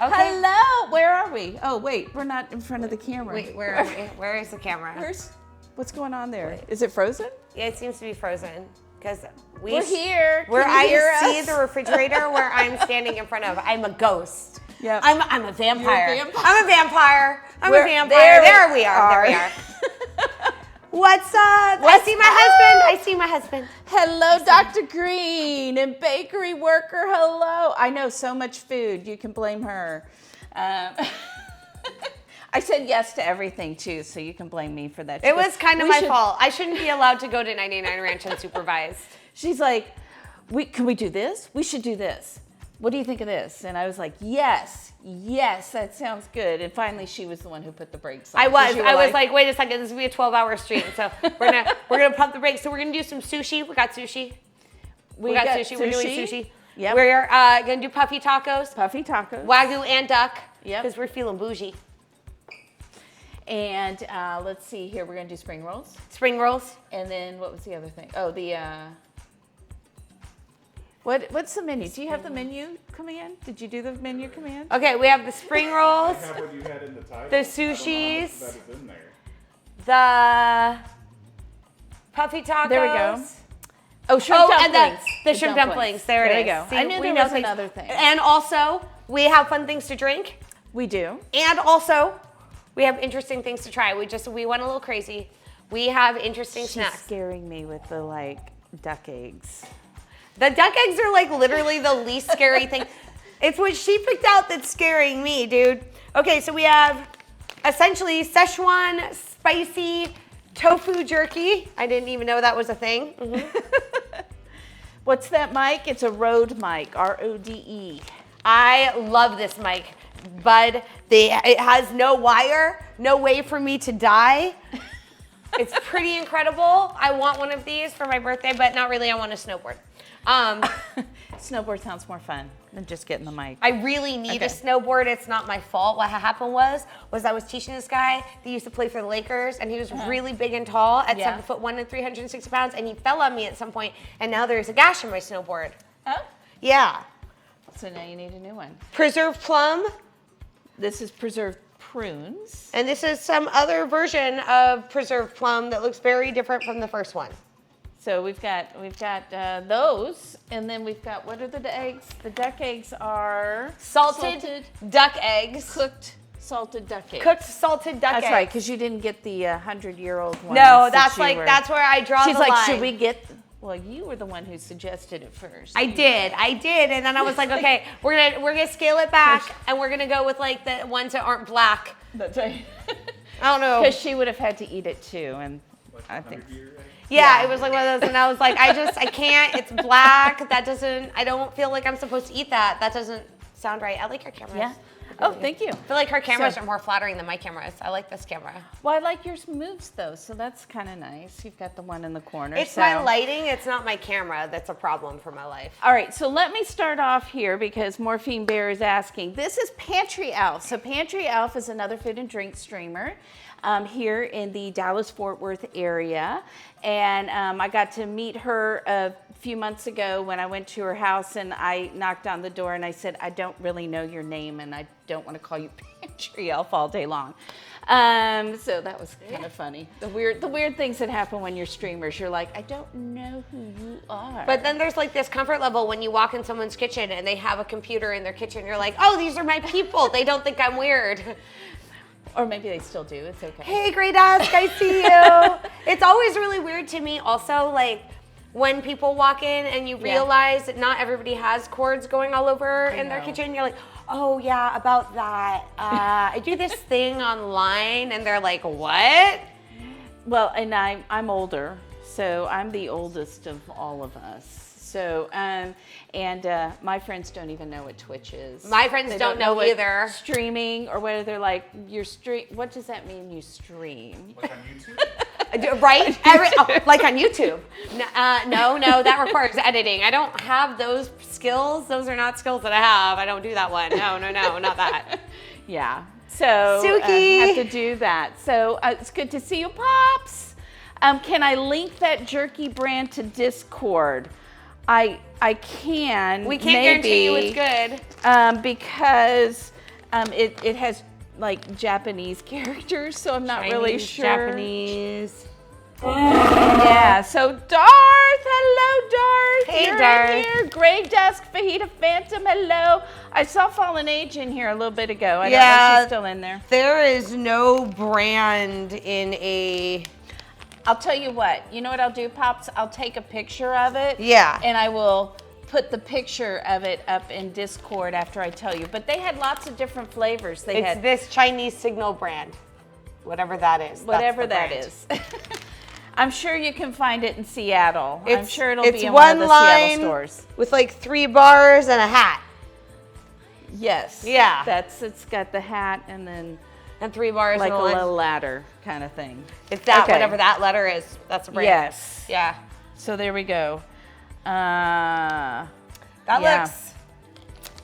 Okay. Hello. Where are we? Oh, wait. We're not in front of the camera. Wait, where are we? Where is the camera? What's going on there? Is it frozen? Yeah, it seems to be frozen because We're here. Where Can you hear I see us? the refrigerator where I'm standing in front of. I'm a ghost. Yep. I'm a vampire. You're a vampire. I'm a vampire. I'm There a vampire. There we are. are. There we are. What's up? I see my husband. I see my husband. Hello, Dr. Green and bakery worker. Hello. I know so much food. You can blame her. I said yes to everything too, so you can blame me for that. It was kind of my fault. I shouldn't be allowed to go to 99 Ranch unsupervised. She's like, can we do this? We should do this. What do you think of this? And I was like, yes, that sounds good. And finally, she was the one who put the brakes on. I was like, wait a second, this is gonna be a 12-hour stream, so we're gonna pump the brakes. So we're gonna do some sushi. We got sushi. We got sushi. We're doing sushi. Yep. We're gonna do puffy tacos. Puffy tacos. Wagyu and duck. Yep. Because we're feeling bougie. And let's see here. We're gonna do spring rolls. Spring rolls. And then what was the other thing? Oh, the what's the menu? Do you have the menu command? Did you do the menu command? Okay, we have the spring rolls. I have what you had in the title. The I don't know how much sushis. that is in there. The puffy tacos. There we go. Oh, shrimp dumplings. And the shrimp dumplings. There it is. we go. See, I knew we there know was things. another thing. And also, we have fun things to drink. We do. And also, we have interesting things to try. We went a little crazy. We have interesting She's snacks. scaring me with the duck eggs. The duck eggs are literally the least scary thing. It's what she picked out that's scaring me, dude. Okay, so we have essentially Szechuan spicy tofu jerky. I didn't even know that was a thing. Mm-hmm. What's that mic? It's a Rode mic, R-O-D-E. I love this mic, bud. It has no wire, no way for me to die. It's pretty incredible. I want one of these for my birthday, but not really. I want a snowboard. Snowboard sounds more fun than just getting the mic. I really need a snowboard. It's not my fault. What happened was I was teaching this guy that used to play for the Lakers, and he was really big and tall at 7'1" and 360 pounds, and he fell on me at some point, and now there's a gash in my snowboard. Oh? Yeah. So now you need a new one. Preserved plum. This is preserved prunes. And this is some other version of preserved plum that looks very different from the first one. So we've got those, and then we've got, what are the eggs? The duck eggs are Salted duck eggs. cooked salted duck eggs. Cooked salted duck eggs. That's right, because you didn't get the 100-year-old ones. No, that's where I draw She's the like, line. should we get? Well, you were the one who suggested it first. I did, and then I was like, okay, we're gonna scale it back, and we're gonna go with the ones that aren't black. That's right. I don't know. Because she would have had to eat it too, and I think. Yeah, it was like one of those, and I was like, I can't. It's black. I don't feel like I'm supposed to eat that. That doesn't sound right. I like your cameras. Yeah. Oh, thank you. I feel like her cameras are more flattering than my cameras. I like this camera. Well, I like yours moves though, so that's kind of nice. You've got the one in the corner. It's my lighting. It's not my camera that's a problem for my life. All right, so let me start off here because Morphine Bear is asking. This is Pantry Elf. So Pantry Elf is another food and drink streamer here in the Dallas-Fort Worth area. And I got to meet her a few months ago when I went to her house, and I knocked on the door and I said, I don't really know your name and I don't want to call you Pantry Elf all day long. So that was kind of funny. The weird things that happen when you're streamers. You're like, I don't know who you are. But then there's this comfort level when you walk in someone's kitchen and they have a computer in their kitchen. You're like, oh, these are my people. They don't think I'm weird. Or maybe they still do. It's okay. Hey, Great Ask, I see you. It's always really weird to me also, when people walk in and you realize that not everybody has cords going all over in their kitchen. You're like, oh, yeah, about that. I do this thing online, and they're like, what? Well, and I'm older, so I'm the oldest of all of us. So, my friends don't even know what Twitch is. My friends don't know either. Streaming, or whether they're like, what does that mean, you stream? Like on YouTube? Right? Like on YouTube. No, that requires editing. I don't have those skills. Those are not skills that I have. I don't do that one. No, not that. Yeah. So, Suki. have to do that. So, it's good to see you, Pops. Can I link that jerky brand to Discord? I can. We can't guarantee you it's good. Because It has like Japanese characters, so I'm not really Chinese, sure. Japanese. Yeah, so Darth, hello Darth. Hey, You're Darth. in here. Gray Dusk, Fajita Phantom, hello. I saw Fallen Age in here a little bit ago. I don't know if she's still in there. There is no brand in a... I'll tell you what, you know what I'll do, Pops? I'll take a picture of it. Yeah. And I will put the picture of it up in Discord after I tell you. But they had lots of different flavors. They It's had this Chinese Signal brand. Whatever that is. whatever that's that the brand. is. I'm sure you can find it in Seattle. I'm sure it'll it's be in one of the line Seattle stores. with like 3 bars and a hat. Yes. Yeah. It's got the hat and then And 3 bars like and a line. little ladder kind of thing. It's that, Okay. whatever that letter is. That's a brand. Yes. Yeah. So there we go. That Yeah. looks...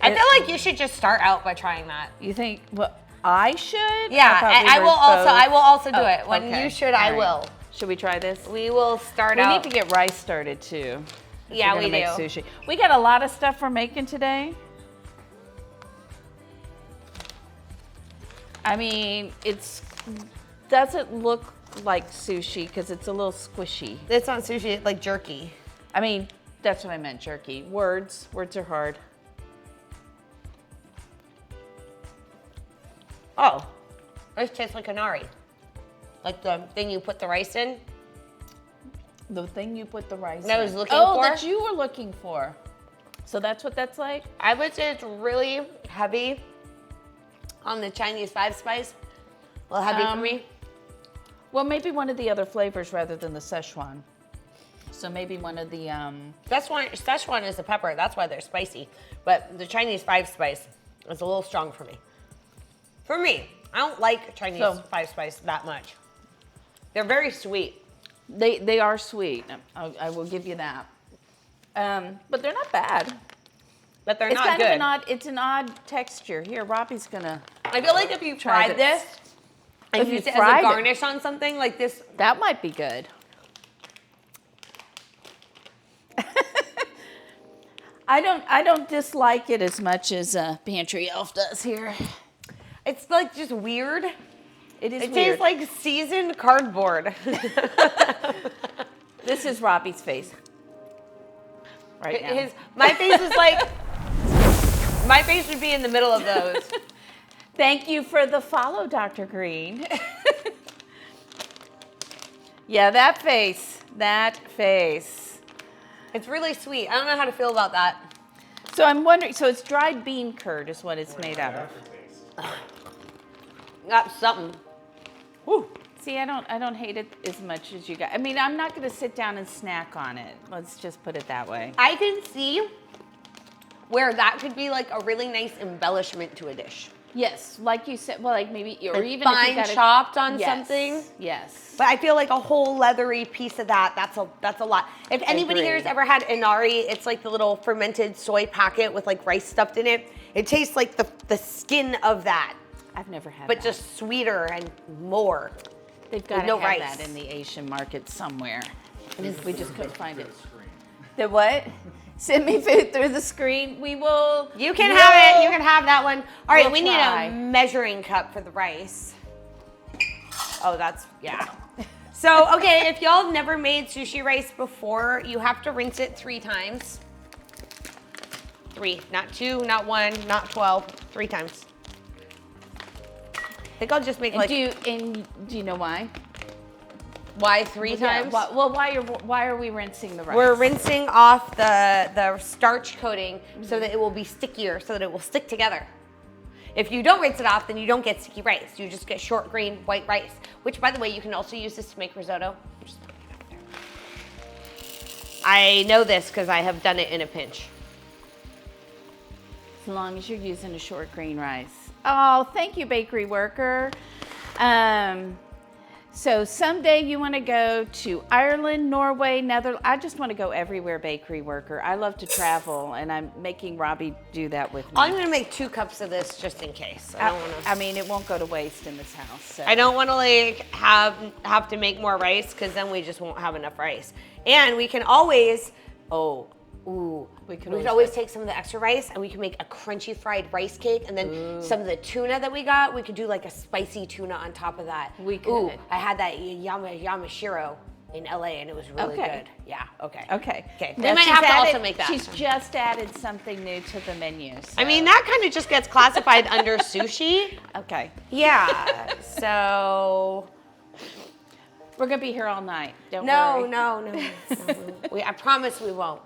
I feel like you should just start out by trying that. You think, well, I should? Yeah, thought we I were will also. both- I will also do Oh, it. When okay. you should, All I right. will. Should we try this? We will start We out. need to get rice started too. if Yeah, we're gonna we make do. Sushi. We got a lot of stuff we're making today. I mean, doesn't look like sushi because it's a little squishy. It's not sushi. It's like jerky. I mean, that's what I meant, jerky. Words are hard. Oh, this tastes like nari. Like the thing you put the rice in. The thing you put the rice That I in. was looking oh, for? that you were looking for. So that's what that's like? I would say it's really heavy on the Chinese 5-spice. A little heavy for me. Well, maybe one of the other flavors rather than the Szechuan. So maybe one of the, Szechuan is the pepper. That's why they're spicy. But the Chinese 5-spice is a little strong for me. For me, I don't like Chinese 5-spice that much. They're very sweet. they are sweet. I will give you that. But they're not bad. But they're It's not kind good. of an odd texture. Here, Robbie's gonna. I feel like if you Try fried this. this and If you used it as fried a it. garnish on something like this, That might be good. I don't dislike it as much as Pantry Elf does here. it's like just weird. It is It weird. tastes like seasoned cardboard. This is Robbie's face. Right now. My face is like, my face would be in the middle of those. Thank you for the follow, Dr. Green. Yeah, that face. That face. It's really sweet. I don't know how to feel about that. So I'm wondering, so it's dried bean curd is what it's made out of. That's something. Woo. See, I don't hate it as much as you guys. I mean, I'm not going to sit down and snack on it. Let's just put it that way. I can see where that could be like a really nice embellishment to a dish. Yes, like you said, well, like maybe, or Like even if you fine got it chopped on yes, something. Yes. But I feel like a whole leathery piece of that's a lot. If anybody here has Agreed. ever had inari, it's like the little fermented soy packet with like rice stuffed in it. It tastes like the skin of that, I've never had but that. just sweeter and more. They've got to no have rice. that in the Asian market somewhere. We just couldn't find it. The what? Send me food through the screen. We will. You can have it. You can have that one. All right, We'll we try. need a measuring cup for the rice. Oh, yeah. So, okay, if y'all have never made sushi rice before, you have to rinse it 3 times. 3, not 2, not 1, not 12, 3 times. I think I'll just make And like, do you know why? why 3 times? Yeah, well, why are we rinsing the rice? We're rinsing off the starch coating so that it will be stickier, so that it will stick together. If you don't rinse it off, then you don't get sticky rice. You just get short grain white rice, which, by the way, you can also use this to make risotto. Just put it up there. I know this because I have done it in a pinch. As long as you're using a short grain rice. Oh, thank you, bakery worker. So someday you want to go to Ireland, Norway, Netherlands. I just want to go everywhere, bakery worker. I love to travel, and I'm making Robbie do that with me. I'm gonna make 2 cups of this just in case. I mean, it won't go to waste in this house. So. I don't want to like have to make more rice because then we just won't have enough rice. And we can always, Ooh, We we could could always always take some of the extra rice and we could make a crunchy fried rice cake, and then some of the tuna that we got, we could do like a spicy tuna on top of that. We could. Ooh, I had that Yamashiro in LA and it was really Okay. good. Yeah, okay. Okay. Okay, Now we might she's have to added- also make that. She's just added something new to the menu. I mean, that kind of just gets classified under sushi. Okay. Yeah, so... We're going to be here all night. Don't No, worry. no. I promise we won't.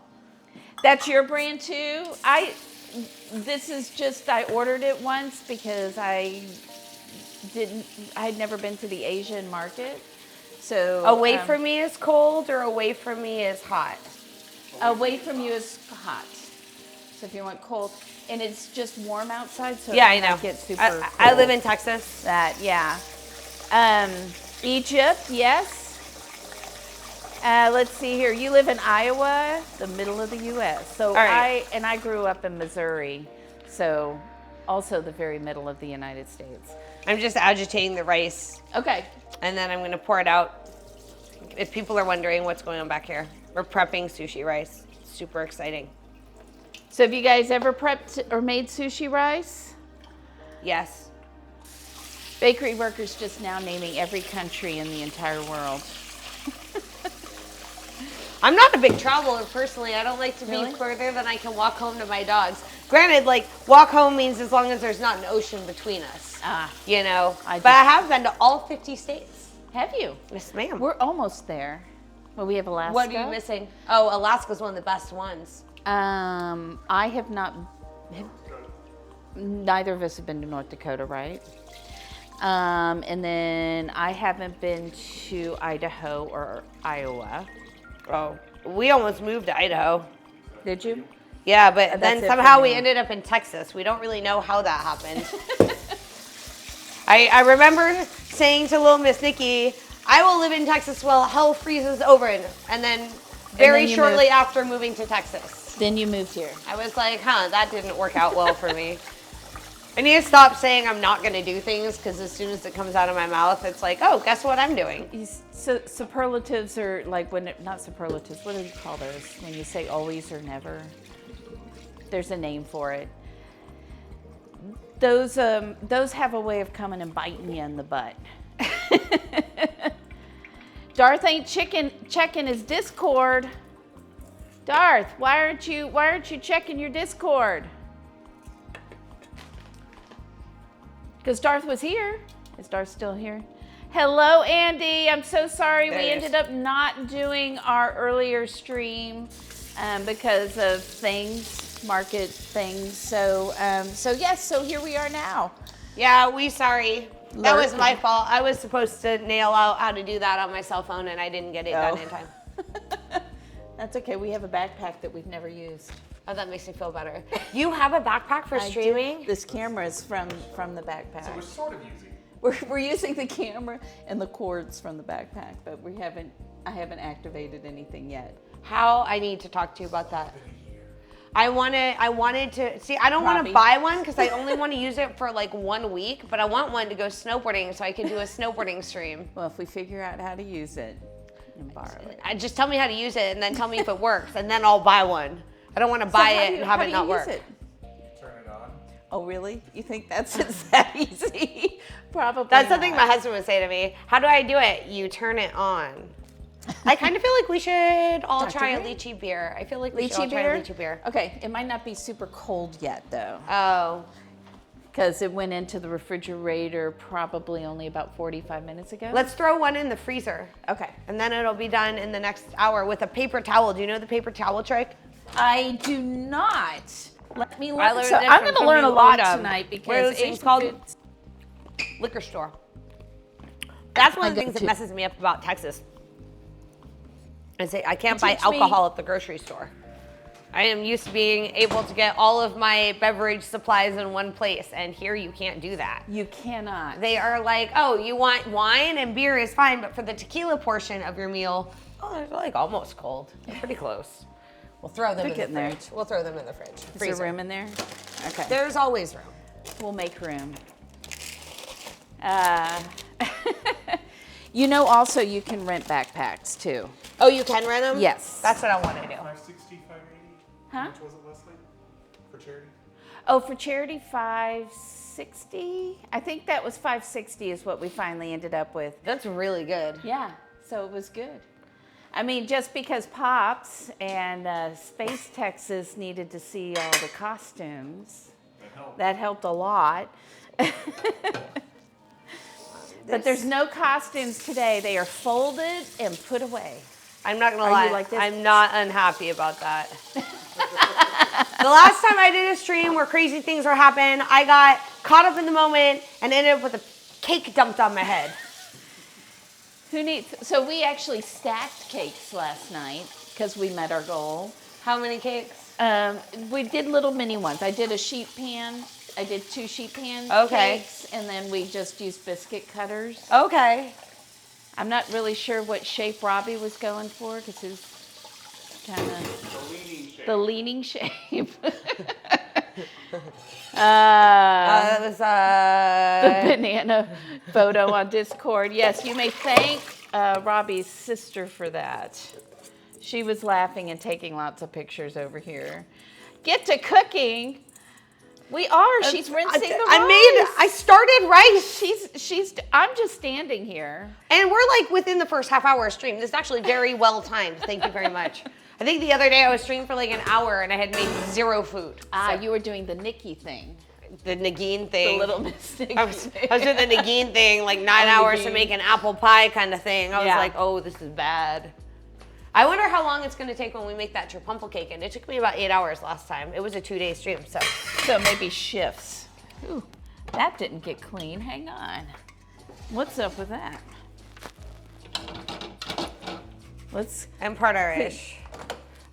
That's your brand too? This is just, I ordered it once because I had never been to the Asian market. So Away from me is cold or away from me is hot? away from you is hot. So if you want cold, and it's just warm outside, so Yeah, it I know. might get super I cold. live in Texas. That, yeah. Egypt, yes. Let's see here. You live in Iowa, the middle of the U.S. So right. I grew up in Missouri, so also the very middle of the United States. I'm just agitating the rice, Okay. and then I'm going to pour it out. If people are wondering what's going on back here, we're prepping sushi rice. Super exciting. So have you guys ever prepped or made sushi rice? Yes. Bakery workers just now naming every country in the entire world. I'm not a big traveler personally. I don't like to Really? be further than I can walk home to my dogs. Granted, like walk home means as long as there's not an ocean between us. You know. But I have been to all 50 states. Have you? Yes, ma'am. We're almost there. Well, we have Alaska. What are you missing? Oh, Alaska's one of the best ones. I have not. Neither of us have been to North Dakota, right? And then I haven't been to Idaho or Iowa. Oh, we almost moved to Idaho. Did you? Yeah, but then it somehow for we me. ended up in Texas. We don't really know how that happened. I remember saying to little Miss Nikki, I will live in Texas while hell freezes over. And then very you shortly moved. after moving to Texas, Then you moved here. I was like, that didn't work out well for me. I need to stop saying I'm not going to do things, because as soon as it comes out of my mouth, it's like, oh, guess what I'm doing? So superlatives are like not superlatives. What do you call those? When you say always or never. There's a name for it. Those have a way of coming and biting you in the butt. Darth ain't checking his Discord. Darth, why aren't you checking your Discord? Because Darth was here. Is Darth still here? Hello, Andy. I'm so sorry There we he is. ended up not doing our earlier stream because of market things. So yes, so here we are now. Yeah, sorry. That was Lurking. my fault. I was supposed to nail out how to do that on my cell phone, and I didn't get it done in time. That's okay. We have a backpack that we've never used. Oh, that makes me feel better. You have a backpack for I do. streaming? This camera is from the backpack. We're sort of using. We're using the camera and the cords from the backpack, but I haven't activated anything yet. I need to talk to you about that. I wanted to, see, I don't want Robbie. to buy one because I only want to use it for like 1 week, but I want one to go snowboarding so I can do a snowboarding stream. Well, if we figure out how to use it, and borrow it. Just tell me how to use it and then tell me if it works, and then I'll buy one. I don't want to buy it and have it not work. Turn it on. Oh, really? You think it's that easy? Probably. That's something not. my husband would say to me. How do I do it? You turn it on. I kind of feel like we should all Dr. try a Green? lychee beer. I feel like we should all try a lychee beer. Okay, it might not be super cold yet though, Oh, because it went into the refrigerator probably only about 45 minutes ago. let's throw one in the freezer. Okay. And then it'll be done in the next hour with a paper towel. Do you know the paper towel trick? I do not. Let me I learn. learned So it I'm from going to some learn a new lot owned, tonight where because is it Asian called? food- Liquor store. That's one of the I things go that to- messes me up about Texas. I can't buy Teach me. alcohol at the grocery store. I am used to being able to get all of my beverage supplies in one place, and here you can't do that. You cannot. They are like, oh, you want wine and beer is fine, but for the tequila portion of your meal, oh, they're like almost cold. They're pretty close. We'll throw them They're in the getting there. fridge. We'll throw them in the fridge. Is Freezer. there room in there? Okay. There's always room. We'll make room. You know, also you can rent backpacks too. Oh, you can rent them? Yes. That's what I want to do. 560, 580. How much was it last night for charity? Oh, for charity, $5.60. I think that was $5.60 is what we finally ended up with. That's really good. Yeah, so it was good. I mean, just because Pops and Space Texas needed to see all the costumes, that helped a lot. But there's no costumes today. They are folded and put away. I'm not gonna Are lie. you like this? I'm not unhappy about that. The last time I did a stream where crazy things were happening, I got caught up in the moment and ended up with a cake dumped on my head. So we actually stacked cakes last night because we met our goal. How many cakes? We did little mini ones. I did a sheet pan. I did 2 sheet pan cakes, and then we just used biscuit cutters. Okay. I'm not really sure what shape Robbie was going for because his kind of the leaning shape. That was the banana photo on Discord. Yes, you may thank Robbie's sister for that. She was laughing and taking lots of pictures over here. Get to cooking. We are. She's rinsing the rice. I started rice. I'm just standing here. And we're like within the first half hour of stream. This is actually very well timed. Thank you very much. I think the other day I was streaming for like an hour and I had made 0 food. So. You were doing the Nikki thing. The Nagin thing. The little Miss Nikki I was doing the Nagin thing, like 9 hours to make an apple pie kind of thing. I was like, oh, this is bad. I wonder how long it's going to take when we make that tripumple cake. And it took me about 8 hours last time. It was a 2-day stream, so. So maybe shifts. Ooh, that didn't get clean. Hang on. What's up with that? I'm part Irish.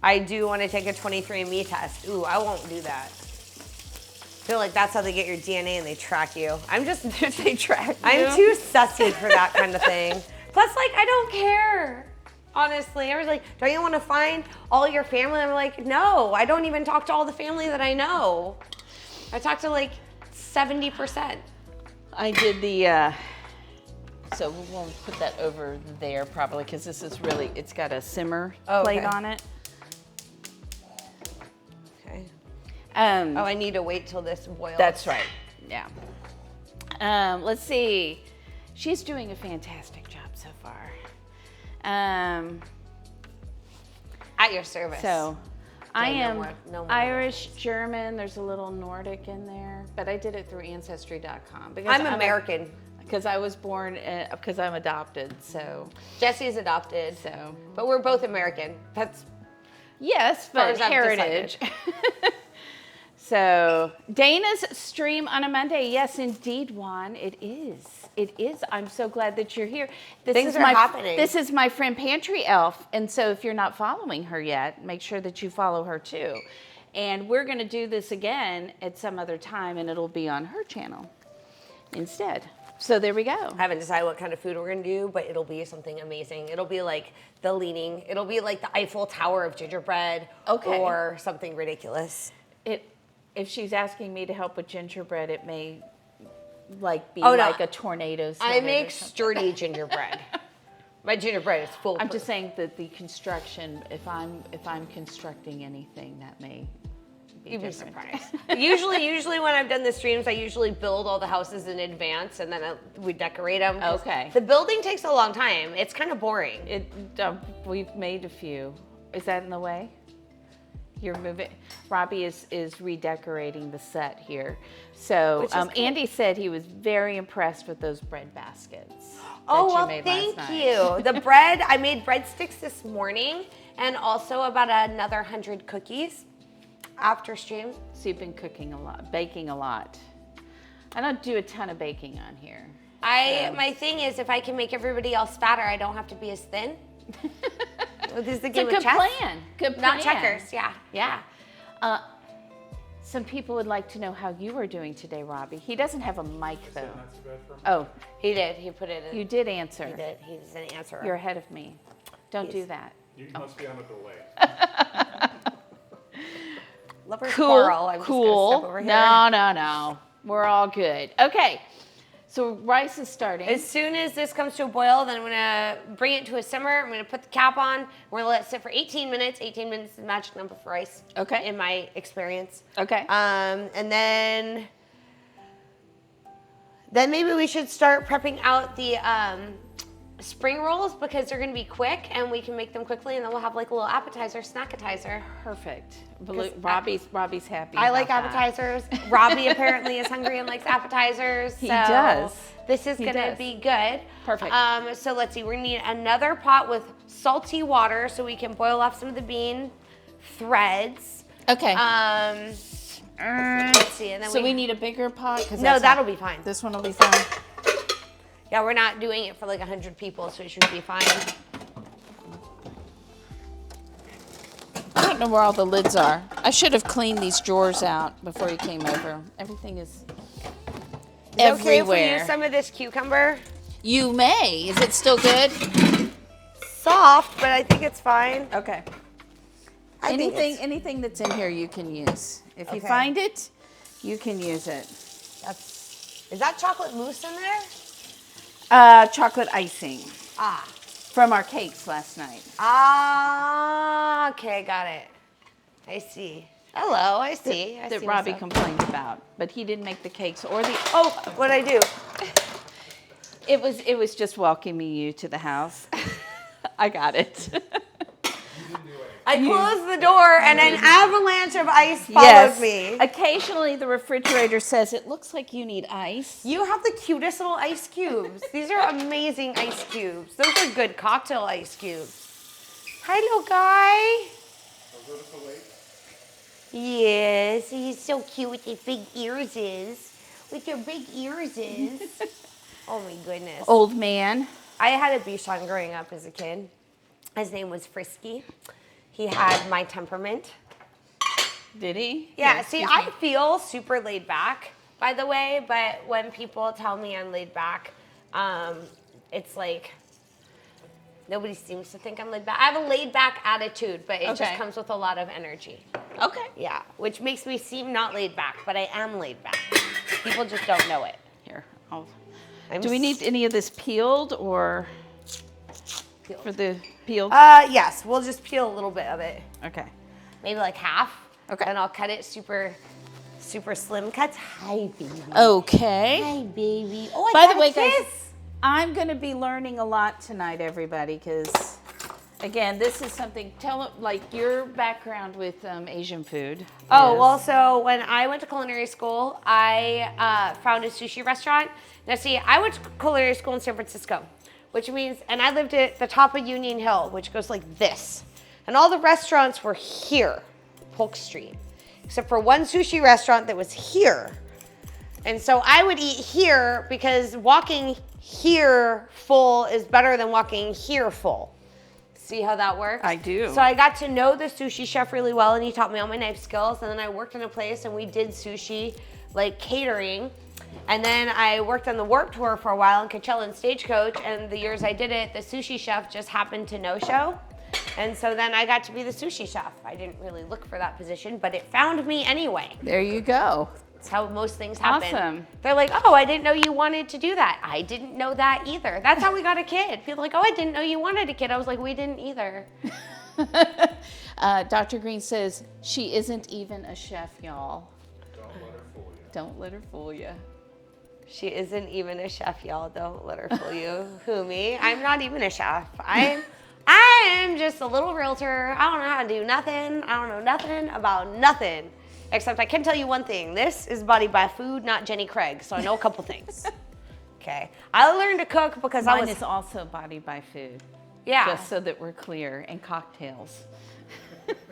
I do want to take a 23andMe test. Ooh, I won't do that. I feel like that's how they get your DNA and they track you. I'm too sussy for that kind of thing. Plus, like, I don't care. Honestly, I was like, don't you want to find all your family? I'm like, no, I don't even talk to all the family that I know. I talk to like 70%. I did the, so we won't put that over there probably because this is really, it's got a simmer plate on it. Okay. I need to wait till this boils. That's right, yeah. Let's see. She's doing a fantastic job so far. At your service. So I am no more Irish, German, there's a little Nordic in there, but I did it through Ancestry.com. Because I'm American. Because I was born, because I'm adopted, so. Jesse's adopted, so. But we're both American. That's. Yes, but heritage. So, Dana's stream on a Monday. Yes, indeed, Juan. It is. It is. I'm so glad that you're here. Things are happening. This is my friend Pantry Elf. And so if you're not following her yet, make sure that you follow her too. And we're going to do this again at some other time, and it'll be on her channel instead. So there we go. I haven't decided what kind of food we're going to do, but it'll be something amazing. It'll be like it'll be like the Eiffel Tower of gingerbread or something ridiculous. If she's asking me to help with gingerbread, it may be like a tornado. I make sturdy gingerbread. My gingerbread is full. I'm just saying that the construction, if I'm constructing anything, that may be You'd different. be surprised. usually when I've done the streams, I usually build all the houses in advance and then we decorate them. Okay. The building takes a long time. It's kind of boring. We've made a few. Is that in the way? You're moving. Robbie is redecorating the set here. So Andy said he was very impressed with those bread baskets. Oh, well, thank you. The bread, I made breadsticks this morning and also about another 100 cookies after stream. So you've been cooking a lot, baking a lot. I don't do a ton of baking on here. My thing is if I can make everybody else fatter, I don't have to be as thin. This is the game of chess. Good plan. Not checkers, yeah. Yeah. Some people would like to know how you are doing today, Robbie. He doesn't have a mic, though. Oh. He did. He put it in. You did answer. He did. He's an answerer. You're ahead of me. Don't do that. You must be on a delay. Lovers quarrel. I'm just gonna step over here. No. We're all good. Okay. So rice is starting. As soon as this comes to a boil, then I'm gonna bring it to a simmer. I'm gonna put the cap on. We're gonna let it sit for 18 minutes. 18 minutes is the magic number for rice. Okay. In my experience. Okay. And then maybe we should start prepping out the spring rolls because they're gonna be quick and we can make them quickly and then we'll have like a little appetizer, snackatizer. Perfect. Robbie's happy. I like about appetizers. Robbie apparently is hungry and likes appetizers. He does. This is gonna be good. Perfect. So let's see. We're gonna need another pot with salty water so we can boil off some of the bean threads. Okay. Let's see. And then So we need a bigger pot? No, that'll be fine. This one will be fine. Yeah, we're not doing it for like 100 people, so it should be fine. I don't know where all the lids are. I should have cleaned these drawers out before you came over. Everything is everywhere. Okay if we use some of this cucumber? You may. Is it still good? Soft, but I think it's fine. Okay. I think Anything that's in here you can use. If you Okay. find it, you can use it. Is that chocolate mousse in there? Chocolate icing Ah. from our cakes last night. Ah, okay, got it. I see. Hello, I see. I That see Robbie myself. complained about, but he didn't make the cakes or the. Oh, what'd I do? It was just welcoming you to the house. I got it. I closed the door and an avalanche of ice followed me. Occasionally the refrigerator says it looks like you need ice. You have the cutest little ice cubes. These are amazing ice cubes. Those are good cocktail ice cubes. Hi, little guy. Yes, he's so cute with his big ears. With your big ears. Oh my goodness. Old man. I had a Bichon growing up as a kid. His name was Frisky. He had my temperament. Did he? Yeah, Yes, see, excuse I me. feel super laid back, by the way, but when people tell me I'm laid back, it's like nobody seems to think I'm laid back. I have a laid back attitude, but it just Okay. comes with a lot of energy. Okay. Yeah, which makes me seem not laid back, but I am laid back. People just don't know it. Here. I'm Do we need any of this peeled or for the peeled? Yes, we'll just peel a little bit of it. Okay. Maybe like half. Okay. And I'll cut it super slim cuts. Hi, baby. Okay. Hi, baby. Oh, I By got the way, a guys, kiss. I'm going to be learning a lot tonight, everybody, because, again, this is something, like your background with Asian food. Oh, is- well, so when I went to culinary school, I found a sushi restaurant. Now, see, I went to culinary school in San Francisco, which means, and I lived at the top of Union Hill, which goes like this. And all the restaurants were here, Polk Street, except for one sushi restaurant that was here. And so I would eat here because walking here full is better than walking here full. See how that works? I do. So I got to know the sushi chef really well and he taught me all my knife skills. And then I worked in a place and we did sushi, like catering. And then I worked on the Warped Tour for a while in Coachella and Stagecoach. And the years I did it, the sushi chef just happened to no-show. And so then I got to be the sushi chef. I didn't really look for that position, but it found me anyway. There you go. That's how most things happen. Awesome. They're like, oh, I didn't know you wanted to do that. I didn't know that either. That's how we got a kid. People are like, oh, I didn't know you wanted a kid. I was like, we didn't either. Dr. Green says, she isn't even a chef, y'all. Don't let her fool you. Don't let her fool you. She isn't even a chef, y'all. Don't let her fool you. Who, me? I'm not even a chef. I'm just a little realtor. I don't know how to do nothing. I don't know nothing about nothing. Except I can tell you one thing. This is Body by Food, not Jenny Craig. So I know a couple things. Okay. I learned to cook because Mine I was... is also Body by Food. Yeah. Just so that we're clear, and cocktails.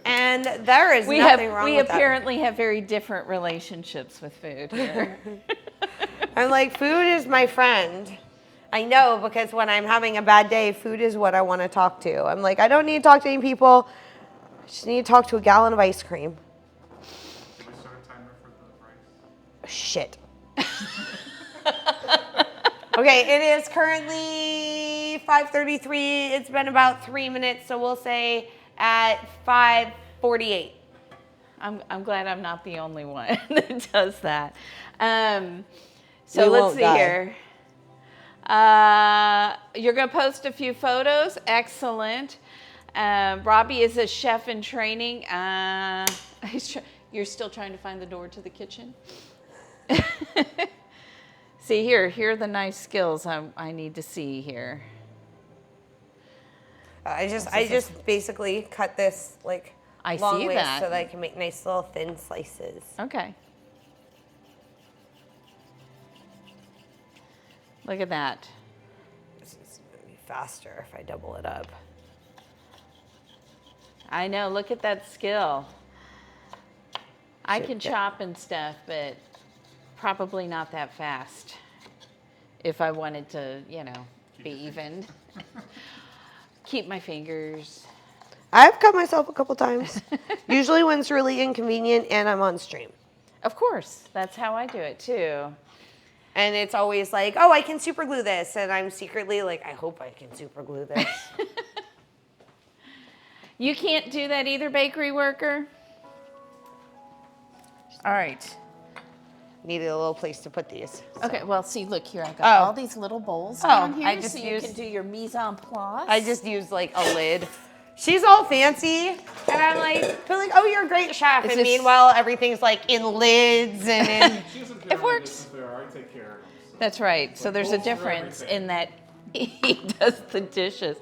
And there is nothing wrong we with that. apparently have very different relationships with food here. I'm like, food is my friend. I know, because when I'm having a bad day, food is what I want to talk to. I'm like, I don't need to talk to any people. I just need to talk to a gallon of ice cream. Did we start a timer for the rice? Shit. Okay, it is currently 5:33. It's been about 3 minutes, so we'll say at 5:48. I'm glad I'm not the only one that does that. So You let's won't see die. here. You're going to post a few photos. Excellent. Robbie is a chef in training. You're still trying to find the door to the kitchen? See, here are the nice skills I need to see here. I just basically cut this like long ways so that I can make nice little thin slices. Okay. Look at that. This is going to be faster if I double it up. I know, look at that skill. I can chop and stuff, but probably not that fast if I wanted to, you know, be even. Keep my fingers. I've cut myself a couple times. Usually when it's really inconvenient and I'm on stream. Of course, that's how I do it too. And it's always like, oh, I can super glue this. And I'm secretly like, I hope I can super glue this. You can't do that either, bakery worker? All right. Needed a little place to put these. So. Okay, well, see, look here. I got all these little bowls down here, I just so you can do your mise en place. I just used like a lid. She's all fancy, and I'm like, oh, you're a great chef. And meanwhile, everything's like in lids and in. It works. I take care of them. So. That's right. So there's a difference in that he does the dishes.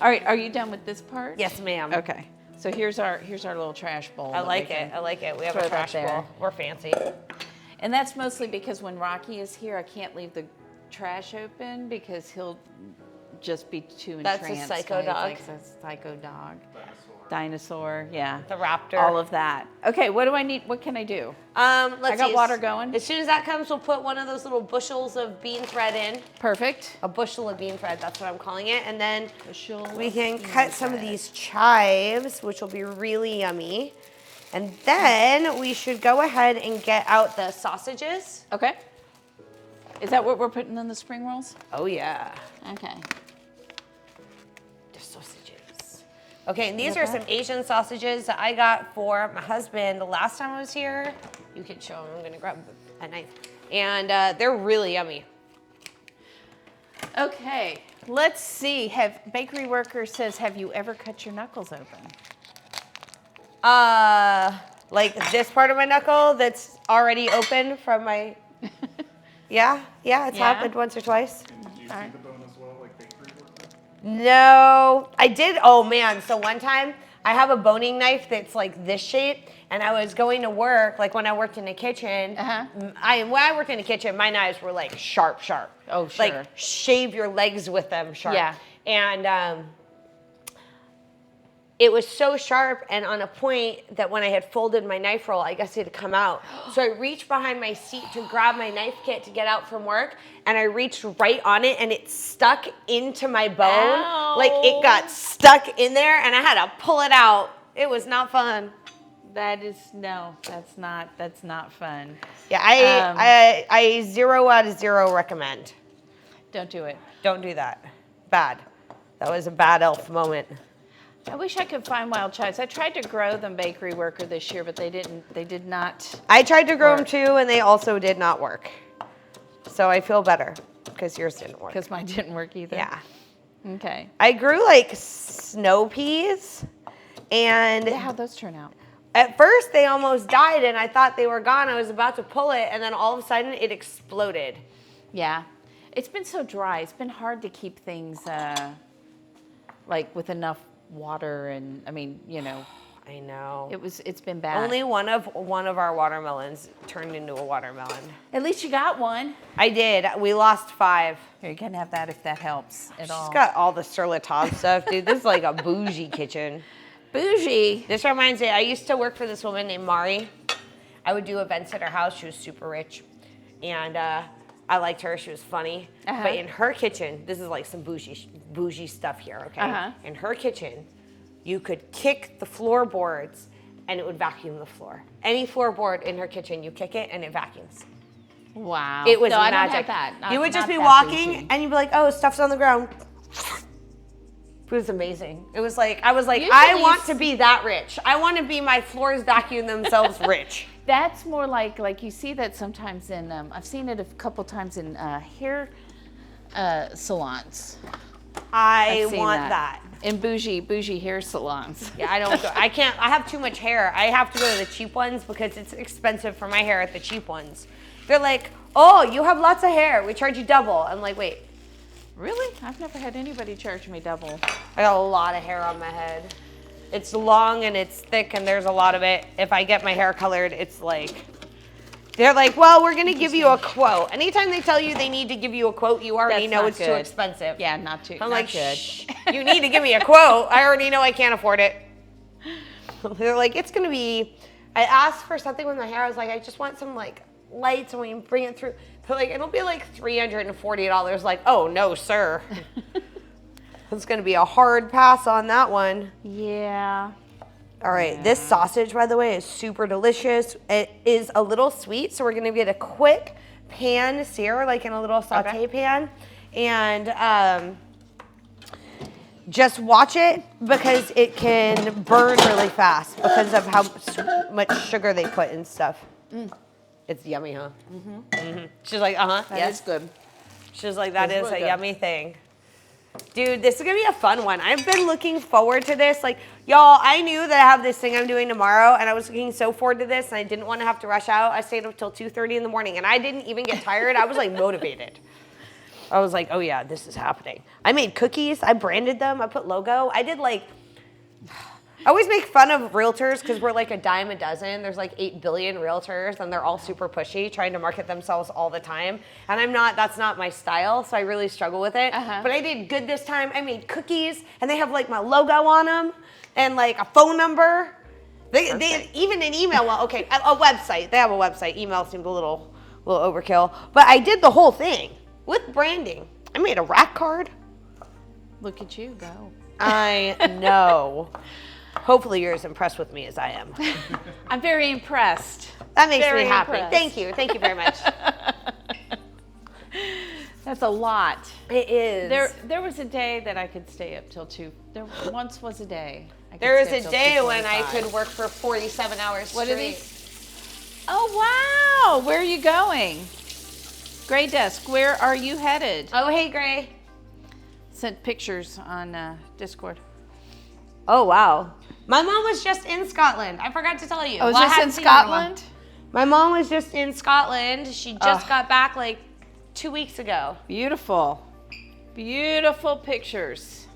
All right, are you done with this part? Yes, ma'am. Okay. So here's our little trash bowl. I like it. We have a trash bowl. We're fancy. And that's mostly because when Rocky is here, I can't leave the trash open because he'll just be too entranced. That's a psycho dog. Like a psycho dog. Dinosaur, yeah. The raptor. All of that. Okay, what do I need? What can I do? Let's I got water going. As soon as that comes, we'll put one of those little bushels of bean thread in. Perfect. A bushel of bean thread, that's what I'm calling it. And then we can cut some of these chives, which will be really yummy. And then we should go ahead and get out the sausages. Okay. Is that what we're putting in the spring rolls? Oh, yeah. Okay. The sausages. Okay, and these are some Asian sausages that I got for my husband the last time I was here. You can show him. I'm going to grab a knife. And they're really yummy. Okay, let's see. Bakery Worker says, have you ever cut your knuckles open? Like this part of my knuckle that's already open from my... Yeah, it's happened once or twice. Did you see the bone as well, like bakery worker? No, I did. Oh man, so one time I have a boning knife that's like this shape, and I was going to work, like when I worked in the kitchen. When I worked in the kitchen, my knives were like sharp. Oh, sure. Like shave your legs with them sharp. Yeah. And it was so sharp, and on a point that when I had folded my knife roll, I guess it had come out. So I reached behind my seat to grab my knife kit to get out from work, and I reached right on it, and it stuck into my bone. Ow. Like it got stuck in there, and I had to pull it out. It was not fun. That's not fun. Yeah, I 0 out of 0 recommend. Don't do it. Don't do that. Bad. That was a bad elf moment. I wish I could find wild chives. I tried to grow them, Bakery Worker, this year, but they did not. I tried to grow them too, and they also did not work. So I feel better because yours didn't work. Because mine didn't work either. Yeah. Okay. I grew like snow peas, and how'd those turn out? at first they almost died, and I thought they were gone. I was about to pull it, and then all of a sudden it exploded. Yeah. It's been so dry. It's been hard to keep things like with enough water, and I mean, you know. I know. It's been bad. Only one of our watermelons turned into a watermelon. At least you got one. I did. We lost 5. Here, you can have that if that helps at all. She's got all the Sur La Table stuff, dude. This is like a bougie kitchen. Bougie. This reminds me, I used to work for this woman named Mari. I would do events at her house. She was super rich. And I liked her. She was funny. But in her kitchen, this is like some bougie stuff here, okay? In her kitchen, you could kick the floorboards and it would vacuum the floor. Any floorboard in her kitchen, you kick it and it vacuums. Wow. It was no, magic. I don't have that. You would just be walking and you'd be like, oh, stuff's on the ground. It was amazing. It was like, I was like, I want to be that rich. I want to be my floors vacuum themselves rich. That's more like you see that sometimes in, I've seen it a couple times in hair salons. I I've seen want that. In bougie hair salons. Yeah, I don't go. I can't. I have too much hair. I have to go to the cheap ones because it's expensive for my hair at the cheap ones. They're like, oh, you have lots of hair. We charge you double. I'm like, wait. Really? I've never had anybody charge me double. I got a lot of hair on my head. It's long and it's thick and there's a lot of it. If I get my hair colored, it's like, they're like, well, we're going to give you a quote. Anytime they tell you they need to give you a quote, you already know it's too expensive. Yeah, not too. I'm not like, good. shh, you need to give me a quote. I already know I can't afford it. They're like, it's going to be, I asked for something with my hair. I was like, I just want some like lights and we can bring it through. They're like, it'll be like $340. Like, oh, no, sir. It's going to be a hard pass on that one. Yeah. All right, this sausage, by the way, is super delicious. It is a little sweet, so we're gonna get a quick pan sear, like in a little saute pan. And just watch it because it can burn really fast because of how much sugar they put in stuff. It's yummy, huh? She's like, That is good. She's like, that is really a good. yummy thing. Dude, this is gonna be a fun one. I've been looking forward to this. Like, y'all, I knew that I have this thing I'm doing tomorrow, and I was looking so forward to this, and I didn't want to have to rush out. I stayed up till 2:30 in the morning, and I didn't even get tired. I was like motivated. I was like, oh yeah, this is happening. I made cookies. I branded them. I put logo. I did like, I always make fun of realtors because we're like a dime a dozen. There's like 8 billion realtors and they're all super pushy, trying to market themselves all the time. And I'm not, that's not my style, so I really struggle with it. But I did good this time. I made cookies and they have like my logo on them and like a phone number. They even an email, well, okay, a website. They have a website. Email seemed a little overkill. But I did the whole thing with branding. I made a rack card. Look at you go. I know. Hopefully you're as impressed with me as I am. I'm very impressed. That makes Very me happy. impressed. Thank you. Thank you very much. That's a lot. It is. There was a day that I could stay up till 2. There once was a day. There was a day when I could work for 47 hours straight. What are these? Oh, wow. Where are you going? Gray Desk, where are you headed? Oh, hey, Gray. Sent pictures on Discord. Oh, wow. My mom was just in Scotland. I forgot to tell you. Oh, was Well, I this hadn't in seen her in a while. Scotland? My mom was just in Scotland. She just got back like 2 weeks ago. Beautiful. Beautiful pictures.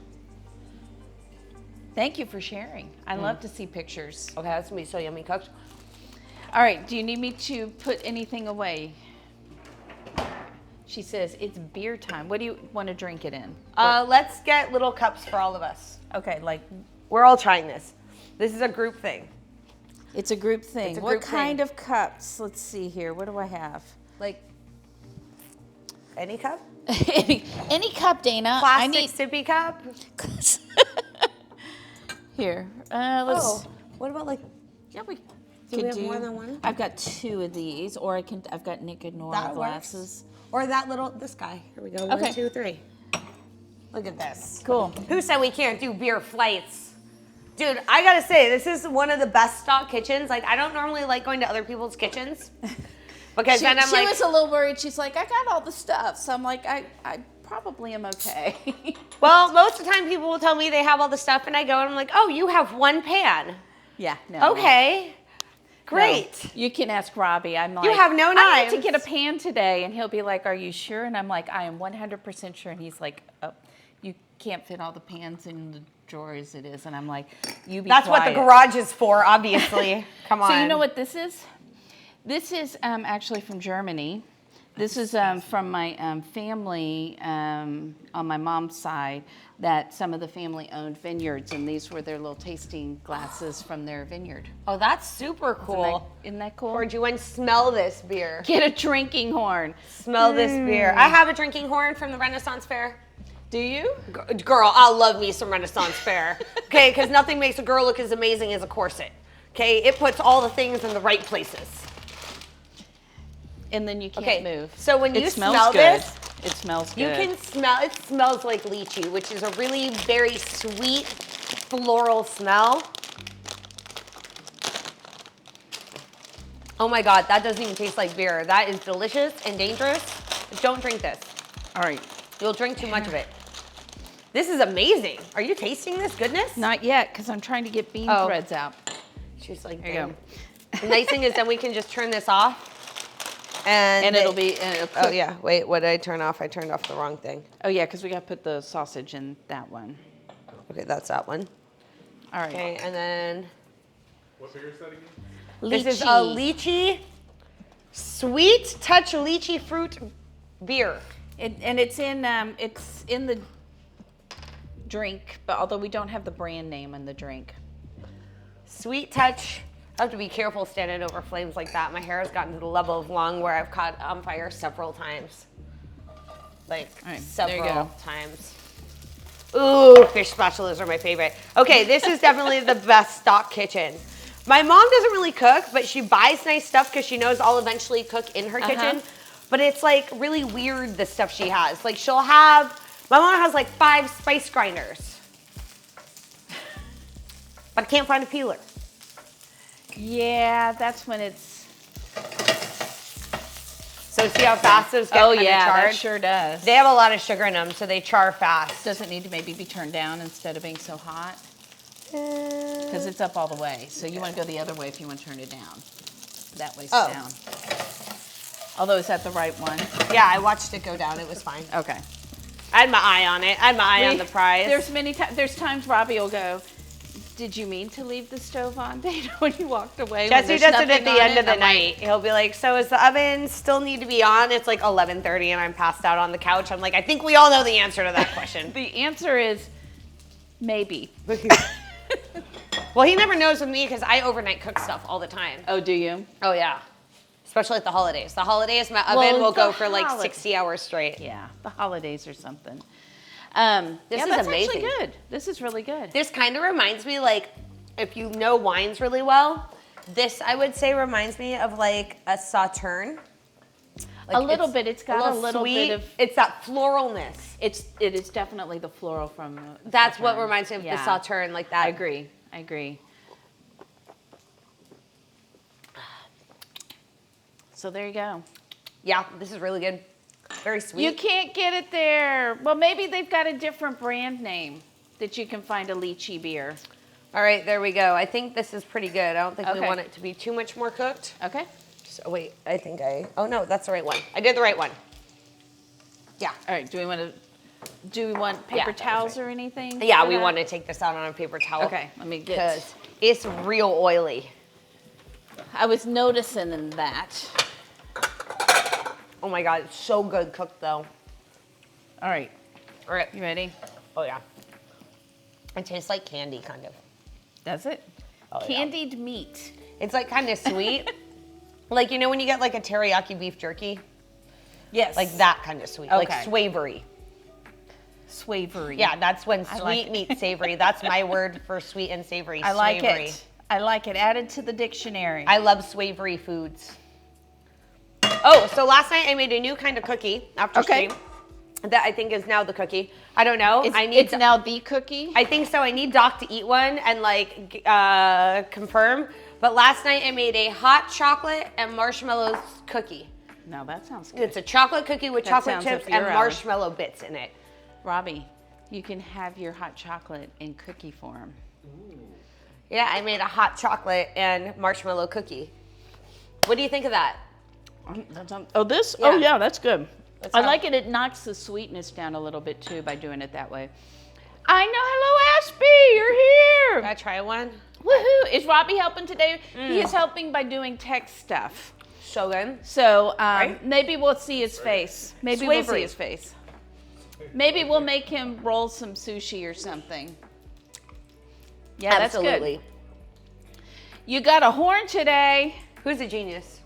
Thank you for sharing. I love to see pictures. Okay, that's gonna be so yummy cooked. All right, do you need me to put anything away? She says it's beer time. What do you want to drink it in? Let's get little cups for all of us. Okay, like We're all trying this. This is a group thing. it's a group thing. It's a What group kind thing. of cups? Let's see here. What do I have? Like, any cup? any cup, Dana. Plastic I need sippy cup? here. Let's. Oh, what about like, Yeah, we do could we have more than one? I've got 2 of these, or I've got Nick and Nora That glasses. Or that little, this guy. Here we go. Okay. 1, 2, 3. Look at this. Cool. Who said we can't do beer flights? Dude, I gotta say, this is one of the best stock kitchens. Like, I don't normally like going to other people's kitchens. Because then I'm she like, was a little worried. She's like, I got all the stuff. So I'm like, I probably am okay. well, most of the time people will tell me they have all the stuff and I go and I'm like, oh, you have one pan. Yeah, no. Okay. Great. No. You can ask Robbie. I'm like, You have no I need to knives. get a pan today. And he'll be like, are you sure? And I'm like, I am 100% sure. And he's like, oh, you can't fit all the pans in the drawer as it is. And I'm like, you be That's quiet. what the garage is for, obviously. Come on. So you know what this is? This is actually from Germany. This is from my family on my mom's side, that some of the family owned vineyards, and these were their little tasting glasses from their vineyard. Oh, that's super cool. Isn't that cool? Or do you want to smell this beer? Get a drinking horn. Smell this beer. I have a drinking horn from the Renaissance Fair. Do you? Girl, I love me some Renaissance Fair. Okay, because nothing makes a girl look as amazing as a corset. Okay, it puts all the things in the right places. And then you can't Okay, move. so when It you smells smell good. this, it smells good. you can smell, it smells like lychee, which is a really very sweet floral smell. Oh my God, that doesn't even taste like beer. That is delicious and dangerous. Don't drink this. All right. You'll drink too much of it. This is amazing. Are you tasting this goodness? Not yet, because I'm trying to get bean threads out. She's like, there you go. The nice thing is then we can just turn this off. And it'll be, oh yeah, wait, what did I turn off? I turned off the wrong thing. Oh yeah, because we got to put the sausage in that one. Okay, that's that one. All right. Okay, and then What beer is that again? this is a lychee, sweet touch lychee fruit beer. And it's in the drink, but although we don't have the brand name in the drink. Sweet touch. I have to be careful standing over flames like that. My hair has gotten to the level of long where I've caught on fire several times. Like several times. Ooh, fish spatulas are my favorite. Okay, this is definitely the best stock kitchen. My mom doesn't really cook, but she buys nice stuff because she knows I'll eventually cook in her kitchen. But it's like really weird, the stuff she has. Like she'll have, my mom has like 5 spice grinders. But I can't find a peeler. Yeah, that's when it's. So see how fast those get charred? That sure does. They have a lot of sugar in them, so they char fast. Does it need to maybe be turned down instead of being so hot? Because it's up all the way. So you want to go the other way if you want to turn it down. That way it's down. Although, is that the right one? Yeah, I watched it go down. It was fine. Okay. I had my eye on it. I had my eye on the prize. There's times Robbie will go, did you mean to leave the stove on, Dana, when you walked away? Jesse does it at the end of the night. He'll be like, so is the oven still need to be on? It's like 11:30 and I'm passed out on the couch. I'm like, I think we all know the answer to that question. The answer is maybe. Well, he never knows with me because I overnight cook stuff all the time. Oh, do you? Oh, yeah. Especially at the holidays. The holidays, my oven will go for like 60 hours straight. Yeah, the holidays or something. This is that's amazing. actually good. This is really good. This kind of reminds me, like, if you know wines really well, this I would say reminds me of like a sauterne. Like a little bit. It's got a little sweet. bit of. It's that floralness. It is definitely the floral from. That's what reminds me of the sauterne, like that. I agree. So there you go. Yeah, this is really good. Very sweet. You can't get it there. Well, maybe they've got a different brand name that you can find a lychee beer. All right, there we go. I think this is pretty good. I don't think we want it to be too much more cooked. Okay. So wait, oh no, that's the right one. I did the right one. Yeah. All right, do we want paper towels or anything? Yeah, we want to take this out on a paper towel. Okay, let me get. Because it's real oily. I was noticing that. Oh my God, it's so good cooked though. All right. All right. You ready? Oh yeah. It tastes like candy, kind of. Does it? Oh, Candied meat. It's like kind of sweet. Like, you know when you get like a teriyaki beef jerky? Yes. Like that kind of sweet. Like swavery. Swavery. Yeah, that's when sweet meets savory. That's my word for sweet and savory. I like it. I like it. Added to the dictionary. I love swavery foods. Oh, so last night I made a new kind of cookie after stream that I think is now the cookie. I don't know. It's now the cookie? I think so. I need Doc to eat one and like confirm. But last night I made a hot chocolate and marshmallows cookie. No, that sounds good. It's a chocolate cookie with chocolate chips and marshmallow bits in it. Robbie, you can have your hot chocolate in cookie form. Ooh. Yeah, I made a hot chocolate and marshmallow cookie. What do you think of that? Oh, this? Yeah. Oh, yeah, that's good. That's I how- like it. It knocks the sweetness down a little bit, too, by doing it that way. I know. Hello, Ashby. You're here. Can I try one? Woohoo. Is Robbie helping today? He is helping by doing tech stuff. So good. So maybe we'll see his face. Maybe we'll see Swavery. his face. Maybe we'll make him roll some sushi or something. Yeah, Absolutely. that's good. You got a horn today. Who's a genius?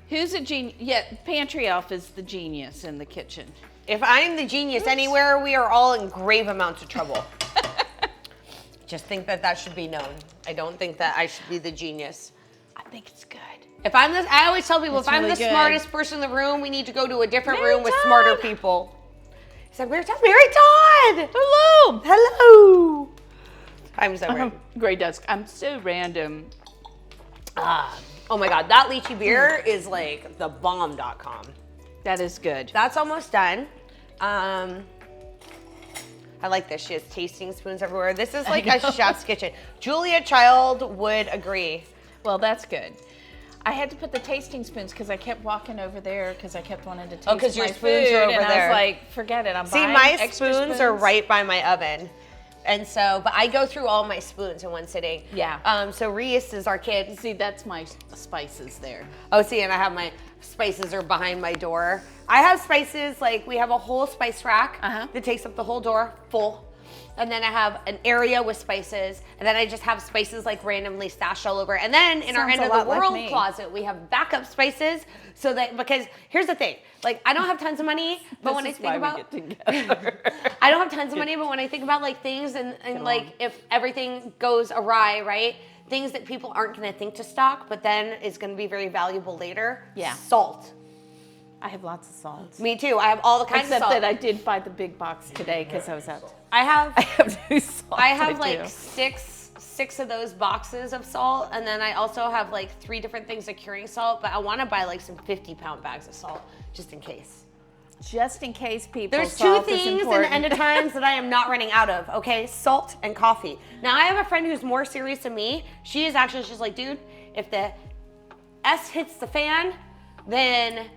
Who's a genius? Yeah, Pantry Elf is the genius in the kitchen. If I'm the genius anywhere, we are all in grave amounts of trouble. Just think that should be known. I don't think that I should be the genius. I think it's good. If I'm this, I always tell people, It's if I'm really the good. smartest person in the room, we need to go to a different Mary room with Todd! smarter people. He said, Mary Todd. Hello. Hello. I'm so great. Great desk. I'm so random. Oh my God, that lychee beer is like the bomb.com. That is good. That's almost done. I like this. She has tasting spoons everywhere. This is like a chef's kitchen. Julia Child would agree. Well, that's good. I had to put the tasting spoons because I kept walking over there because I kept wanting to taste because your my spoons food, are over and there. I was like, forget it. I'm See, buying my extra spoons are right by my oven. And so, but I go through all my spoons in one sitting. Yeah. So Reese is our kid. See, that's my spices there. Oh, see, and I have my spices are behind my door. I have spices, like we have a whole spice rack that takes up the whole door full. And then I have an area with spices, and then I just have spices like randomly stashed all over. And then in our Sounds end a of the lot like world me. closet, we have backup spices so that, because here's the thing, like I don't have tons of money, but when I think about, I don't have tons of money, but when I think about like things and like if everything goes awry, right? Things that people aren't gonna think to stock, but then is gonna be very valuable later. Yeah. Salt. I have lots of salt. Me too. I have all the kinds Except of salt. that I did buy the big box today because I was out. I have new salt. I have I like do. six of those boxes of salt, and then I also have like 3 different things of curing salt, but I want to buy like some 50-pound bags of salt just in case. Just in case, people. There's 2 salt is things in the important. end of times that I am not running out of, okay? Salt and coffee. Now I have a friend who's more serious than me. She is actually just like, dude, if the S hits the fan, then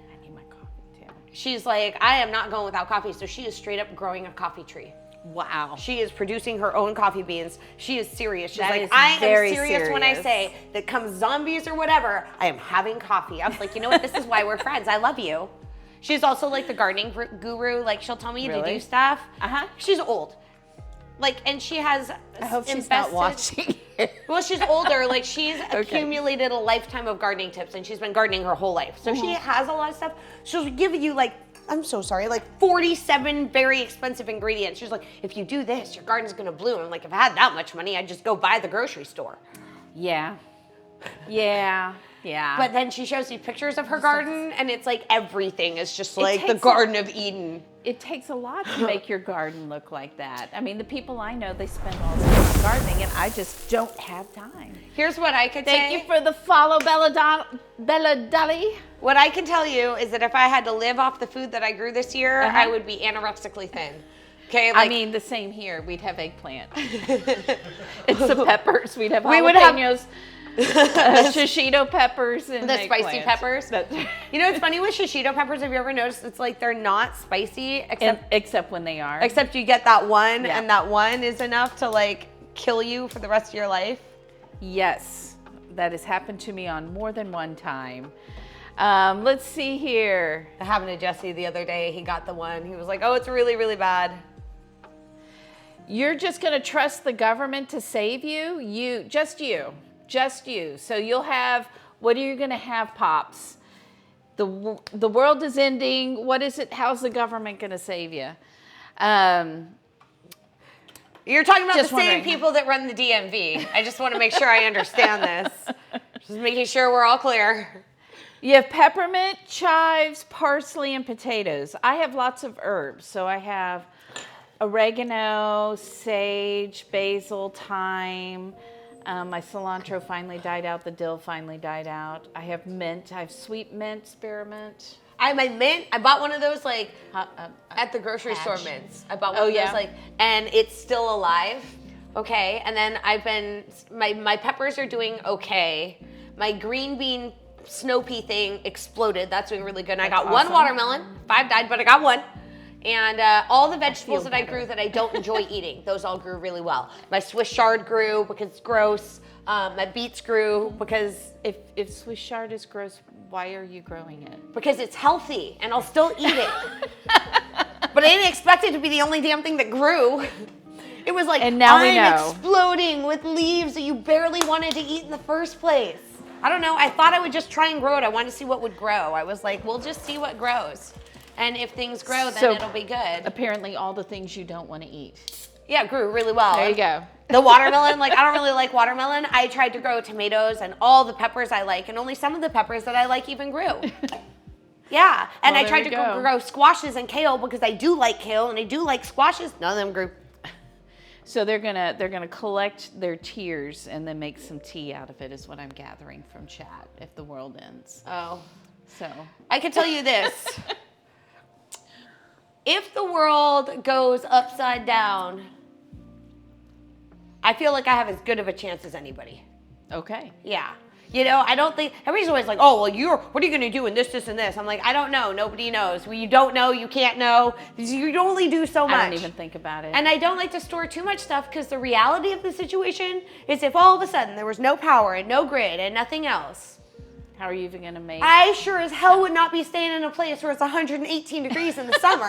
she's like, I am not going without coffee. So she is straight up growing a coffee tree. Wow. She is producing her own coffee beans. She is serious. She's That like, is I am very serious when I serious. say that come zombies or whatever, I am having coffee. I was like, you know what? This is why we're friends. I love you. She's also like the gardening guru. Like she'll tell me to do stuff. She's old. Like, and she has I hope she's not watching it. Well, she's older. Like she's accumulated a lifetime of gardening tips, and she's been gardening her whole life. So she has a lot of stuff. She'll give you like, I'm so sorry, like 47 very expensive ingredients. She's like, if you do this, your garden's gonna bloom. I'm like, if I had that much money, I'd just go buy the grocery store. Yeah. Yeah. Yeah. But then she shows you pictures of her garden, and it's like everything is just like the takes Garden of Eden. it takes a lot to make your garden look like that. I mean, the people I know, they spend all this time on gardening, and I just don't have time. Here's what I could say. Thank you for the follow, Bella Dolly. What I can tell you is that if I had to live off the food that I grew this year, I would be anorexically thin. Okay, I mean, the same here. We'd have eggplant. And some peppers. We'd have jalapenos. Shishito peppers and the spicy eggplants. peppers. You know what's funny with shishito peppers? Have you ever noticed it's like they're not spicy except when they are. except you get that one, and that one is enough to like kill you for the rest of your life. Yes, that has happened to me on more than one time. Let's see here. That happened to Jesse the other day. He got the one. He was like, "Oh, it's really, really bad." You're just going to trust the government to save you? Just you. So you'll have, what are you going to have, Pops? The world is ending. What is it? How's the government going to save you? You're talking about the same wondering. people that run the DMV. I just want to make sure I understand this. Just making sure we're all clear. You have peppermint, chives, parsley, and potatoes. I have lots of herbs. So I have oregano, sage, basil, thyme. My cilantro finally died out. The dill finally died out. I have mint. I have sweet mint, spearmint. I have my mint. I bought one of those like at the grocery store mints. I bought one of those like, and it's still alive. Okay, and then I've been my peppers are doing okay. My green bean snow pea thing exploded. That's doing really good. And I got one watermelon. 5 died, but I got one. And all the vegetables that I grew that I don't enjoy eating, those all grew really well. My Swiss chard grew because it's gross. My beets grew because if Swiss chard is gross, why are you growing it? Because it's healthy and I'll still eat it. But I didn't expect it to be the only damn thing that grew. It was like, and now we know. I'm exploding with leaves that you barely wanted to eat in the first place. I don't know. I thought I would just try and grow it. I wanted to see what would grow. I was like, we'll just see what grows. And if things grow, then it'll be good. Apparently all the things you don't want to eat. Yeah, it grew really well. There you go. The watermelon, like I don't really like watermelon. I tried to grow tomatoes and all the peppers I like, and only some of the peppers that I like even grew. Yeah, and I tried to grow squashes and kale because I do like kale and I do like squashes. None of them grew. So they're gonna collect their tears and then make some tea out of it, is what I'm gathering from chat. If the world ends. Oh, so I can tell you this. If the world goes upside down, I feel like I have as good of a chance as anybody. Okay. Yeah. You know, I don't think, everybody's always like, oh, well, what are you going to do in this, and this? I'm like, I don't know. Nobody knows. When you don't know, you can't know. You only do so much. I don't even think about it. And I don't like to store too much stuff because the reality of the situation is if all of a sudden there was no power and no grid and nothing else. How are you even going to make? I sure as hell would not be staying in a place where it's 118 degrees in the summer.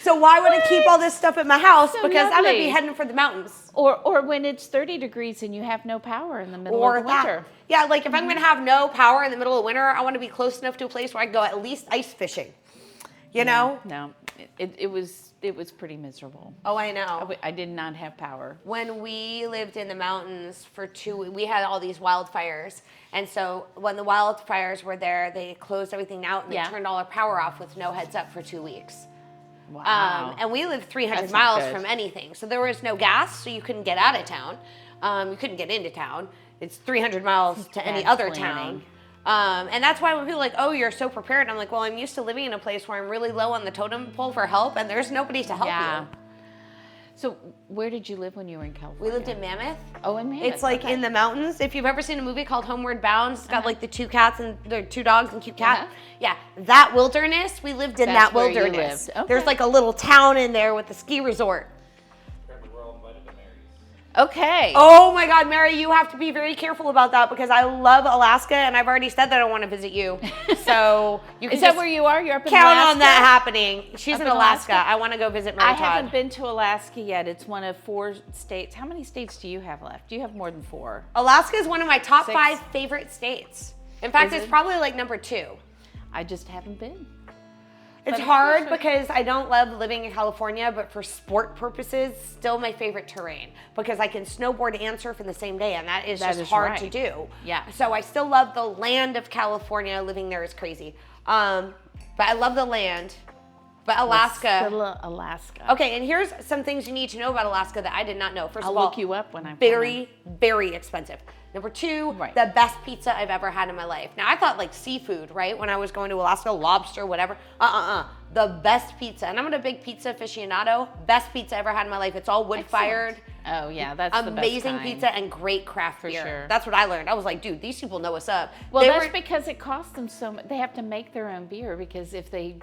So why would I keep all this stuff at my house? So because I'm going to be lovely. heading for the mountains. Or when it's 30 degrees and you have no power in the middle of the winter. Yeah, like if I'm going to have no power in the middle of winter, I want to be close enough to a place where I can go at least ice fishing. You know? No, it was pretty miserable. Oh, I know. I did not have power. When we lived in the mountains for we had all these wildfires. And so when the wildfires were there, they closed everything out and they turned all our power off with no heads up for 2 weeks. Wow. And we lived 300 That's not miles good. from anything. So there was no gas, so you couldn't get out of town. You couldn't get into town. It's 300 miles to any Bad other planning. town. And that's why when people are like, oh, you're so prepared, I'm like, well, I'm used to living in a place where I'm really low on the totem pole for help, and there's nobody to help you. So where did you live when you were in California? We lived in Mammoth. Oh, in Mammoth. It's like in the mountains. If you've ever seen a movie called Homeward Bound, it's got like the 2 cats and the 2 dogs and cute cat. Yeah, that wilderness, we lived in That's that where you wilderness. lived. Okay. There's like a little town in there with a ski resort. We're all invited to Mary's. Okay. Oh my God, Mary, you have to be very careful about that because I love Alaska and I've already said that I want to visit you. So you can Is that just where you are? You're up in count Alaska? on that happening. She's Up in in Alaska. Alaska? I want to go visit Mary I Todd. haven't been to Alaska yet. It's one of 4 states. How many states do you have left? Do you have more than 4? Alaska is one of my top 6? 5 favorite states. In fact, Is it's it? probably like number 2. I just haven't been. It's But hard sure. because I don't love living in California, but for sport purposes, still my favorite terrain because I can snowboard and surf in the same day, and that is just hard to do. Yeah. So I still love the land of California. Living there is crazy. But I love the land. But Alaska. Alaska. Okay, and here's some things you need to know about Alaska that I did not know. First I'll of all, look you up when I'm very, very expensive. Number 2, Right. the best pizza I've ever had in my life. Now I thought like seafood, right? When I was going to Alaska, lobster, whatever. The best pizza, and I'm a big pizza aficionado. Best pizza I ever had in my life. It's all wood fired. Oh yeah, that's the best Amazing kind. pizza and great craft beer. sure. That's what I learned. I was like, dude, these people know what's up. Well, They that's were- because it costs them so much. They have to make their own beer because if they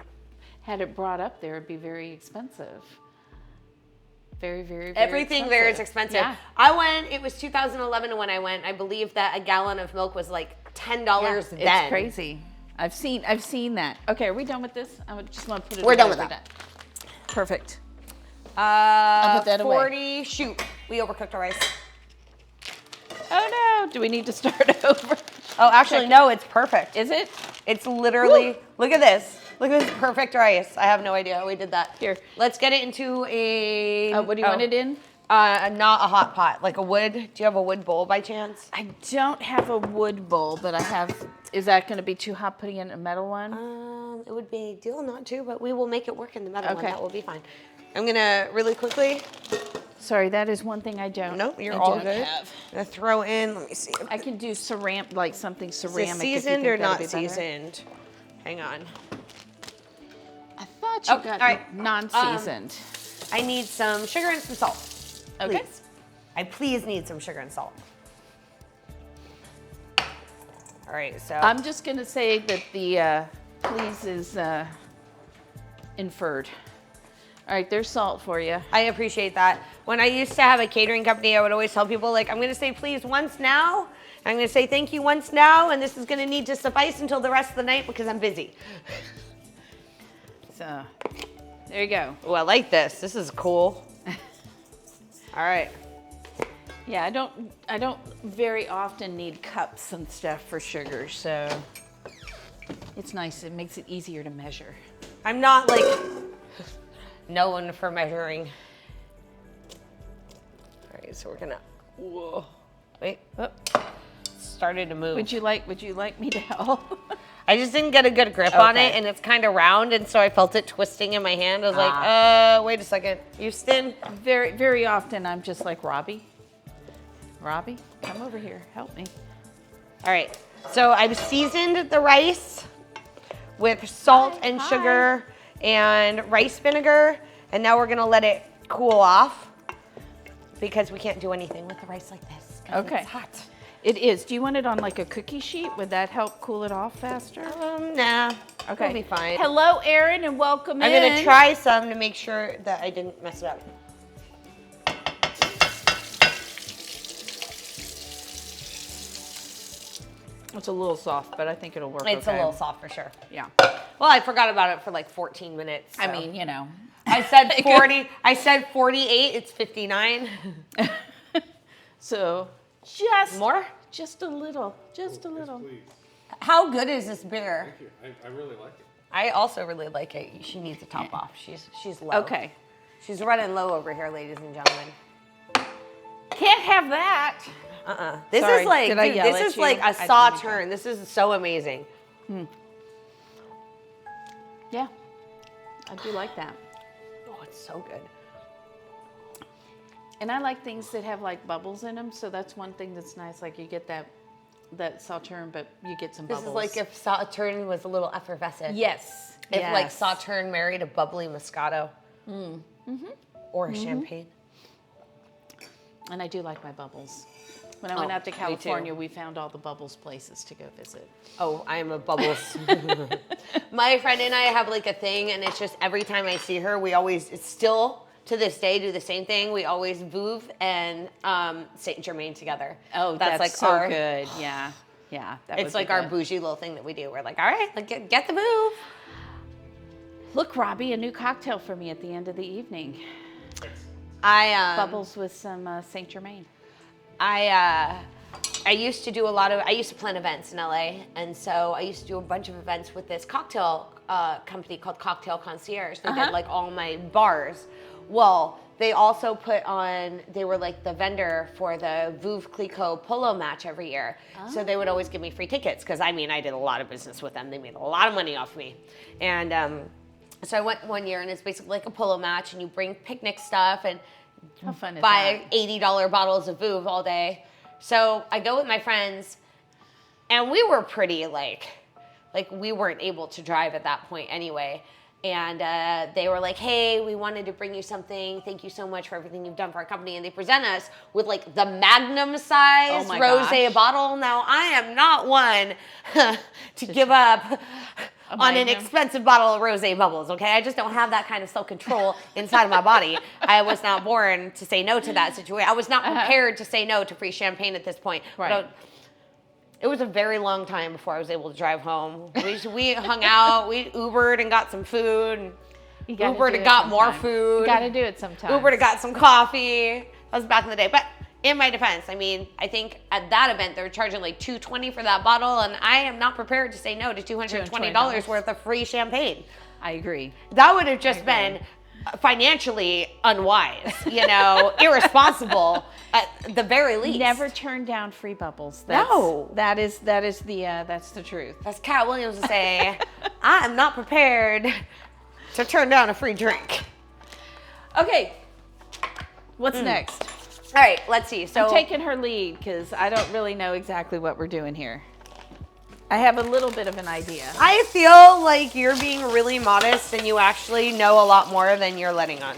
had it brought up there, it'd be very expensive. Very, very, very everything there is expensive. Yeah. I went. It was 2011 when I went. I believe that a gallon of milk was like $10 then. It's crazy. I've seen that. Okay, are we done with this? I just want to put it We're away. done with We're that. Perfect. I'll put that away. 40. Shoot, we overcooked our rice. Oh no! Do we need to start over? Oh, actually, no, it's perfect. Is it? It's literally, look at this. Look at this perfect rice. I have no idea how we did that. Here. Let's get it into a... What do you want it in? Not a hot pot, like a wood. Do you have a wood bowl by chance? I don't have a wood bowl, but I have. Is that going to be too hot putting in a metal one? It would be ideal not to, but we will make it work in the metal one. Okay. That will be fine. I'm gonna really quickly. Sorry, that is one thing I don't. No, you're I all don't good. have. I'm gonna throw in. Let me see. I can do like something Is ceramic. this if you seasoned think or that'll not be better. seasoned? Hang on. I thought you Oh, got all right. non-seasoned. I need some sugar and some salt. Okay. Please. I please need some sugar and salt. All right, so I'm just going to say that the please is inferred. All right, there's salt for you. I appreciate that. When I used to have a catering company, I would always tell people, like, I'm going to say please once now, and I'm going to say thank you once now, and this is going to need to suffice until the rest of the night because I'm busy. So, there you go. Oh, I like this. This is cool. All right. Yeah, I don't very often need cups and stuff for sugar, so it's nice. It makes it easier to measure. I'm not like known for measuring. All right, so we're gonna. Whoa. Wait. Oh. Started to move. Would you like me to help? I just didn't get a good grip on Okay. it, and it's kind of round, and so I felt it twisting in my hand. I was like, wait a second, Houston. Very, very often I'm just like, Robbie, come over here, help me. All right, so I've seasoned the rice with salt and sugar. and rice vinegar. And now we're gonna let it cool off because we can't do anything with the rice like this. Okay. It's hot. It is. Do you want it on like a cookie sheet? Would that help cool it off faster? Nah. Okay. It'll be fine. Hello, Erin, and welcome in. I'm gonna try some to make sure that I didn't mess it up. It's a little soft, but I think it'll work It's okay. a little soft for sure. Yeah. Well, I forgot about it for like 14 minutes. I so. mean, you know. I said 40. I said 48. It's 59. So just More? Just a little. Just a little. Please. How good is this beer? Thank you. I really like it. I also really like it. She needs a top off. She's low. Okay. She's running low over here, ladies and gentlemen. Can't have that. This Sorry, is like, did I dude, yell this at is you? like a I saw didn't. turn. This is so amazing. Yeah. I do like that. Oh, it's so good. And I like things that have like bubbles in them, so that's one thing that's nice. Like you get that sauterne, but you get some This bubbles. is like if sauterne was a little effervescent. yes. If yes. like sauterne married a bubbly Moscato. Or a champagne. And I do like my bubbles. When I went out to me too. California, we found all the bubbles places to go visit. Oh, I am a bubbles. My friend and I have like a thing, and it's just every time I see her, it's still to this day do the same thing. We always Vouv and Saint Germain together. Oh, that's like so our, good. Yeah. Yeah. That It's would like be our good. bougie little thing that we do. We're like, all right, like, get the Vouv. Look, Robbie, a new cocktail for me at the end of the evening. Bubbles. Bubbles with some Saint Germain. I used to plan events in LA, and so I used to do a bunch of events with this cocktail company called Cocktail Concierge. They did like all my bars. Well, they also they were like the vendor for the Vouv Clicquot polo match every year. So they would always give me free tickets because I did a lot of business with them. They made a lot of money off me. And so I went one year, and it's basically like a polo match, and you bring picnic stuff and How fun is buy that? $80 bottles of Vouv all day. So I go with my friends, and we were pretty like we weren't able to drive at that point anyway. And they were like, hey, we wanted to bring you something. Thank you so much for everything you've done for our company. And they present us with like the magnum size Oh my rosé gosh. bottle. Now, I am not one to give up on an magnum? expensive bottle of rosé bubbles, okay? I just don't have that kind of self-control inside of my body. I was not born to say no to that situation. I was not prepared to say no to free champagne at this point. Right. But it was a very long time before I was able to drive home. We hung out, we Ubered and got some food. You gotta Ubered do and it got more sometime. food. You gotta do it sometime. Ubered and got some coffee. That was back in the day. But in my defense, I think at that event they were charging like $220 for that bottle, and I am not prepared to say no to $220 worth of free champagne. I agree. That would have just been financially unwise, irresponsible at the very least. Never turn down free bubbles. No. That's the truth. As Cat Williams would say, I am not prepared to turn down a free drink. Okay. What's next? All right, let's see. So I'm taking her lead because I don't really know exactly what we're doing here. I have a little bit of an idea. I feel like you're being really modest and you actually know a lot more than you're letting on.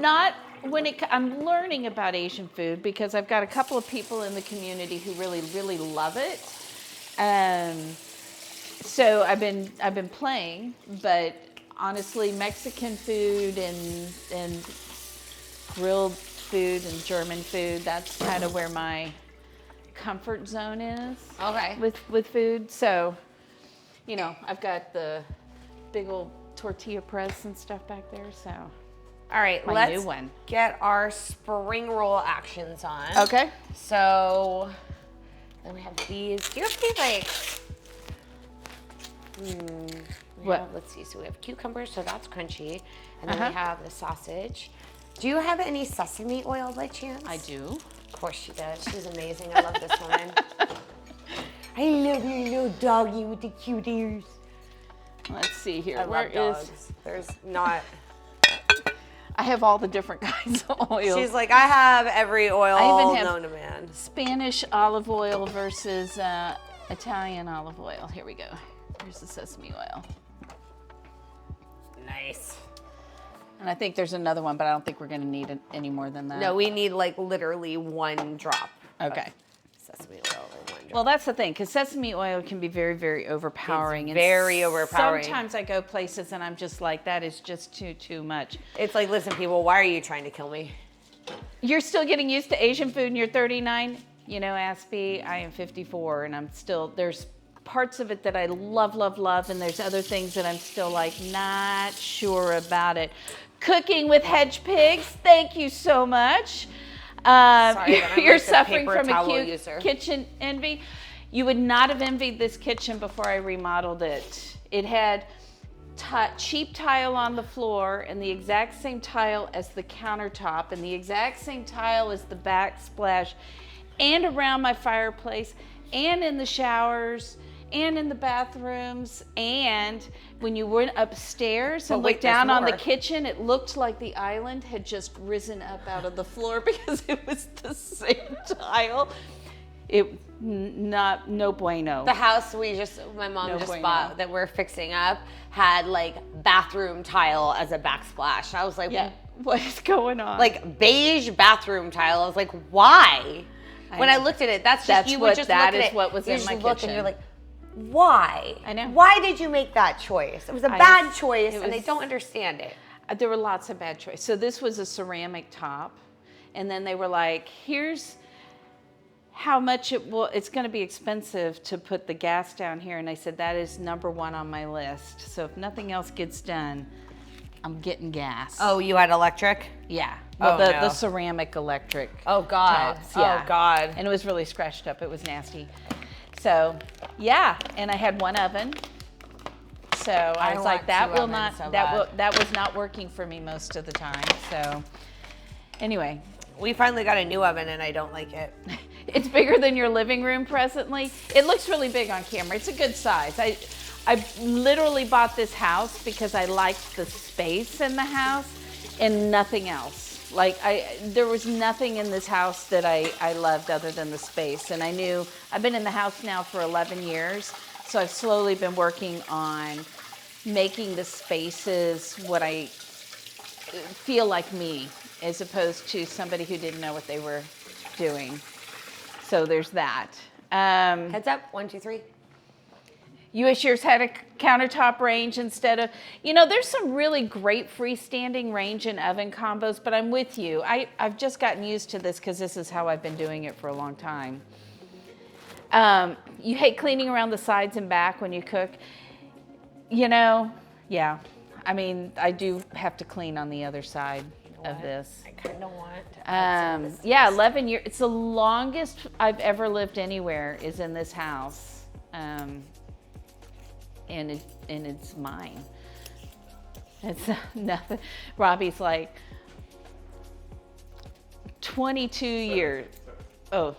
Not when I'm learning about Asian food because I've got a couple of people in the community who really, really love it. So I've been playing, but honestly, Mexican food and grilled food and German food, that's kind of where my comfort zone is. Okay. With food. So, I've got the big old tortilla press and stuff back there, so. All right, My let's new one. get our spring roll actions on. Okay. So then we have these. Do you have these like? What? Let's see. So we have cucumbers, so that's crunchy, and then we have the sausage. Do you have any sesame oil by chance? I do. Of course she does. She's amazing. I love this woman. I love your little doggy with the cute ears. Let's see here. I love dogs. There's not. I have all the different kinds of oils. She's like, I have every oil I even have known to man. Spanish olive oil versus Italian olive oil. Here we go. Here's the sesame oil. And I think there's another one, but I don't think we're gonna need any more than that. No, we need like literally 1 drop. Okay. Sesame oil or 1 drop. Well, that's the thing, because sesame oil can be very, very overpowering. It's very overpowering. Sometimes I go places and I'm just like, that is just too much. It's like, listen, people, why are you trying to kill me? You're still getting used to Asian food and you're 39? You know, Aspie, I am 54 and I'm still, there's parts of it that I love, and there's other things that I'm still like, not sure about it. Cooking with hedge pigs, thank you so much. Sorry, you're suffering from acute acute kitchen envy. You would not have envied this kitchen before I remodeled it. It had cheap tile on the floor and the exact same tile as the countertop and the exact same tile as the backsplash and around my fireplace and in the showers and in the bathrooms, and when you went upstairs and looked down on the kitchen, it looked like the island had just risen up out of the floor because it was the same tile. No bueno. The house my mom just bought that we're fixing up had like bathroom tile as a backsplash. I was like, yeah, what is going on? Like beige bathroom tile. I was like, why? When I looked at it, that's you would just look at it. What was in my kitchen. And you're like, why? I know. Why did you make that choice? It was a bad choice, and I don't understand it. There were lots of bad choices. So this was a ceramic top, and then they were like, here's how much it's going to be expensive to put the gas down here. And I said, that is #1 on my list. So if nothing else gets done, I'm getting gas. Oh, you had electric? Yeah. Well, the ceramic electric. Oh, God. Tops, yeah. Oh, God. And it was really scratched up. It was nasty. So, yeah. And I had 1 oven. So I was like, that was not working for me most of the time. So anyway. We finally got a new oven and I don't like it. It's bigger than your living room presently. It looks really big on camera. It's a good size. I literally bought this house because I liked the space in the house and nothing else. Like there was nothing in this house that I loved other than the space. And I knew I've been in the house now for 11 years. So I've slowly been working on making the spaces what I feel like me, as opposed to somebody who didn't know what they were doing. So there's that. Heads up, 1, 2, 3. US Yours had a countertop range instead of, there's some really great freestanding range and oven combos, but I'm with you. I've just gotten used to this because this is how I've been doing it for a long time. You hate cleaning around the sides and back when you cook. Yeah. I mean, I do have to clean on the other side of this. I kind of want. Yeah, 11 years. It's the longest I've ever lived anywhere is in this house, and it's mine. It's nothing. Robbie's like 22 years. Oh,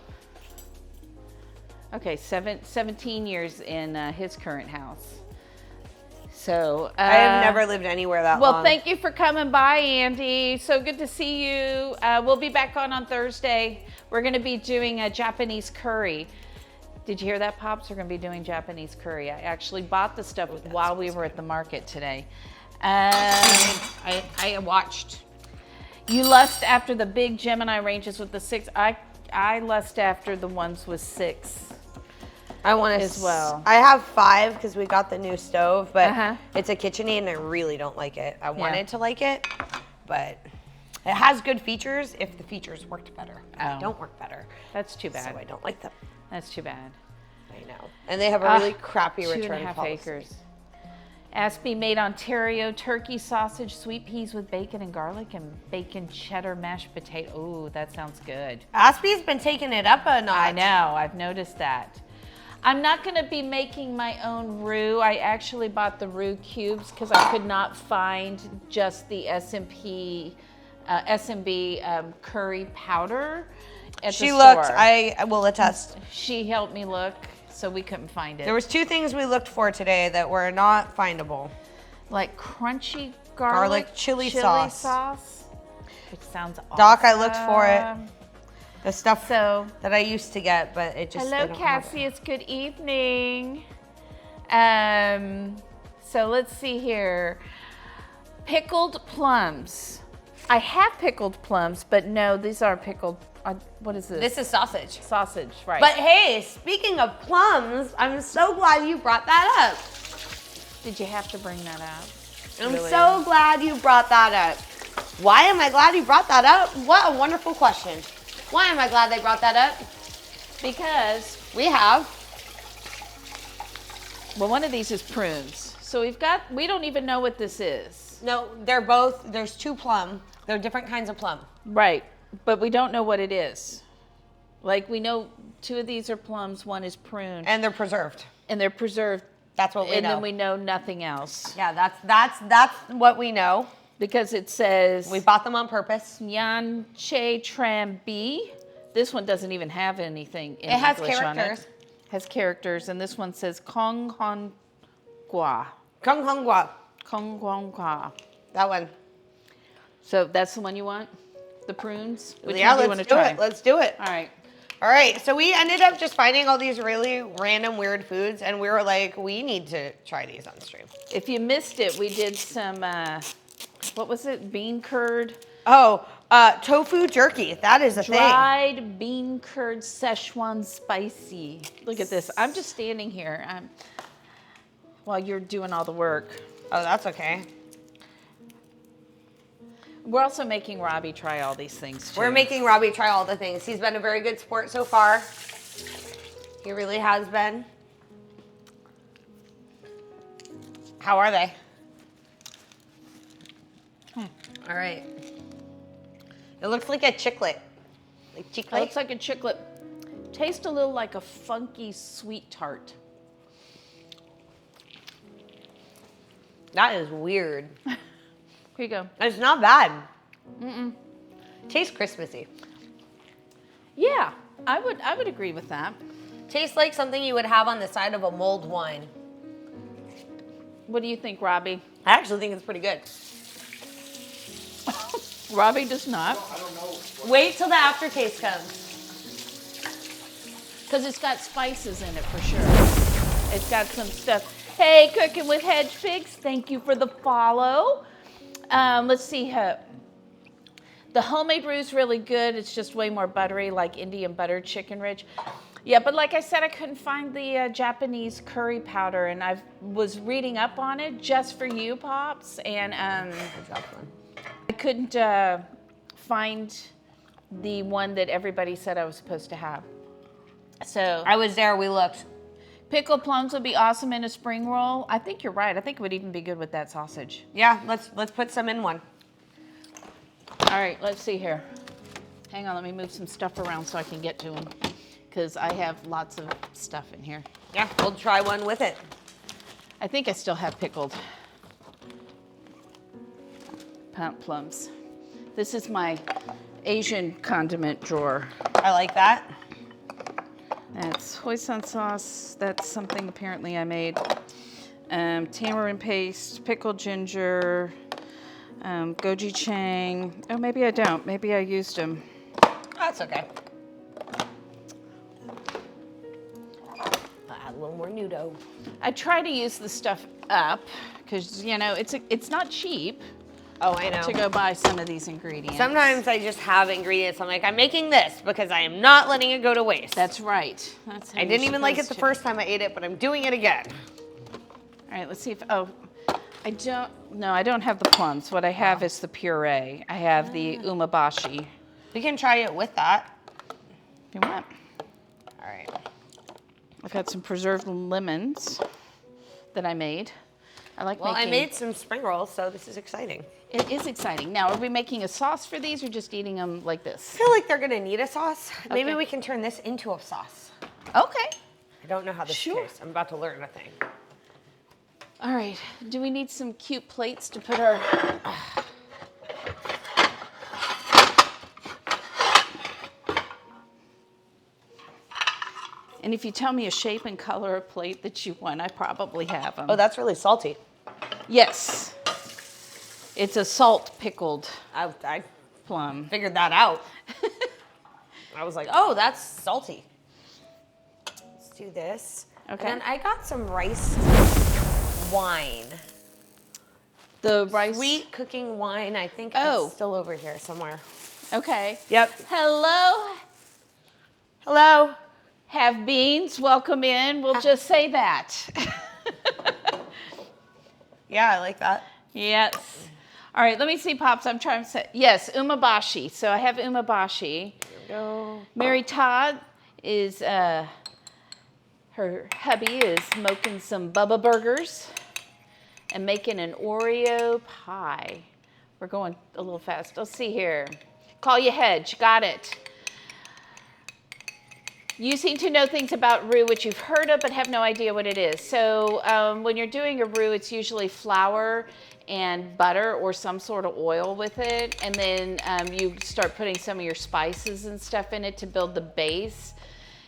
okay, 17 years in his current house. So I have never lived anywhere that long. Well, thank you for coming by, Andy. So good to see you. We'll be back on Thursday. We're going to be doing a Japanese curry. Did you hear that, Pops? We're going to be doing Japanese curry. I actually bought the stuff while we were at the market today. I watched. You lust after the big Gemini ranges with the 6. I lust after the ones with 6. I want to as well. I have 5 because we got the new stove, but it's a KitchenAid and I really don't like it. I wanted to like it, but it has good features if the features worked better. They don't work better. That's too bad. So I don't like them. That's too bad. I know. And they have a really crappy return policy. 2.5 acres. Aspie made Ontario turkey sausage, sweet peas with bacon and garlic, and bacon cheddar mashed potato. Ooh, that sounds good. Aspie's been taking it up a notch. I know. I've noticed that. I'm not going to be making my own roux. I actually bought the roux cubes because I could not find just the SMB curry powder at the store. She looked, I will attest. She helped me look, so we couldn't find it. There was 2 things we looked for today that were not findable. Like crunchy garlic chili sauce. Which sounds awesome. Doc, I looked for it. The stuff that I used to get, but it just. Hello, Cassius. Good evening. So let's see here. Pickled plums. I have pickled plums, but no, these are pickled. What is this? This is sausage. Sausage, right. But hey, speaking of plums, I'm so glad you brought that up. Did you have to bring that up? I'm Really? so glad you brought that up. Why am I glad you brought that up? What a wonderful question. Why am I glad they brought that up? Because We have. well, one of these is prunes. So we don't even know what this is. No, there's two plum. They're different kinds of plum. Right, but we don't know what it is. Like we know 2 of these are plums, 1 is prune, And they're preserved. and they're preserved. That's what we know. And then we know nothing else Yeah, that's what we know. because it says We bought them on purpose. Yan Che Tram B. This one doesn't even have anything in It has English on characters. it. Has characters, and this one says Kong Hon Gua. Kung Hung Gua. Kong Hong Gua. That one. So that's the one you want? The prunes? Which Yeah, one do you let's want do to try? it. Let's do it. All right. All right, so we ended up just finding all these really random weird foods, and we were like, we need to try these on stream. If you missed it, we did some, what was it? Bean curd? Oh, tofu jerky. That is a thing. Dried bean curd Szechuan spicy. Look at this. I'm just standing here while you're doing all the work. Oh, that's okay. We're also making Robbie try all these things too. We're making Robbie try all the things. He's been a very good sport so far. He really has been. How are they? All right. It looks like a chiclet. Like It chiclet? looks like a chiclet. Tastes a little like a funky sweet tart. That is weird. Here you go. It's not bad. Tastes Christmassy. Yeah, I would agree with that. Tastes like something you would have on the side of a mulled wine. What do you think, Robbie? I actually think it's pretty good. Robbie does not. I don't know. Wait till the aftertaste comes. Because it's got spices in it for sure. It's got some stuff. Hey, Cooking with Hedge Pigs, thank you for the follow. Let's see. The homemade brew is really good. It's just way more buttery, like Indian butter chicken rich. Yeah, but like I said, I couldn't find the Japanese curry powder, and I was reading up on it just for you, Pops, and I couldn't find the one that everybody said I was supposed to have. So I was there, we looked. pickled plums would be awesome in a spring roll. I think you're right. I think it would even be good with that sausage. Yeah, let's put some in one. All right, let's see here. Hang on, let me move some stuff around so I can get to them, because I have lots of stuff in here. Yeah, we'll try one with it. I think I still have pickled plums. This is my Asian condiment drawer. I like that. That's hoisin sauce. That's something apparently I made. Tamarind paste, pickled ginger, gochujang. Oh, maybe I don't. Maybe I used them. That's okay. I'll add a little more nudo. I try to use the stuff up because, you know, it's not cheap Oh, I know. to go buy some of these ingredients. Sometimes I just have ingredients. I'm like, I'm making this because I am not letting it go to waste. That's right. That's how I you're didn't even like it the supposed to. first time I ate it, but I'm doing it again. All right, let's see if, oh, I don't have the plums. What I have is the puree. I have the umabashi. We can try it with that. If you want. All right. I've got some preserved lemons that I made. I like Well, making. I made some spring rolls, so this is exciting. It is exciting. Now, are we making a sauce for these or just eating them like I this? feel like they're gonna need a sauce. Maybe Okay. we can turn this into a sauce. Okay. I don't know how this Sure. tastes. I'm about to learn a thing. All right. Do we need some cute plates to put our... And if you tell me a shape and color of plate that you want, I probably have them. Oh, that's really salty. Yes. It's a salt pickled I plum. figured that out. I was like, oh, that's salty. Let's do this. Okay. And then I got some rice wine. The rice. Sweet cooking wine. I think Oh. it's still over here somewhere. Okay. Yep. Hello. Hello. Have beans. Welcome in. We'll just say that. Yeah, I like that. Yes. All right, let me see, Pops. I'm trying to say, yes, umabashi. So I have umabashi. Here we go. Mary Todd is, her hubby is smoking some Bubba burgers and making an Oreo pie. We're going a little fast. Let's see here. Call you Hedge. Got it. You seem to know things about roux, which you've heard of but have no idea what it is. So when you're doing a roux, it's usually flour and butter or some sort of oil with it. And then you start putting some of your spices and stuff in it to build the base.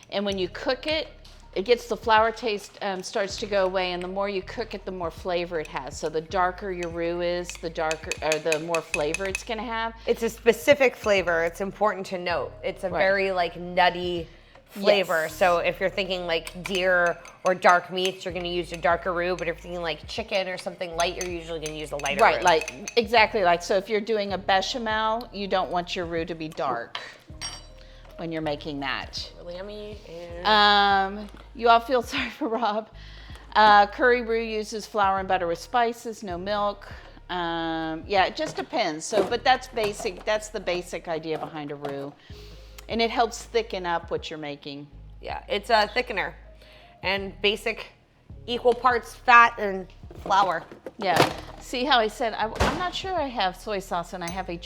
And when you cook it, it gets the flour taste starts to go away. And the more you cook it, the more flavor it has. So the darker your roux is, the more flavor it's gonna have. It's a specific flavor. It's important to note. It's a very like nutty flavor. Yes. So if you're thinking like deer or dark meats, you're going to use a darker roux. But if you're thinking like chicken or something light, you're usually going to use a lighter roux. Right, like exactly like. So if you're doing a bechamel, you don't want your roux to be dark when you're making that. Really yummy. And You all feel sorry for Rob. Curry roux uses flour and butter with spices, no milk. Yeah, it just depends. So, but that's basic. That's the basic idea behind a roux. And it helps thicken up what you're making. yeah, it's a thickener and basic equal parts fat and flour. Yeah. See how I said, I'm not sure I have soy sauce and I have I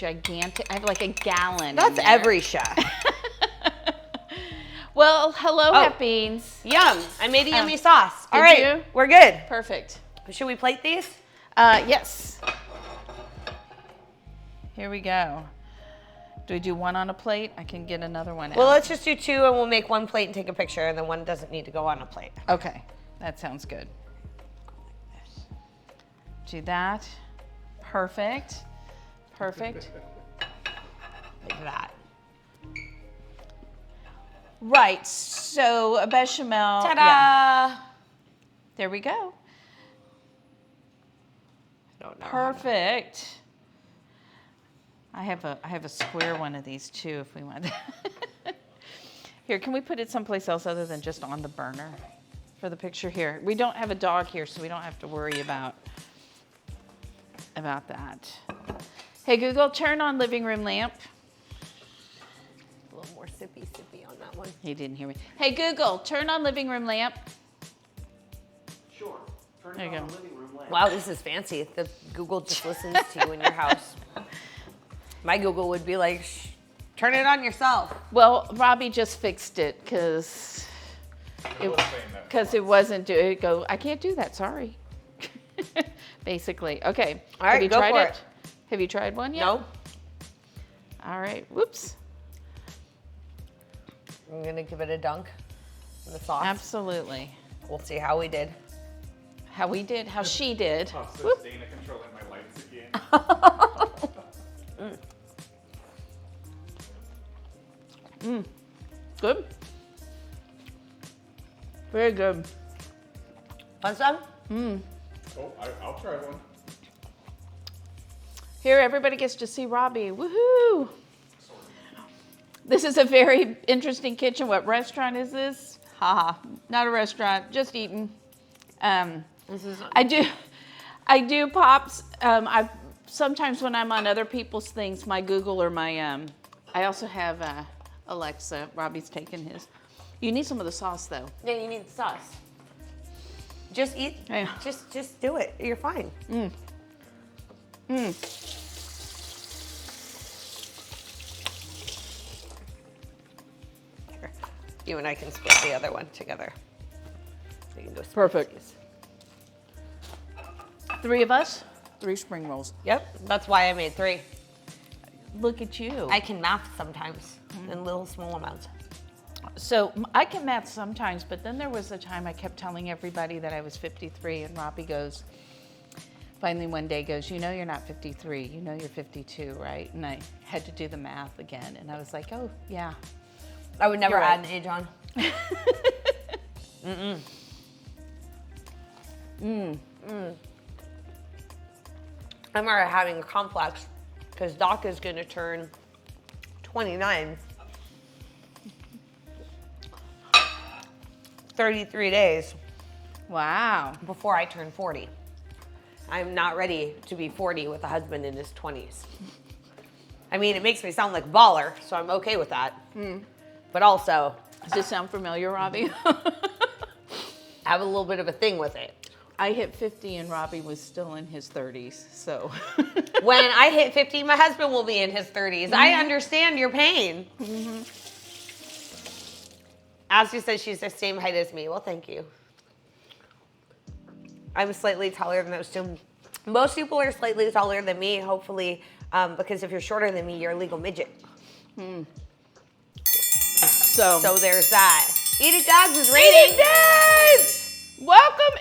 have like a gallon. That's in there. every chef. Well, hello, Half Beans. Yum. I made a yummy sauce. All did right, you? we're good. Perfect. Should we plate these? Yes. Here we go. Do we do one on a plate? I can get another one out. Well, let's just do two and we'll make one plate and take a picture and then one doesn't need to go on a plate. Okay, that sounds good. Do that. Perfect. Perfect. Like that. Right, so a bechamel. Ta-da! Yeah, there we go. I don't know. Perfect. I have a square one of these too if we want. Here, can we put it someplace else other than just on the burner for the picture here? We don't have a dog here, so we don't have to worry about that. Hey Google, turn on living room lamp. A little more sippy on that one. He didn't hear me. Hey Google, turn on living room lamp. Sure. Turn There you it on go. the living room lamp. Wow, this is fancy. The Google just listens to you in your house. My Google would be like, shh, turn it on yourself. Well, Robbie just fixed it because it wasn't doing it. Go, I can't do that. Sorry. Basically. Okay. All right, have you go tried for it? it. Have you tried one yet? No. All right. Whoops. I'm gonna give it a dunk in the sauce. Absolutely. We'll see how we did. How we did, how she did. Oh, so it's Dana controlling my lights again. Good. Very good. Want some? Oh, I'll try one. Here, everybody gets to see Robbie. Woohoo! This is a very interesting kitchen. What restaurant is this? Haha, not a restaurant, just eating. This is I do Pops. I sometimes when I'm on other people's things, my Google or my I also have Alexa. Robbie's taking his. You need some of the sauce though. Yeah, you need the sauce. Just eat. Yeah. Just do it. You're fine. Here. You and I can split the other one together. So you can go split Perfect. these. 3 of us, 3 spring rolls. Yep, that's why I made 3. Look at you. I can math sometimes in little small amounts. So I can math sometimes, but then there was a time I kept telling everybody that I was 53, and Robbie goes, finally one day goes, you know you're not 53, you know you're 52, right? And I had to do the math again, and I was like, oh, yeah. I would never You're add right. an age on. I'm already having a complex because Doc is going to turn 29. 33 days Wow. before I turn 40. I'm not ready to be 40 with a husband in his 20s. I mean, it makes me sound like a baller, so I'm okay with that. But also, Does this sound familiar, Robbie? I have a little bit of a thing with it. I hit 50 and Robbie was still in his 30s, so. When I hit 50, my husband will be in his 30s. I understand your pain. Ashley says she's the same height as me. Well, thank you. I'm slightly taller than those two. Most people are slightly taller than me, hopefully, because if you're shorter than me, you're a legal midget. So there's that. Eat It Dads is rating. Eat It Dads! Welcome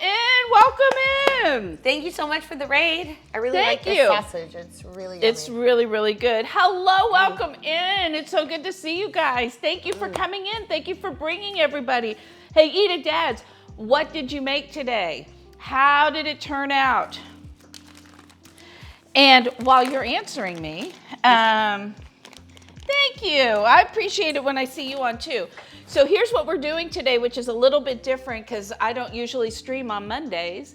in. Thank you so much for the raid. I really Thank like this you. sausage. It's really yummy. It's really, really good. Hello, welcome in. It's so good to see you guys. Thank you for coming in. Thank you for bringing everybody. Hey, Eat It Dads, what did you make today? How did it turn out? And while you're answering me, thank you. I appreciate it when I see you on too. So here's what we're doing today, which is a little bit different because I don't usually stream on Mondays,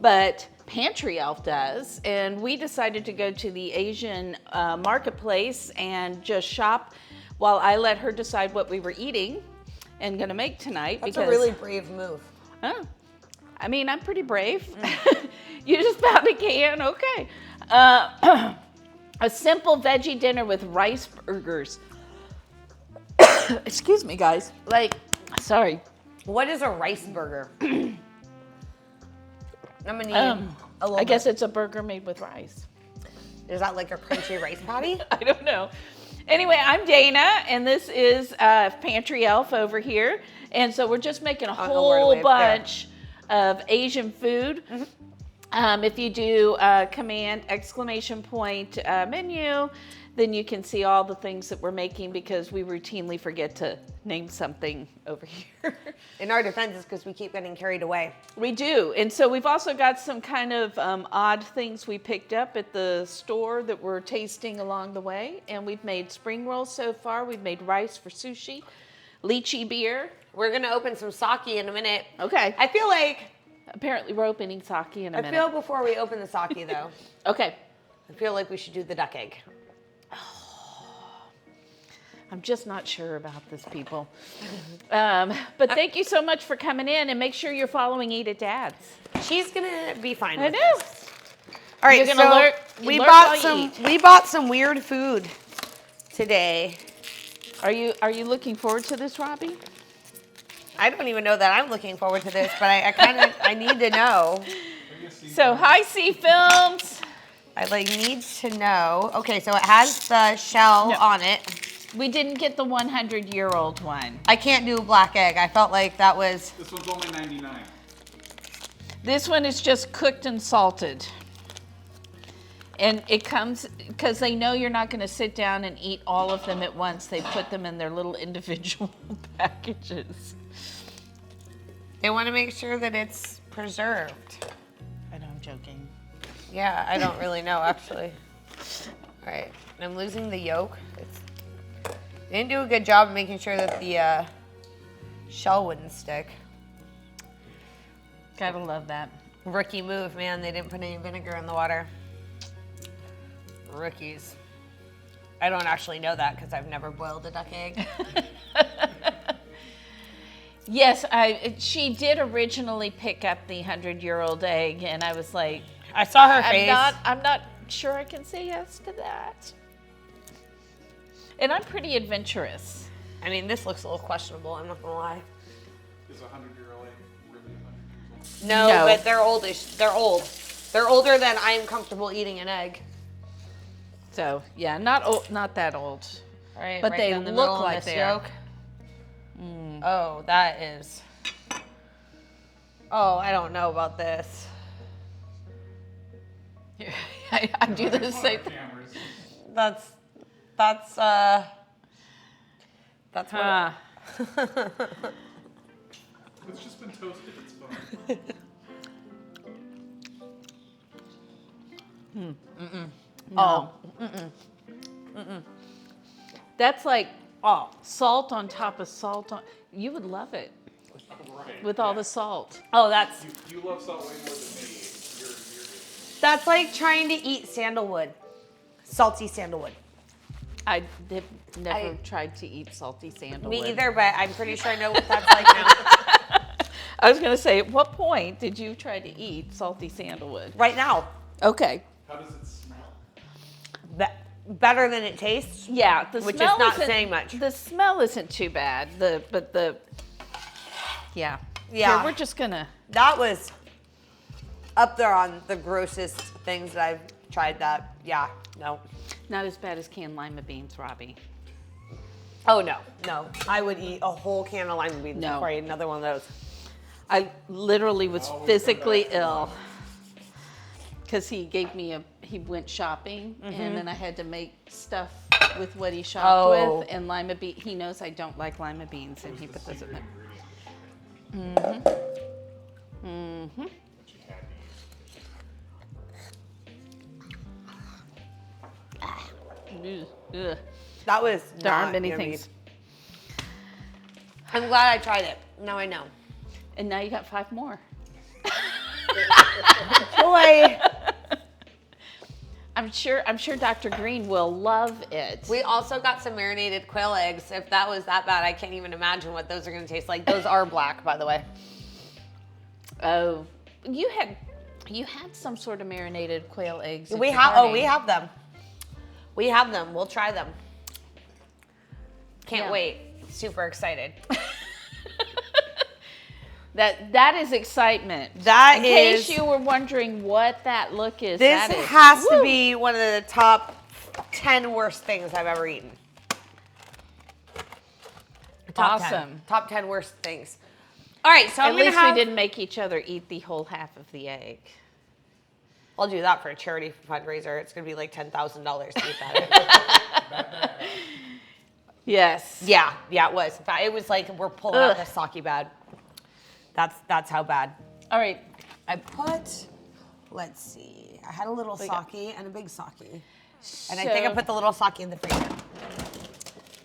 but Pantry Elf does. And we decided to go to the Asian marketplace and just shop while I let her decide what we were eating and gonna make tonight. That's a really brave move. Oh, I mean, I'm pretty brave. You just found a can, okay. A simple veggie dinner with rice burgers. Excuse me, guys. Sorry. What is a rice burger? I'm gonna need a little I guess bit. it's a burger made with rice. Is that like a crunchy rice patty? I don't know. Anyway, I'm Dana, and this is Pantry Elf over here. And so we're just making a don't know where to whole wave there. bunch of Asian food. If you do command exclamation point menu, then you can see all the things that we're making because we routinely forget to name something over here. In our defense, it's because we keep getting carried away. We do. And so we've also got some kind of odd things we picked up at the store that we're tasting along the way. And we've made spring rolls so far. We've made rice for sushi, lychee beer. We're gonna open some sake in a minute. Okay. I feel like, Apparently we're opening sake in a minute. I feel before we open the sake though, Okay. I feel like we should do the duck egg. I'm just not sure about this, people. But thank you so much for coming in, and make sure you're following Eat It Dads. She's gonna be fine I with know. this. All right, You're gonna so learn- we learn bought while you some. eat. We bought some weird food today. Are you looking forward to this, Robbie? I don't even know that I'm looking forward to this, but I need to know. So, hi, C Films. I need to know. Okay, so it has the shell on it. We didn't get the 100-year-old one. I can't do a black egg. I felt like that was. This one's only 99. This one is just cooked and salted. And it comes, because they know you're not going to sit down and eat all of them at once, they put them in their little individual packages. They want to make sure that it's preserved. I know, I'm joking. Yeah, I don't really know actually. All right, I'm losing the yolk. They didn't do a good job of making sure that the shell wouldn't stick. Gotta love that. Rookie move, man. They didn't put any vinegar in the water. Rookies. I don't actually know that because I've never boiled a duck egg. Yes, she did originally pick up the 100-year-old egg, and I was like, I saw her face. I'm not sure I can say yes to that. And I'm pretty adventurous. I mean, this looks a little questionable. I'm not gonna lie. Is a 100-year-old egg really 100 years old? No, but they're oldish. They're old. They're older than I'm comfortable eating an egg. So yeah, not that old. All right, But right they down the look middle of like this they are. yolk. Oh, that is. Oh, I don't know about this. I do the same thing. Cameras. That's what. It's just been toasted. It's fine. No. That's like salt on top of salt on. You would love it Right. with all the salt. Oh, that's You love salt way more than me. that's like trying to eat sandalwood, salty sandalwood. I have never tried to eat salty sandalwood. Me either, but I'm pretty sure I know what that's like now. I was going to say, at what point did you try to eat salty sandalwood? Right now, Okay. How does it smell? better than it tastes. Yeah, the Which is smell not isn't- saying much. The smell isn't too bad. Yeah. Yeah. Here, we're just gonna. That was up there on the grossest things that I've tried. That no. Not as bad as canned lima beans, Robbie. Oh no. I would eat a whole can of lima beans No. before I eat another one of those. I literally was physically ill because he went shopping and then I had to make stuff with what he shopped with, and lima bean. He knows I don't like lima beans, and he put those in there. Ugh. That was There aren't not many yummy. things. I'm glad I tried it. Now I know. And now you got 5 more. Boy. I'm sure Dr. Green will love it. We also got some marinated quail eggs. If that was that bad, I can't even imagine what those are going to taste like. Those are black, by the way. Oh, you had some sort of marinated quail eggs. at We your have. party. Oh, we have them. We have them. We'll try them. Can't Yeah. wait. Super excited. That is excitement. That In is- case you were wondering what that look is. This that is, has to Woo! be one of the top 10 worst things I've ever eaten. Top 10. Awesome. Top 10 worst things. All right, so At I'm going to least have... we didn't make each other eat the whole half of the egg. I'll do that for a charity fundraiser. It's going to be like $10,000 to eat that. Yes. Yeah, it was. In fact, it was like we're pulling out the sake bad. That's how bad. All right. I put, let's see, I had a little sake and a big sake. And I think I put the little sake in the freezer.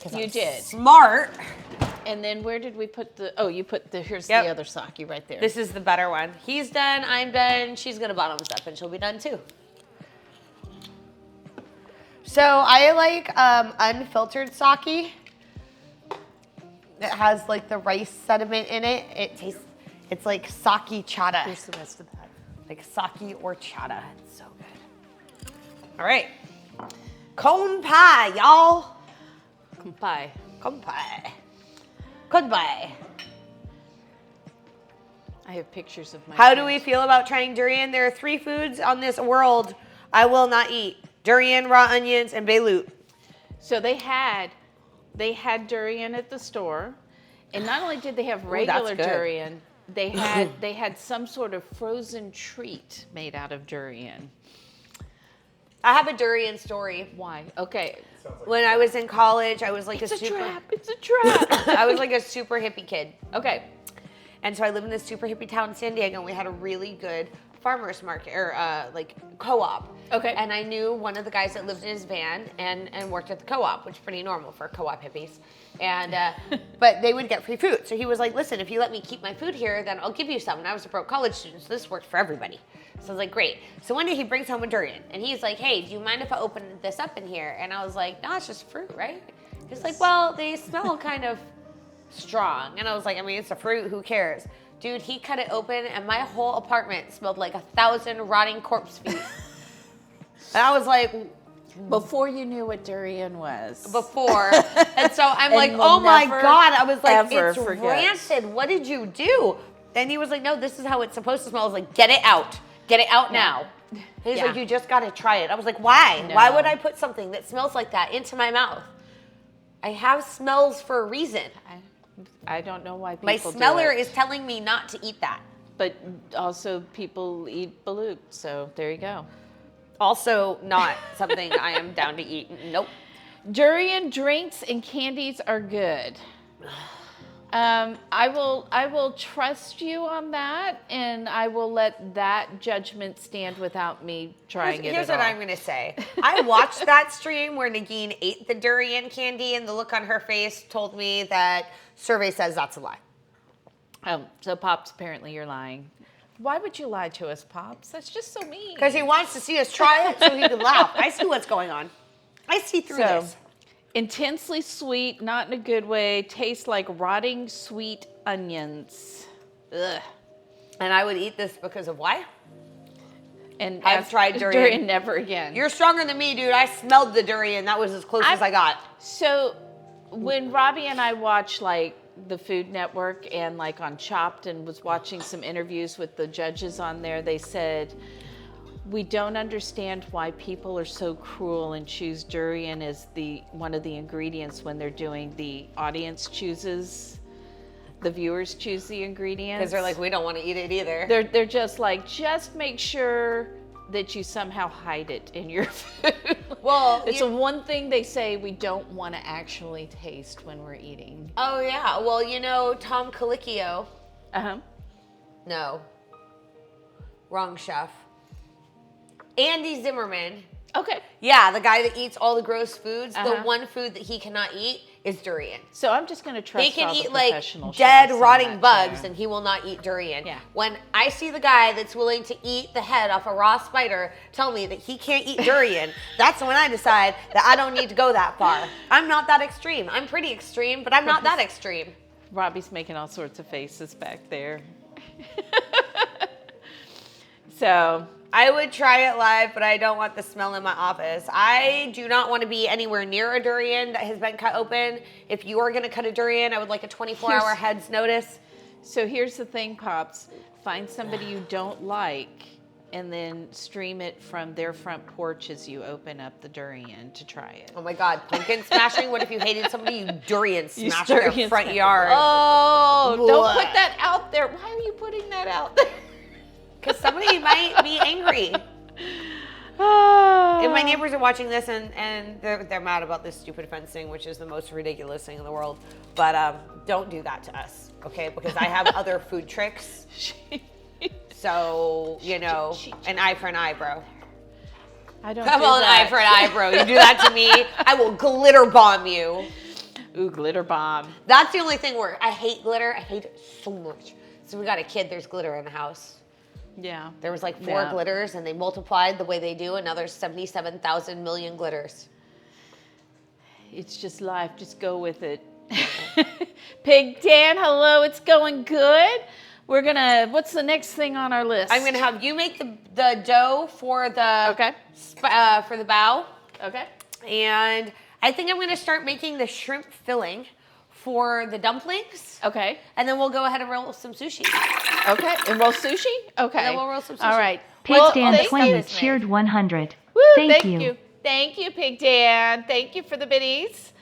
'Cause You I'm did. Smart. And then where did we put the? Oh, you put the. Here's Yep. the other sake right there. This is the better one. He's done, I'm done. She's gonna bottoms up and she'll be done too. So I like unfiltered sake. It has like the rice sediment in it. It's like sake chata. Here's the rest of that. Like sake or chata. It's so good. All right. Cone pie, y'all. Bye. Cone pie. Cone pie. I have pictures of my. How do we feel about trying durian? There are 3 foods on this world I will not eat. Durian, raw onions, and balut. So they had durian at the store, and not only did they have regular good. durian, they had some sort of frozen treat made out of durian. I have a durian story. Why? Okay. When I was in college, I was like It's a super trap. It's a trap. I was like a super hippie kid. Okay. And so I lived in this super hippie town in San Diego, and we had a really good farmer's market, or like co-op. Okay. And I knew one of the guys that lived in his van and worked at the co-op, which is pretty normal for co-op hippies. And but they would get free food. So he was like, listen, if you let me keep my food here, then I'll give you some. And I was a broke college student, so this worked for everybody. So I was like, great. So one day he brings home a durian, and he's like, hey, do you mind if I open this up in here? And I was like, no, it's just fruit, right? He's like, well, they smell kind of strong. And I was like, I mean, it's a fruit, who cares? Dude, he cut it open, and my whole apartment smelled like 1,000 rotting corpse feet. And I was like, Before you knew what durian was. before. And so I'm And like, we'll oh my never, God. I was like, ever it's forget. rancid. What did you do? And he was like, no, this is how it's supposed to smell. I was like, get it out. Get it out now. And he's Yeah. like, you just got to try it. I was like, why? No. Why would I put something that smells like that into my mouth? I have smells for a reason. I don't know why people My do smeller it. is telling me not to eat that. But also people eat balut, so there you go. Also not something I am down to eat. Nope. Durian drinks and candies are good. I will trust you on that, and I will let that judgment stand without me trying it Here's at what all. I'm gonna say. I watched that stream where Nagin ate the durian candy, and the look on her face told me that survey says that's a lie. So Pops, apparently you're lying. Why would you lie to us, Pops? That's just so mean. Because he wants to see us try it so he can laugh. I see what's going on. I see through this. Intensely sweet, not in a good way. Tastes like rotting sweet onions. Ugh. And I would eat this because of why? And I've tried durian. never again. You're stronger than me, dude. I smelled the durian. That was as close as I got. So when Robbie and I watch like the Food Network and like on Chopped and was watching some interviews with the judges on there, they said, we don't understand why people are so cruel and choose durian as one of the ingredients when they're doing the audience chooses, the viewers choose the ingredients. Because they're like, we don't want to eat it either. They're just like, just make sure that you somehow hide it in your food. Well, it's the one thing they say we don't want to actually taste when we're eating. Oh, yeah. Well, you know, Tom Colicchio. Uh-huh. No. Wrong chef. Andy Zimmerman. Okay. Yeah, the guy that eats all the gross foods. Uh-huh. The one food that he cannot eat is durian. So I'm just going to trust He can all the eat like professional dead, chefs on rotting that, bugs, too. and he will not eat durian. Yeah. When I see the guy that's willing to eat the head off a raw spider tell me that he can't eat durian, that's when I decide that I don't need to go that far. I'm not that extreme. I'm pretty extreme, but I'm not that extreme. Robbie's making all sorts of faces back there. So I would try it live, but I don't want the smell in my office. I do not want to be anywhere near a durian that has been cut open. If you are going to cut a durian, I would like a 24-hour head's notice. So here's the thing, Pops. Find somebody you don't like and then stream it from their front porch as you open up the durian to try it. Oh my God, pumpkin smashing? What if you hated somebody you durian You smashed in their durian front smash. yard? Oh, don't Blah. put that out there. Why are you putting that out there? Because somebody might be angry. Oh. And my neighbors are watching this, and they're mad about this stupid fencing, which is the most ridiculous thing in the world. But don't do that to us, okay? Because I have other food tricks. So, you know, an eye for an eye, bro. I don't Come do on, that. eye for an eye, bro. You do that to me, I will glitter bomb you. Ooh, glitter bomb. That's the only thing where I hate glitter. I hate it so much. So we got a kid, there's glitter in the house. Yeah. There was like 4 Yeah. glitters, and they multiplied the way they do, and now there's 77,000 million glitters. It's just life. Just go with it. Pig Dan, hello. It's going good. We're gonna. What's the next thing on our list? I'm gonna have you make the dough for the for the bao, Okay. and I think I'm gonna start making the shrimp filling for the dumplings, Okay. and then we'll go ahead and roll some sushi. Okay. And roll sushi? Okay. And then we'll roll some sushi. All right. Pig Dan thank 20 you. cheered 100. Woo, Thank you. Thank you, Pig Dan. Thank you for the biddies.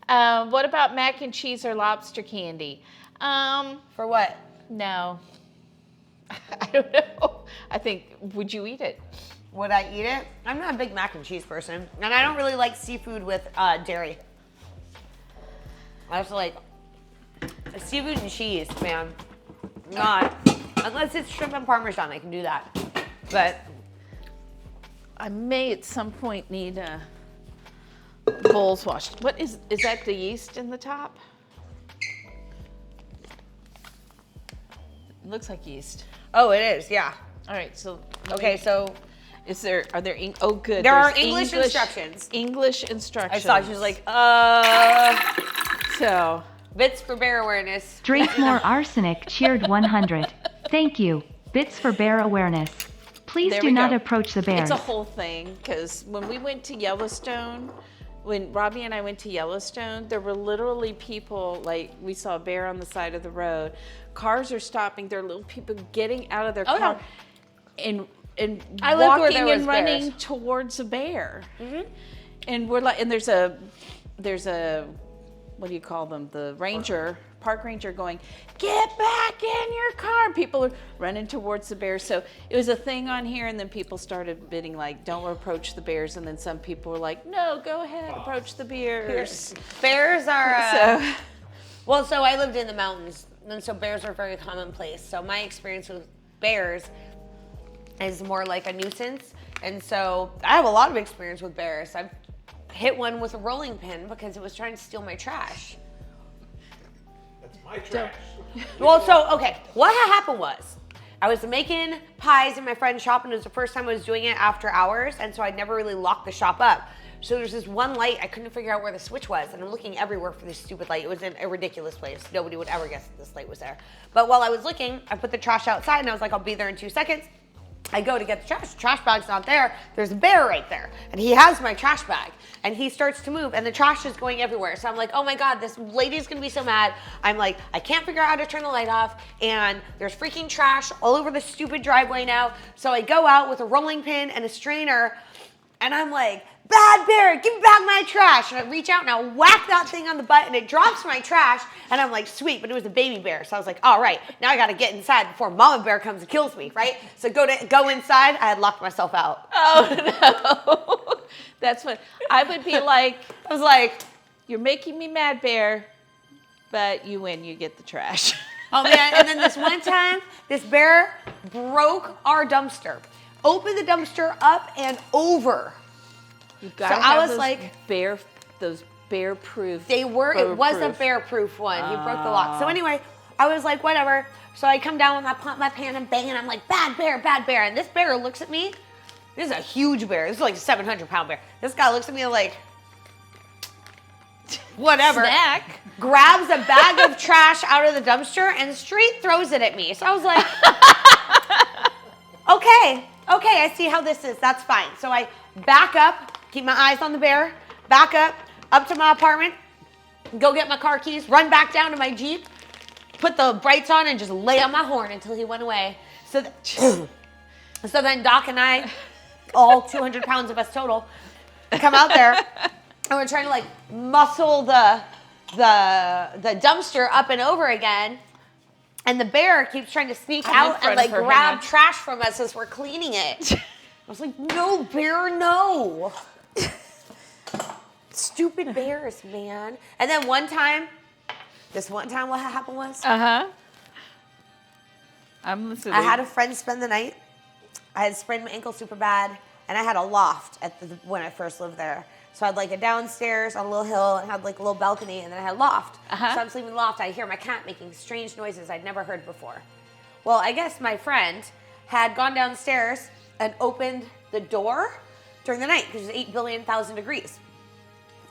What about mac and cheese or lobster candy? For what? No. I don't know. I think, would you eat it? Would I eat it? I'm not a big mac and cheese person, and I don't really like seafood with dairy. I also like seafood and cheese, man. Not unless it's shrimp and parmesan, I can do that. But I may at some point need bowls washed. What is that the yeast in the top? It looks like yeast. oh, it is, yeah. All right, so Okay, so are there oh good. there are there's English instructions. English I instructions. saw she was like, So bits for bear awareness. Drink more arsenic cheered 100. Thank you. Bits for bear awareness. Please There do we not go. approach the bears. it's a whole thing because when we went to Yellowstone, when Robbie and I went to Yellowstone, there were literally people, like we saw a bear on the side of the road. Cars are stopping. There are little people getting out of their Oh, car yeah. and I lived where walking there was and running bears. towards a bear. And we're like, and there's a what do you call them? The ranger, park ranger going, get back in your car. And people are running towards the bears. So it was a thing on here, and then people started bidding like, don't approach the bears. And then some people were like, no, go ahead, approach the bears. Bears are So Well, so I lived in the mountains, and so bears are very commonplace. So my experience with bears is more like a nuisance. And so I have a lot of experience with bears. I've hit one with a rolling pin because it was trying to steal my trash. That's my trash. Well, so, okay, what had happened was I was making pies in my friend's shop, and it was the first time I was doing it after hours, and so I'd never really locked the shop up. So there's this one light, I couldn't figure out where the switch was, and I'm looking everywhere for this stupid light. It was in a ridiculous place. Nobody would ever guess that this light was there. But while I was looking, I put the trash outside, and I was like, I'll be there in 2 seconds. I go to get the trash bag's not there. There's a bear right there, and he has my trash bag, and he starts to move, and the trash is going everywhere. So I'm like, oh my God, this lady's gonna be so mad. I'm like, I can't figure out how to turn the light off, and there's freaking trash all over the stupid driveway now. So I go out with a rolling pin and a strainer, and I'm like, bad bear, give me back my trash. And I reach out and I whack that thing on the butt, and it drops my trash. And I'm like, sweet, but it was a baby bear. So I was like, all right, now I gotta get inside before mama bear comes and kills me, right? So go inside, I had locked myself out. Oh no. That's what I would be like. I was like, you're making me mad, bear, but you win, you get the trash. oh man, and then this one time, this bear broke our dumpster. Opened the dumpster up and over. You gotta So have I was those like, those bear-proof. they were, it was a bear-proof one. He broke the lock. So anyway, I was like, whatever. So I come down with my pan and bang, and I'm like, bad bear, bad bear. And this bear looks at me. This is a huge bear. This is like a 700-pound bear. This guy looks at me like, whatever. Snack. Grabs a bag of trash out of the dumpster and straight throws it at me. So I was like, okay, I see how this is. That's fine. So I back up, keep my eyes on the bear, back up to my apartment, go get my car keys, run back down to my Jeep, put the brights on, and just lay on my horn until he went away. So, so then Doc and I, all 200 pounds of us total, come out there, and we're trying to like muscle the dumpster up and over again. And the bear keeps trying to sneak out and like grab trash from us as we're cleaning it. I was like, no, bear, no. Stupid bears, man. And then what happened was, I'm listening. I had a friend spend the night. I had sprained my ankle super bad, and I had a loft when I first lived there. So I had like a downstairs on a little hill, and had like a little balcony, and then I had a loft. So I'm sleeping in the loft. I hear my cat making strange noises I'd never heard before. Well, I guess my friend had gone downstairs and opened the door during the night because it's 8 billion thousand degrees.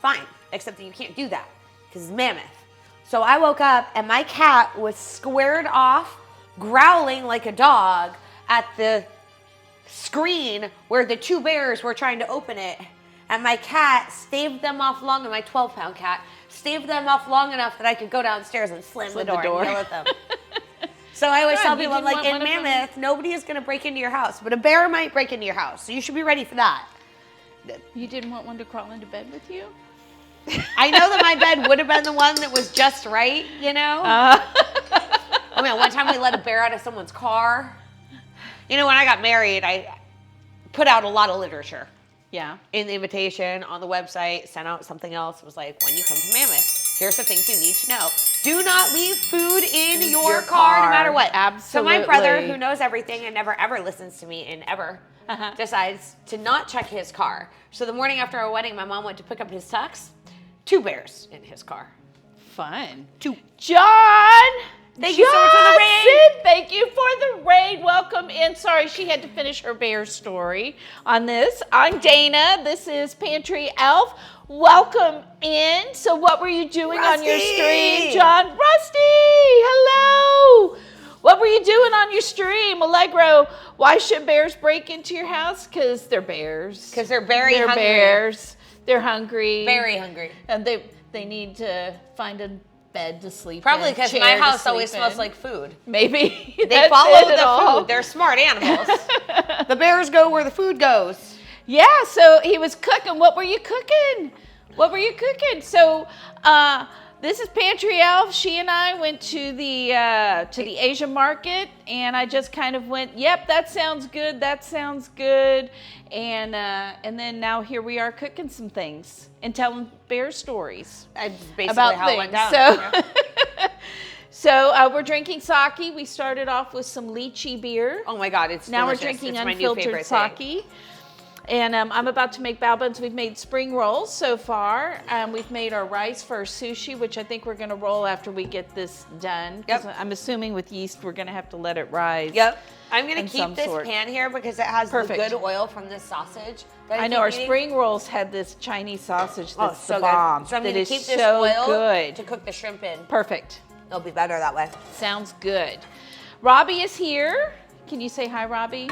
Fine, except that you can't do that because it's mammoth. So I woke up and my cat was squared off, growling like a dog at the screen where the two bears were trying to open it. And my cat staved them off long, and my 12-pound cat staved them off long enough that I could go downstairs and slam the door and yell at them. So I always tell people, I'm like, in Mammoth, nobody is going to break into your house, but a bear might break into your house, so you should be ready for that. You didn't want one to crawl into bed with you? I know that my bed would have been the one that was just right, you know? I mean, one time we let a bear out of someone's car. You know, when I got married, I put out a lot of literature. Yeah. In the invitation, on the website, sent out something else. It was like, when you come to Mammoth, here's the things you need to know. Do not leave food in your car, no matter what. Absolutely. So my brother, who knows everything and never ever listens to me and ever, decides to not check his car. So the morning after our wedding, my mom went to pick up his tux. 2 bears in his car. Fun. 2. John! Thank you so much for the raid. Thank you for the raid. Welcome in. Sorry, she had to finish her bear story on this. I'm Dana. This is Pantry Elf. Welcome in. So what were you doing on your stream, John? Rusty, hello. What were you doing on your stream? Allegro, why should bears break into your house? Because they're bears. Because they're hungry. They're bears. They're hungry. Very hungry. And they need to find a bed to sleep Probably in. because my house always smells like food. Maybe. They follow the food. They're smart animals. The bears go where the food goes. Yeah, so he was cooking. What were you cooking? So this is Pantry Elf. She and I went to the Asian market, and I just kind of went, yep, that sounds good. And then now here we are cooking some things and telling bear stories That's basically about how things. it went down. So, So we're drinking sake. We started off with some lychee beer. Oh my God, it's Now delicious. we're drinking It's my new unfiltered favorite thing. sake. And I'm about to make bao buns. We've made spring rolls so far. We've made our rice for our sushi, which I think we're going to roll after we get this done. 'Cause I'm assuming with yeast, we're going to have to let it rise. Yep. I'm going in to some keep this sort. pan here because it has the Perfect. good oil from this sausage. that I know keep our eating. spring rolls had this Chinese sausage Oh, that's so the bomb. good. So I'm that going is to keep this so oil good. to cook the shrimp in. Perfect. It'll be better that way. Sounds good. Robbie is here. Can you say hi, Robbie?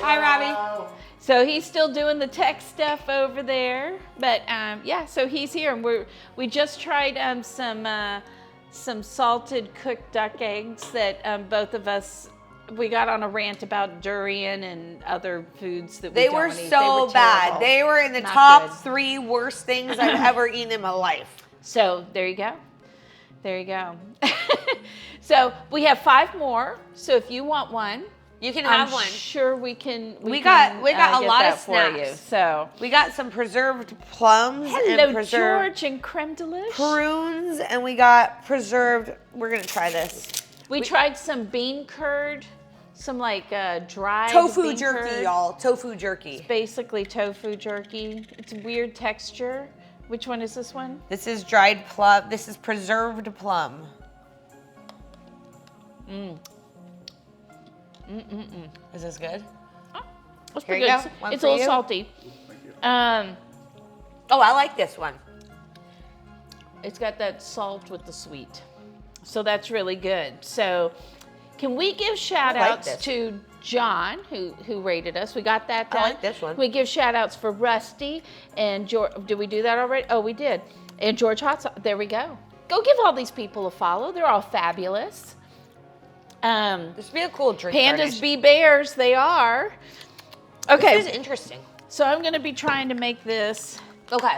Hi, Robbie. So he's still doing the tech stuff over there, but yeah, so he's here, and we just tried some salted cooked duck eggs that both of us we got on a rant about durian and other foods that They we were don't eat. so bad. terrible. They were in the Not top good. 3 worst things I've ever eaten in my life. So there you go. There you go. So we have 5 more. So if you want one, You can have I'm one. sure we can. We got a get lot that of for you. snacks. So We got some preserved plums hello, and preserved George and creme de liche. prunes, and we got preserved. We're gonna try this We tried some bean curd, some like dried tofu bean jerky, curd. y'all. Tofu jerky. Basically tofu jerky. It's a weird texture. Which one is this one? This is dried plum. This is preserved plum. Is this good? It's Here pretty you good. go. One It's for a little you. salty. Oh, I like this one. It's got that salt with the sweet. So that's really good. So can we give shout like outs this. to John, who rated us? We got that done. I like this one. We give shout outs for Rusty and George. Did we do that already? Oh, we did. And George Hot Sauce. There we go. Go give all these people a follow. They're all fabulous. This would be a cool drink. Pandas garnish. be bears, they are. Okay, This is interesting. so I'm gonna be trying to make this, Okay.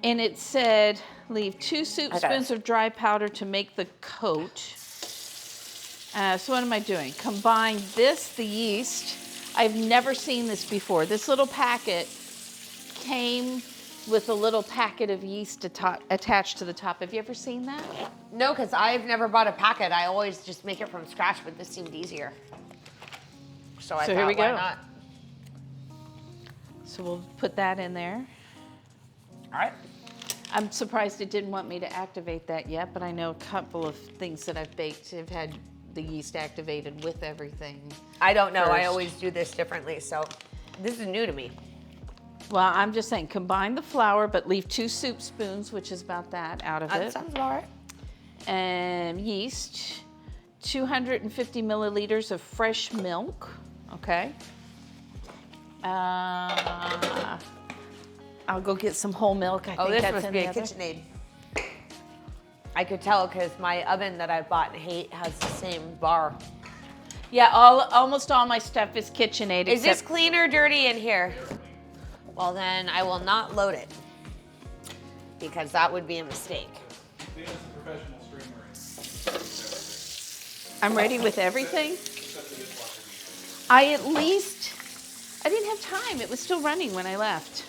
and it said leave 2 soup I got spoons it. of dry powder to make the coat. So what am I doing? Combine this, the yeast. I've never seen this before. This little packet came with a little packet of yeast attached to the top. Have you ever seen that? No, because I've never bought a packet. I always just make it from scratch, but this seemed easier. So I So thought, here we why go. not? So we'll put that in there. All right. I'm surprised it didn't want me to activate that yet, but I know a couple of things that I've baked have had the yeast activated with everything. I don't know. I First. always do this differently, so this is new to me. Well, I'm just saying combine the flour, but leave 2 soup spoons, which is about that, out of That it. sounds all right. And yeast, 250 milliliters of fresh milk, okay? I'll go get some whole milk. I Oh, think this that's must in be the a other. KitchenAid. I could tell because my oven that I bought and hate has the same bar. Yeah, almost all my stuff is KitchenAid. Is this except- clean or dirty in here? Well, then I will not load it because that would be a mistake. Lena's a professional streamer. I'm ready with everything? Except the dishwasher. I didn't have time. It was still running when I left.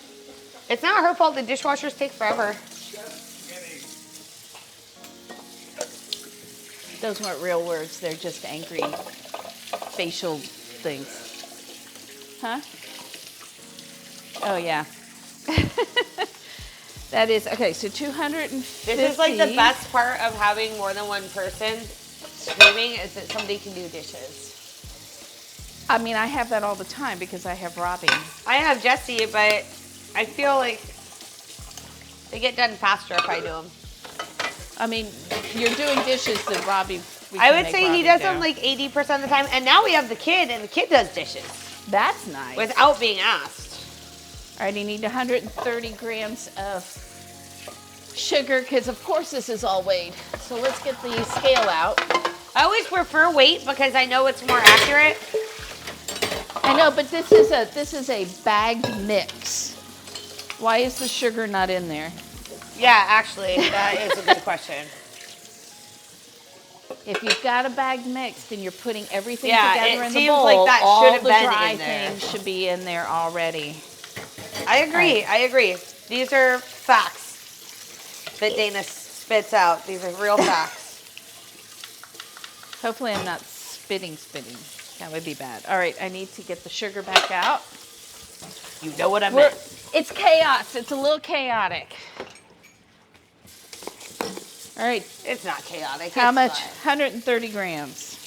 It's not her fault. The dishwashers take forever. Those weren't real words. They're just angry facial things. Huh? Oh, yeah. That is, okay, so 250. This is like the best part of having more than one person streaming is that somebody can do dishes. I mean, I have that all the time because I have Robbie. I have Jesse, but I feel like they get done faster if I do them. I mean, you're doing dishes that Robbie. I would say he does them like 80% of the time, and now we have the kid, and the kid does dishes That's nice. without being asked. All right, you need 130 grams of sugar because, of course, this is all weighed. So let's get the scale out. I always prefer weight because I know it's more accurate. I know, but this is a bagged mix. Why is the sugar not in there? Yeah, actually, that is a good question. If you've got a bagged mix, then you're putting everything Yeah, together it in the seems bowl. like that All should have the been dry in there. things should be in there already. I agree. I agree. These are facts that Dana spits out. These are real facts. Hopefully I'm not spitting. That would be bad. All right, I need to get the sugar back out. You know what I meant. It's chaos. It's a little chaotic. All right. It's not chaotic. How it's much? fine. 130 grams.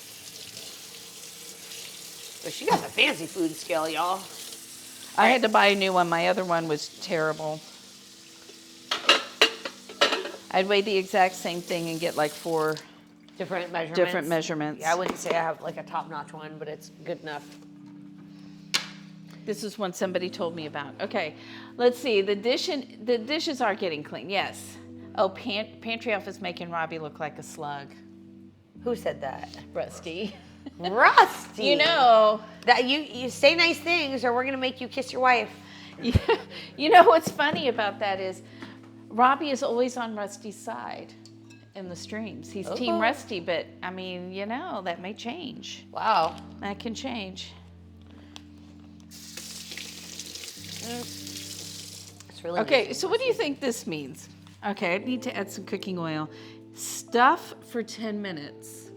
But she got the fancy food scale, y'all. I had to buy a new one. My other one was terrible. I'd weigh the exact same thing and get like 4 Different measurements. different measurements. Yeah, I wouldn't say I have like a top-notch one, but it's good enough. This is one somebody told me about. Okay, let's see. The dishes are getting clean. Yes. Oh, Pantry Elf is making Robbie look like a slug. Who said that? Rusty. Rusty. You know. That you say nice things or we're gonna make you kiss your wife. You know what's funny about that is Robbie is always on Rusty's side in the streams. He's Team Rusty, but I mean, you know, that may change. Wow. That can change. It's really Okay, nice. so what do you think this means? Okay, I need to add some cooking oil. Stuff for 10 minutes.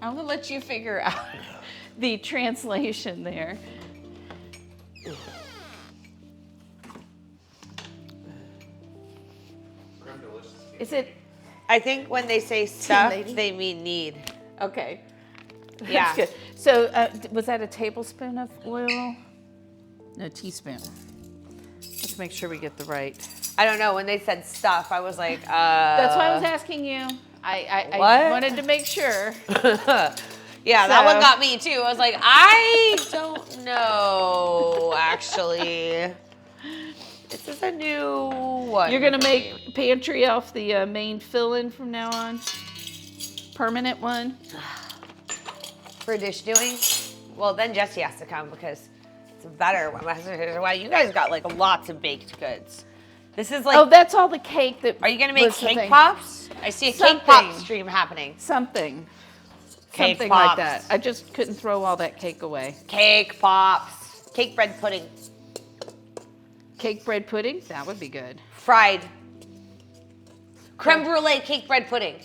I'm gonna let you figure out the translation there. Creme delicious. Is it, I think when they say stuff, lady? they mean need. okay. Yeah. That's good. So was that a tablespoon of oil? No, teaspoon. Let's make sure we get the right. I don't know. When they said stuff, I was like, That's why I was asking you. I What? wanted to make sure. Yeah, that one So- got me too. I was like, I don't know, actually. This is a new one. You're gonna make Pantry Elf the main fill-in from now on? Permanent one? for dish doing. Well, then Jesse has to come because it's better when my husband says, "Wow, you guys got like lots of baked goods." This is like, Oh, that's all the cake that. are you gonna make was the cake thing. pops? I see a Something. cake pop stream happening. Something. Cake Something pops. like that. I just couldn't throw all that cake away. Cake pops, cake bread pudding, Cake bread pudding? That would be good. fried creme brulee cake bread pudding.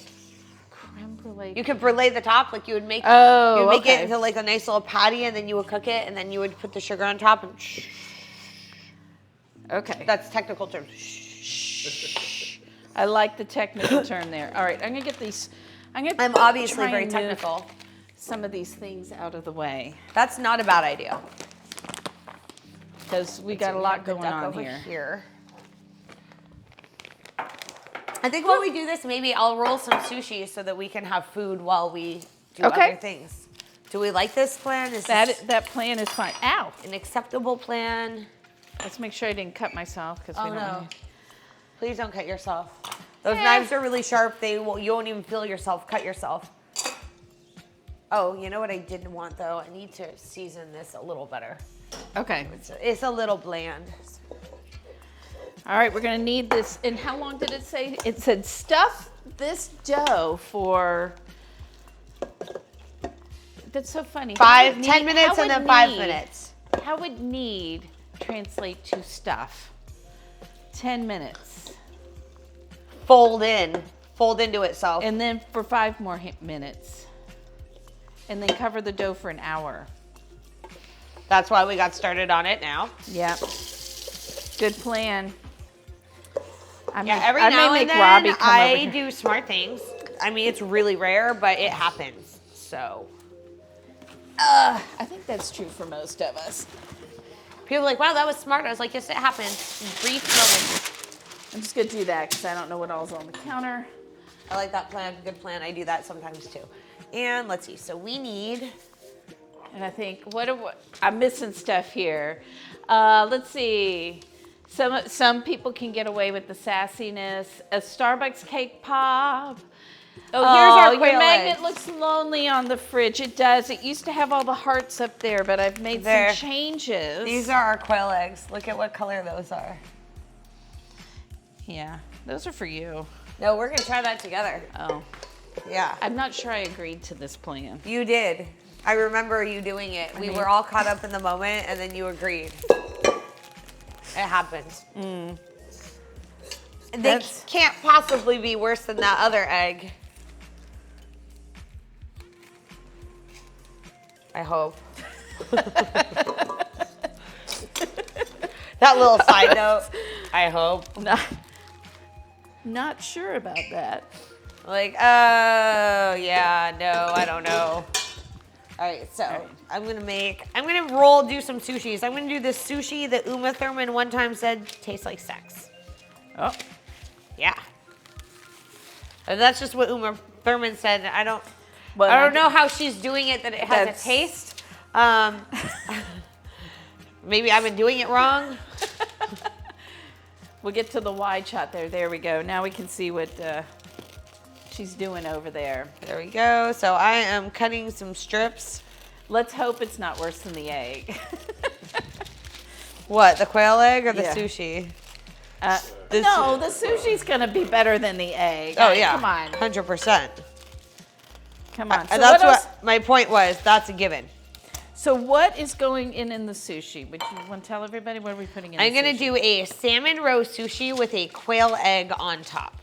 Creme brulee. You could brulee the top like you would make. Oh, you would make okay. it into like a nice little patty, and then you would cook it, and then you would put the sugar on top. And Okay. that's technical term. I like the technical term there. All right, I'm gonna get these. I'm obviously try very and move technical. Some of these things out of the way That's not a bad idea. because we got a lot going on over here. I think while we do this, maybe I'll roll some sushi so that we can have food while we do Okay. other things. Do we like this plan? Is this That plan is fine. Ow! an acceptable plan? Let's make sure I didn't cut myself because Oh we don't. no! Please don't cut yourself. Those Eh. knives are really sharp. You won't even feel yourself cut yourself. Oh, you know what I didn't want though? I need to season this a little better. Okay. It's a little bland. All right, we're gonna need this. And how long did it say? It said stuff this dough for. That's so funny. 10 minutes and then 5 minutes. How would need translate to stuff? 10 minutes. Fold into itself. And then for 5 more minutes. And then cover the dough for an hour. That's why we got started on it now. Yep. Good plan. I Yeah, may- every I now may and make then Robbie come over I here. do smart things. I mean, it's really rare, but it happens. So I think that's true for most of us. people are like, wow, that was smart. I was like, yes, it happens. Brief moments. I'm just gonna do that because I don't know what all's on the counter. I like that plan. Good plan. I do that sometimes too. And let's see. So we need. And I think, I'm missing stuff here. Let's see. Some people can get away with the sassiness. A Starbucks cake pop. Oh, here's our your quail magnet eggs. looks lonely on the fridge. It does. It used to have all the hearts up there, but I've made There. some changes. These are our quail eggs. Look at what color those are. Yeah, those are for you. No, we're gonna try that together. Oh, Yeah. I'm not sure I agreed to this plan. You did. I remember you doing it. We were all caught up in the moment, and then you agreed. It happens. They That's- can't possibly be worse than that other egg. I hope. That little side note, I hope. Not sure about that. Like, oh, yeah, no, I don't know. All right, so I'm gonna do some sushis. I'm gonna do this sushi that Uma Thurman one time said tastes like sex. Oh. Yeah. And that's just what Uma Thurman said. I don't Well, know how she's doing it that it has a taste. Maybe I've been doing it wrong. We'll get to the wide shot there. There we go. Now we can see what she's doing over there. There we go. So I am cutting some strips. Let's hope it's not worse than the egg. What, the quail egg or the Yeah. sushi? No, the sushi's gonna be better than the egg. Oh, yeah. Come on. 100%. Come on. So That's what else? what my point was. That's a given. So what is going in the sushi? Would you want to tell everybody what are we putting in I'm the going to do a salmon roe sushi with a quail egg on top.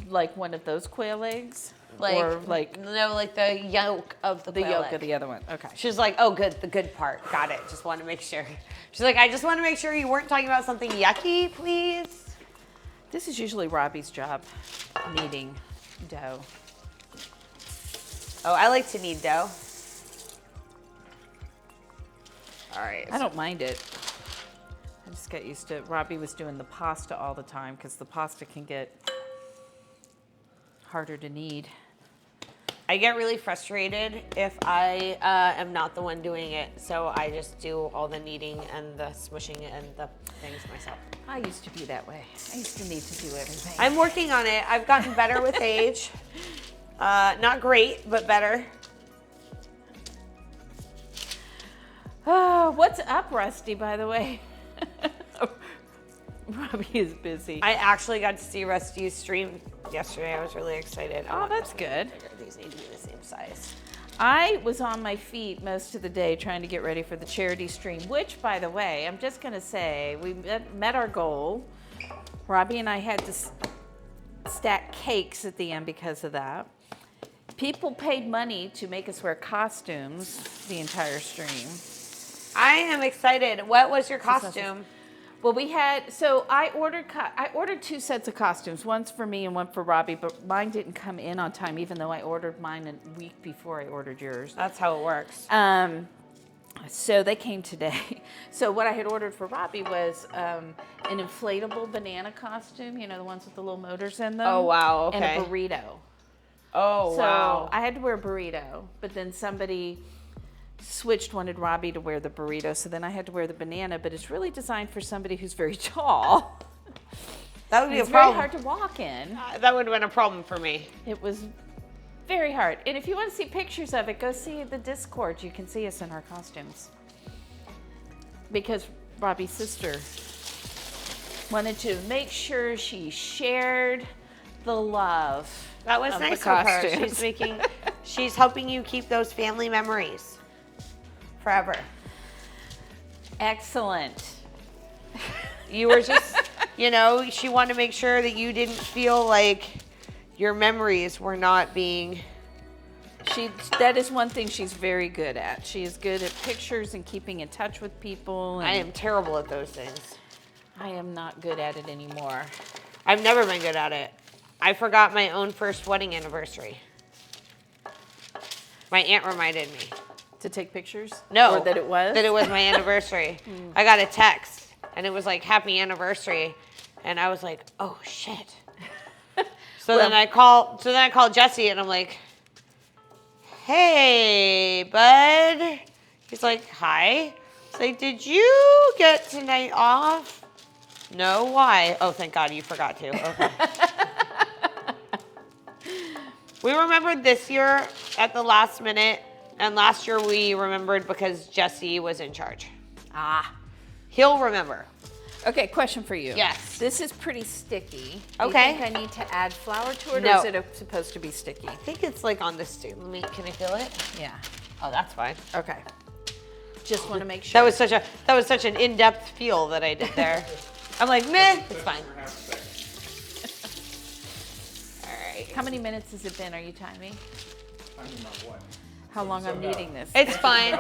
Like one of those quail eggs? Like the yolk of the quail yolk egg. of the other one. Okay. She's like, oh, good, the good part. Got it. Just want to make sure. She's like, I just want to make sure you weren't talking about something yucky, please. This is usually Robbie's job, kneading dough. Oh, I like to knead dough. All right. I don't mind it. I just got used to it. Robbie was doing the pasta all the time because the pasta can get harder to knead. I get really frustrated if I am not the one doing it, so I just do all the kneading and the smushing and the things myself. I used to be that way. I used to need to do everything. I'm working on it. I've gotten better with age. Not great, but better. Oh, what's up, Rusty, by the way? Robbie is busy. I actually got to see Rusty's stream yesterday. I was really excited. Oh, that's good. These need to be the same size. I was on my feet most of the day trying to get ready for the charity stream, which, by the way, I'm just going to say, we met our goal. Robbie and I had to stack cakes at the end because of that. People paid money to make us wear costumes the entire stream. I am excited. What was your costume? Well, I ordered 2 sets of costumes, one's for me and one for Robbie, but mine didn't come in on time, even though I ordered mine a week before I ordered yours. That's how it works. So they came today. So what I had ordered for Robbie was an inflatable banana costume, you know, the ones with the little motors in them. Oh, wow, okay. And a burrito. Oh, So wow. I had to wear a burrito, but then somebody wanted Robbie to wear the burrito, so then I had to wear the banana, but it's really designed for somebody who's very tall. That would be a It's very problem. hard to walk in. That would have been a problem for me. It was very hard. And if you want to see pictures of it, go see the Discord. You can see us in our costumes. Because Robbie's sister wanted to make sure she shared the love. That was of nice the of her. costumes. She's helping you keep those family memories forever. Excellent. You were just, she wanted to make sure that you didn't feel like your memories were not being. That is one thing she's very good at. She is good at pictures and keeping in touch with people. And I am terrible at those things. I am not good at it anymore. I've never been good at it. I forgot my own first wedding anniversary. My aunt reminded me. To take pictures? No. Or that it was? That it was my anniversary. I got a text and it was like, happy anniversary. And I was like, oh shit. Then I called Jesse and I'm like, hey, bud. He's like, hi. He's like, did you get tonight off? No, why? Oh, thank God you forgot to. Okay. We remembered this year at the last minute, and last year we remembered because Jesse was in charge. He'll remember. Okay, question for you. Yes. This is pretty sticky. Okay. Do you think I need to add flour to it, No. or is it supposed to be sticky? I think it's like on this tube. Can I feel it? Yeah. Oh, that's fine. Okay. Just want to make sure. That was such an in-depth feel that I did there. I'm like, meh, it's fine. All right. How many minutes has it been? Are you timing? Talking about what? how long I'm kneading this. It's fine.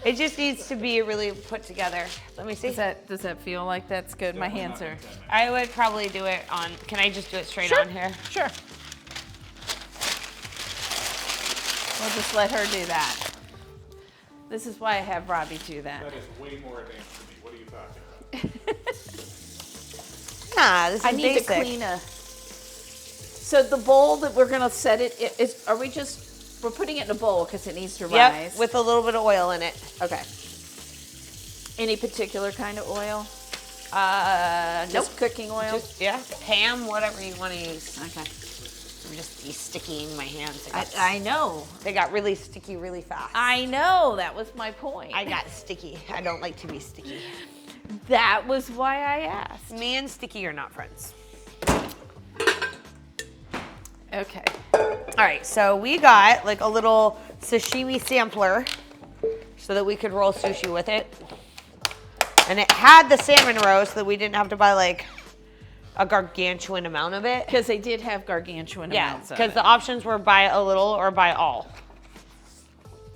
It just needs to be really put together. Let me see. Does that feel like that's good? My hands are. I would probably do it on, can I just do it straight on here? Sure. We'll just let her do that. This is why I have Robbie do that. That is way more advanced than me. What are you talking about? Nah, this is I need basic. to clean a. So the bowl that we're gonna set it is. Are we just? We're putting it in a bowl because it needs to Yep, rise. with a little bit of oil in it. Okay. Any particular kind of oil? Nope. Just cooking oil. Just, yeah, Pam, whatever you want to use. Okay. I'm just sticking my hands. I know. They got really sticky really fast. I know. That was my point. I got sticky. I don't like to be sticky. That was why I asked. Me and sticky are not friends. Okay. All right, so we got like a little sashimi sampler so that we could roll sushi with it. And it had the salmon roe so that we didn't have to buy like a gargantuan amount of it. Because they did have gargantuan Yeah, amounts of because it. the options were buy a little or buy all.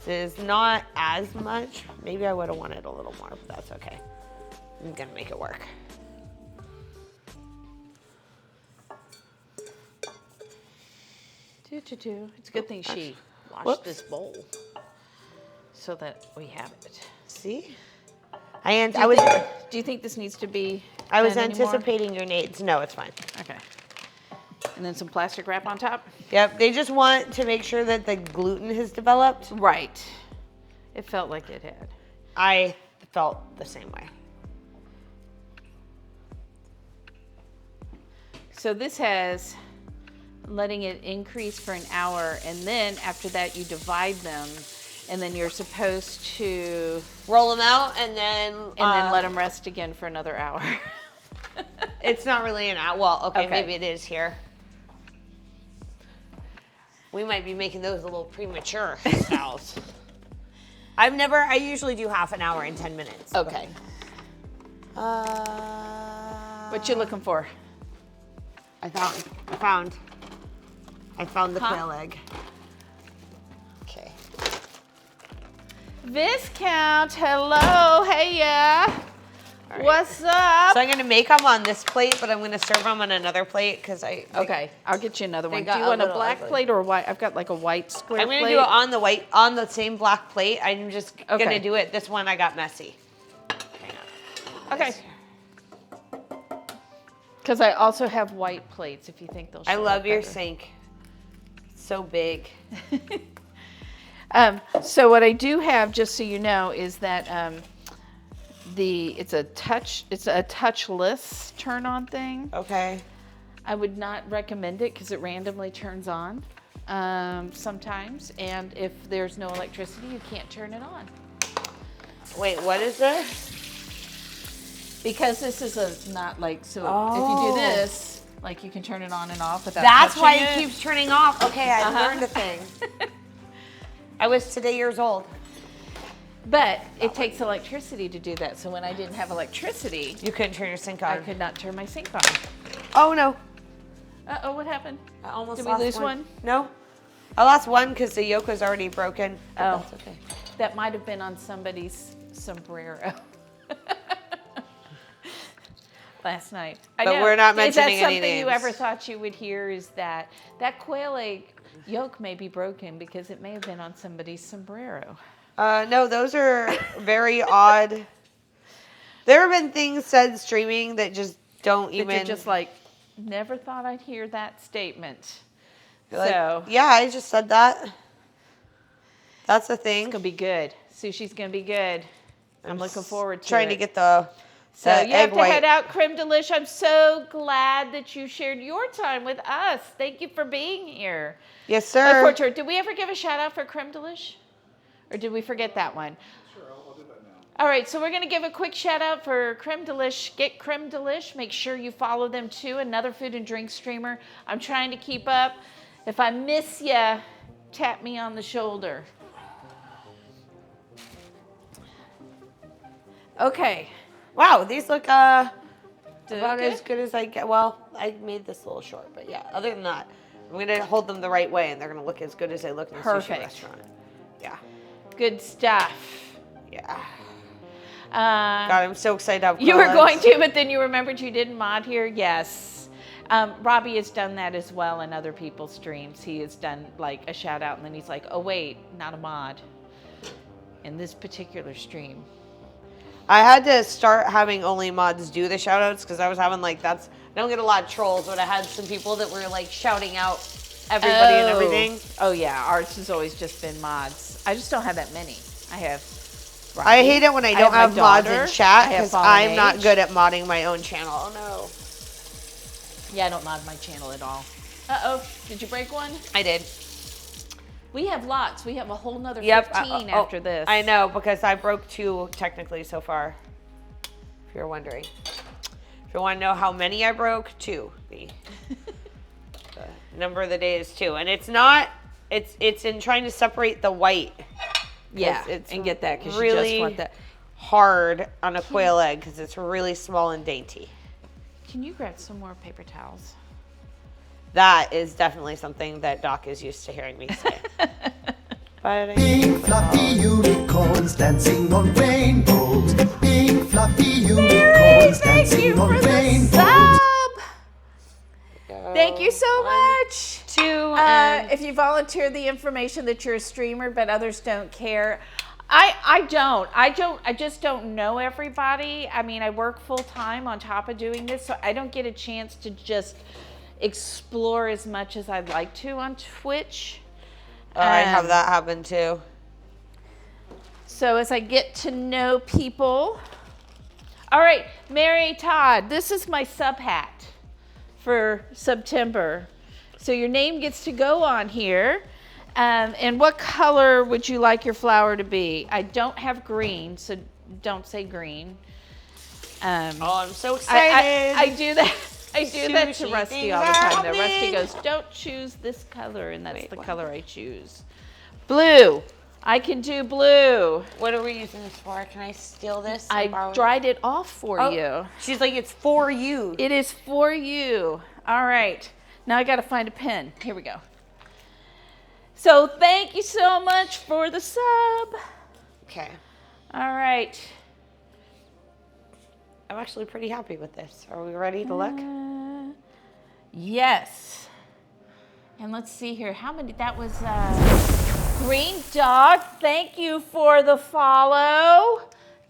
This is not as much. Maybe I would have wanted a little more, but that's okay. I'm gonna make it work. It's a good thing she washed Whoops. this bowl so that we have it. See? I was Do you think this needs to be? I was done anymore? anticipating your nades. No, it's fine. Okay. And then some plastic wrap on top. Yep, they just want to make sure that the gluten has developed. Right. It felt like it had. I felt the same way. So this has letting it increase for an hour, and then after that you divide them, and then you're supposed to Roll them out and then let them rest again for another hour. It's not really an hour. Well, okay, Okay. maybe it is here. We might be making those a little premature styles. I usually do half an hour and 10 minutes. Okay. What you looking for? I found the Huh? quail egg. Okay. Viscount, hello, hey yeah. right. What's up? So I'm gonna make them on this plate, but I'm gonna serve them on another plate because Okay, I'll get you another one. Do got you a want a little black ugly. plate or a white? I've got like a white square I'm gonna plate. do it on the same black plate. I'm just Okay. gonna do it. This one I got messy. Okay. Because I also have white plates if you think they'll show I love up your better. sink. It's so big. So what I do have, just so you know, is that it's a touchless turn-on thing. Okay. I would not recommend it because it randomly turns on sometimes, and if there's no electricity, you can't turn it on. Wait, what is this? Because this is not like, so if you Oh. do this, like you can turn it on and off without That's touching why it. it keeps turning off. Okay, I Uh-huh. learned a thing. I was today years old. But it takes electricity to do that. So when I didn't have electricity, You couldn't turn your sink I on. could not turn my sink on. Oh no. Uh-oh, what happened? I almost Did we lost lose one? No. I lost one because the yolk was already broken. but Oh. That's okay. That might have been on somebody's sombrero. Last night. I But know. we're not Is that mentioning any something you names. ever thought you would hear? Is that quail egg yolk may be broken because it may have been on somebody's sombrero. No, those are very odd. There have been things said streaming that just don't That even. you're just like, never thought I'd hear that statement. like, So yeah, I just said that. That's the thing. it's gonna be good. Sushi's gonna be good. I'm looking forward to Trying to it. get the So you egg have to white. head out, Creme Delish. I'm so glad that you shared your time with us. Thank you for being here. Yes, Look sir. forward to it. Did we ever give a shout out for Creme Delish? Or did we forget that one? Sure, I'll do that now. All right, so we're going to give a quick shout out for Creme Delish. Get Creme Delish. Make sure you follow them too. Another food and drink streamer. I'm trying to keep up. If I miss ya, tap me on the shoulder. Okay. Wow, these look about good? as good as I get. Well, I made this a little short, but yeah. Other than that, I'm gonna hold them the right way, and they're gonna look as good as they look in a sushi Perfect. restaurant. Yeah. Good stuff. Yeah. Uh, God, I'm so excited to have You were collabs. going to, but then you remembered you didn't mod here? Yes. Robbie has done that as well in other people's streams. He has done like a shout out and then he's like, oh wait, not a mod in this particular stream. I had to start having only mods do the shout outs because I was having like, I don't get a lot of trolls, but I had some people that were like shouting out everybody and everything. Oh yeah, ours has always just been mods. I just don't have that many. I have Robbie. I hate it when I don't have my mods daughter. in chat I have because Fallen I'm not Age. good at modding my own channel. Oh no. Yeah, I don't mod my channel at all. Uh-oh, did you break one? I did. We have lots. We have a whole nother 15 Yep. after this. I know because I broke 2 technically so far. If you're wondering. If you want to know how many I broke, 2. The number of the day is 2. And it's not, it's in trying to separate the white. Yeah, It's and get that because really you just want that. hard on a quail egg because it's really small and dainty. Can you grab some more paper towels? That is definitely something that Doc is used to hearing me say. But Pink fluffy unicorns dancing on rainbows. Pink fluffy unicorns dancing on rainbows. Thank you so much. 2 and If you volunteer the information that you're a streamer, but others don't care. I just don't know everybody. I mean, I work full time on top of doing this, so I don't get a chance to just explore as much as I'd like to on Twitch. I have that happen too. So as I get to know people. All right, Mary Todd, this is my sub hat for September. So your name gets to go on here. And what color would you like your flower to be? I don't have green, so don't say green. Oh, I'm so excited. I do that. I do that to Sushi Rusty all the time. Though. Rusty goes, "Don't choose this color," and that's the color I choose. Blue. I can do blue. What are we using this for? Can I steal this? and I borrow it? dried it off for you. She's like, it's for you. It is for you. All right. Now I got to find a pen. Here we go. So thank you so much for the sub. Okay. All right. I'm actually pretty happy with this. Are we ready to look? Yes. And let's see here. How many? That was Green Dog. Thank you for the follow.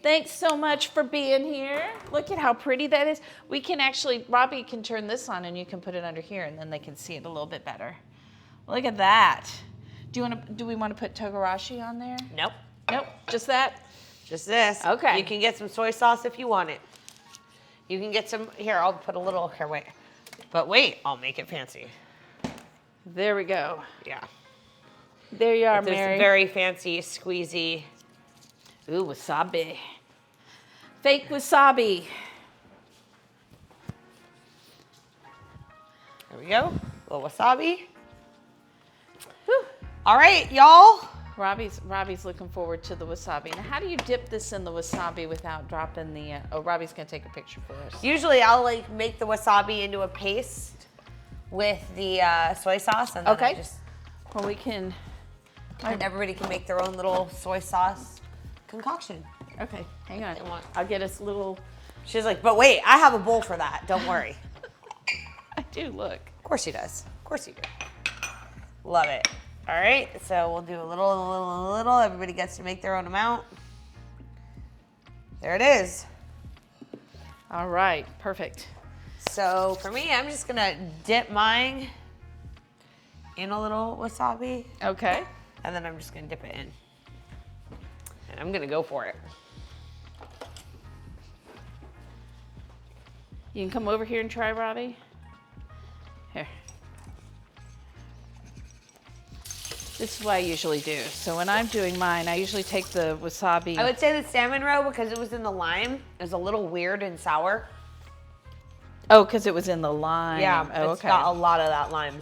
Thanks so much for being here. Look at how pretty that is. We can actually, Robbie can turn this on and you can put it under here and then they can see it a little bit better. Look at that. Do we want to put Togarashi on there? Nope. Nope, just that? Just this. Okay. You can get some soy sauce if you want it. You can get some, here, I'll put a little, here, wait. But wait, I'll make it fancy. There we go. Yeah. There you are, It's this Mary. very fancy, squeezy. Ooh, wasabi. Fake wasabi. There we go. A little wasabi. Whew. All right, y'all. Robbie's looking forward to the wasabi. Now, how do you dip this in the wasabi without dropping the, oh, Robbie's gonna take a picture for us. Usually I'll like make the wasabi into a paste with the soy sauce and then I Okay. just, Well, we can, and everybody can make their own little soy sauce concoction. okay, hang on. They want- I'll get us a little, She's like, but wait, I have a bowl for that. Don't worry. I do, look. Of course she does. Of course you do. Love it. All right, so we'll do a little. Everybody gets to make their own amount. There it is. All right, perfect. So for me, I'm just gonna dip mine in a little wasabi, Okay. and then I'm just gonna dip it in. And I'm gonna go for it. You can come over here and try, Robbie. Here. This is what I usually do. So when I'm doing mine, I usually take the wasabi. I would say the salmon roe, because it was in the lime, is a little weird and sour. Oh, because it was in the lime. Yeah, Oh, it's okay. got a lot of that lime.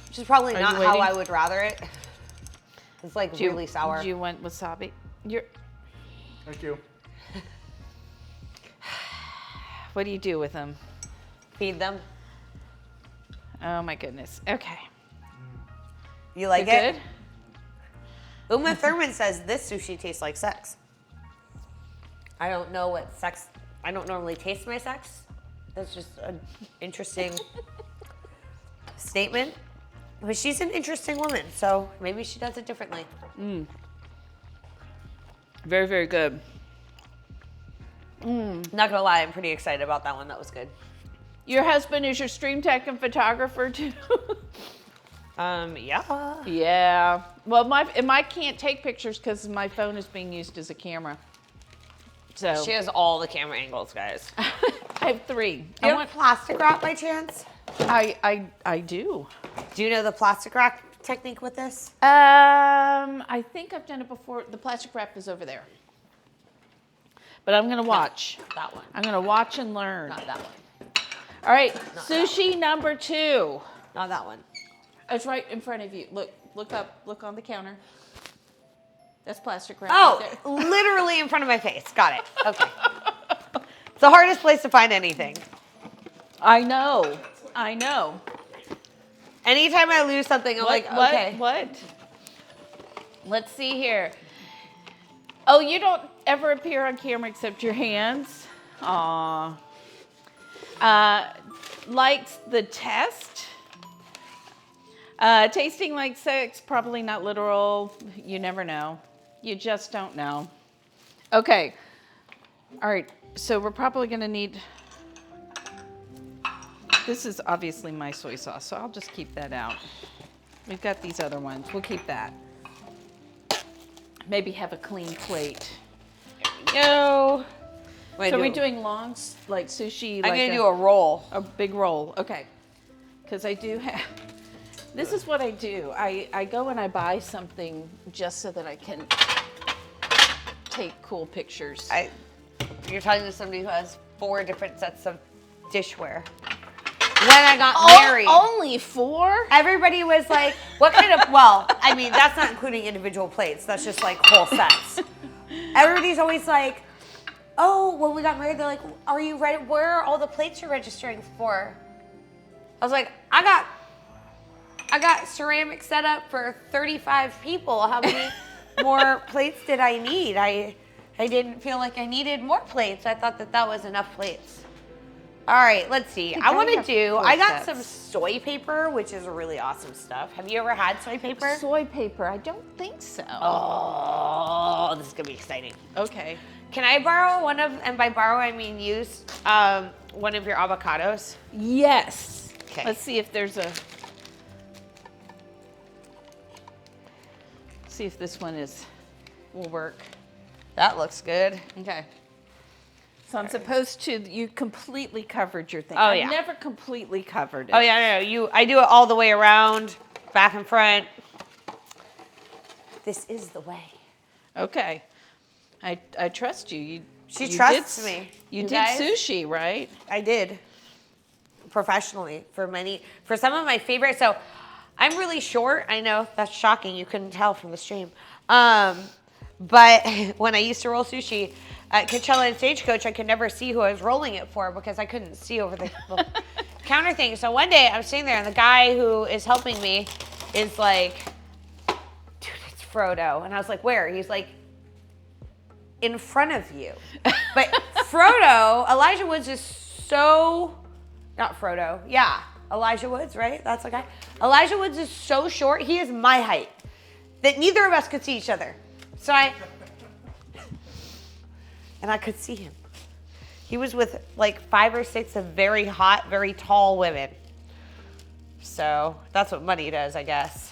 Which is probably Are not you how waiting? I would rather it. It's like Do you- really sour. Do you want wasabi? You're, Thank you. what do you do with them? Feed them. Oh my goodness. Okay. You like Is it? Good? Uma Thurman says this sushi tastes like sex. I don't know what sex. I don't normally taste my sex. That's just an interesting statement. But she's an interesting woman, so maybe she does it differently. Very, very good. Not gonna lie, I'm pretty excited about that one. That was good. Your husband is your stream tech and photographer too? Yeah. Yeah. Well, my can't take pictures because my phone is being used as a camera. So She has all the camera angles, guys. I have 3. Do you want plastic wrap by chance? I do. Do you know the plastic wrap technique with this? I think I've done it before. The plastic wrap is over there. But I'm gonna watch. That one. I'm gonna watch and learn. Not that one. All right, sushi number 2. Not that one. It's right in front of you. Look up. Look on the counter. That's plastic wrap. Oh, right there. literally in front of my face. Got it. Okay. It's the hardest place to find anything. I know. I know. Anytime I lose something, I'm like, okay. What? Let's see here. Oh, you don't ever appear on camera except your hands. Aw. Likes the test. Tasting like sex, probably not literal. You never know. You just don't know. Okay. All right. So we're probably going to need... This is obviously my soy sauce, so I'll just keep that out. We've got these other ones. We'll keep that. Maybe have a clean plate. Go. So are we doing longs, like sushi? I'm like going to do a roll. a big roll. Okay. Because I do have... This is what I do. I go and I buy something just so that I can take cool pictures. You're talking to somebody who has 4 different sets of dishware. When I got married. Only 4? Everybody was like, what kind of, well, I mean, that's not including individual plates. That's just like whole sets. Everybody's always like, oh, when we got married, they're like, are you ready? Where are all the plates you're registering for? I was like, I got ceramic set up for 35 people. How many more plates did I need? I didn't feel like I needed more plates. I thought that was enough plates. All right, let's see. I want to do, I got some soy paper, which is really awesome stuff. Have you ever had soy paper? Soy paper? I don't think so. Oh, this is going to be exciting. Okay. Can I borrow one of, and by borrow I mean use, one of your avocados? Yes. Okay. Let's see if there's a... See if this one will work. That looks good. Okay. So I'm supposed to, you completely covered your thing. Oh, yeah. I never completely covered it. Oh yeah, no, I do it all the way around, back and front. This is the way. Okay. I trust you. She trusts me. You did guys? sushi, right? I did. Professionally for some of my favorites. So I'm really short. I know that's shocking. You couldn't tell from the stream. But when I used to roll sushi at Coachella and Stagecoach, I could never see who I was rolling it for because I couldn't see over the counter thing. So one day I was sitting there and the guy who is helping me is like, dude, it's Frodo. And I was like, where? He's like, in front of you. But Frodo, Elijah Woods is so, not Frodo, yeah, Elijah Woods, right? That's the guy. Elijah Woods is so short, he is my height, that neither of us could see each other. So and I could see him. He was with like 5 or 6 of very hot, very tall women. So that's what money does, I guess.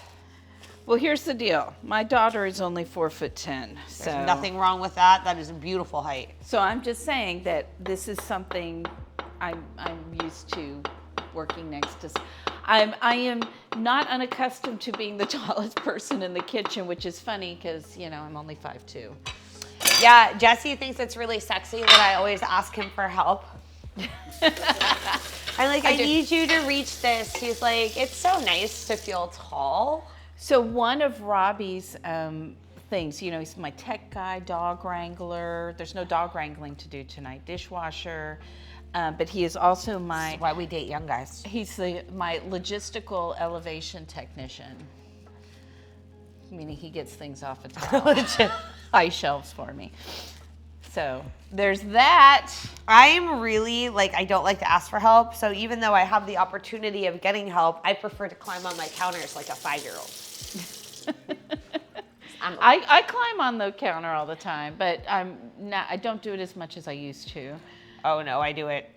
Well, here's the deal. My daughter is only 4'10", so There's nothing wrong with that. That is a beautiful height. So I'm just saying that this is something I'm used to working next to. I am not unaccustomed to being the tallest person in the kitchen, which is funny because, you know, I'm only 5'2". Yeah, Jesse thinks it's really sexy that I always ask him for help. I'm like, I need you to reach this. He's like, it's so nice to feel tall. So one of Robbie's things, you know, he's my tech guy, dog wrangler. There's no dog wrangling to do tonight. Dishwasher. But he is also my... That's why we date young guys. He's my logistical elevation technician. meaning he gets things off of top. High shelves for me. So there's that. I'm really like, I don't like to ask for help. So even though I have the opportunity of getting help, I prefer to climb on my counters like a 5-year-old. I climb on the counter all the time, but I don't do it as much as I used to. Oh no, I do it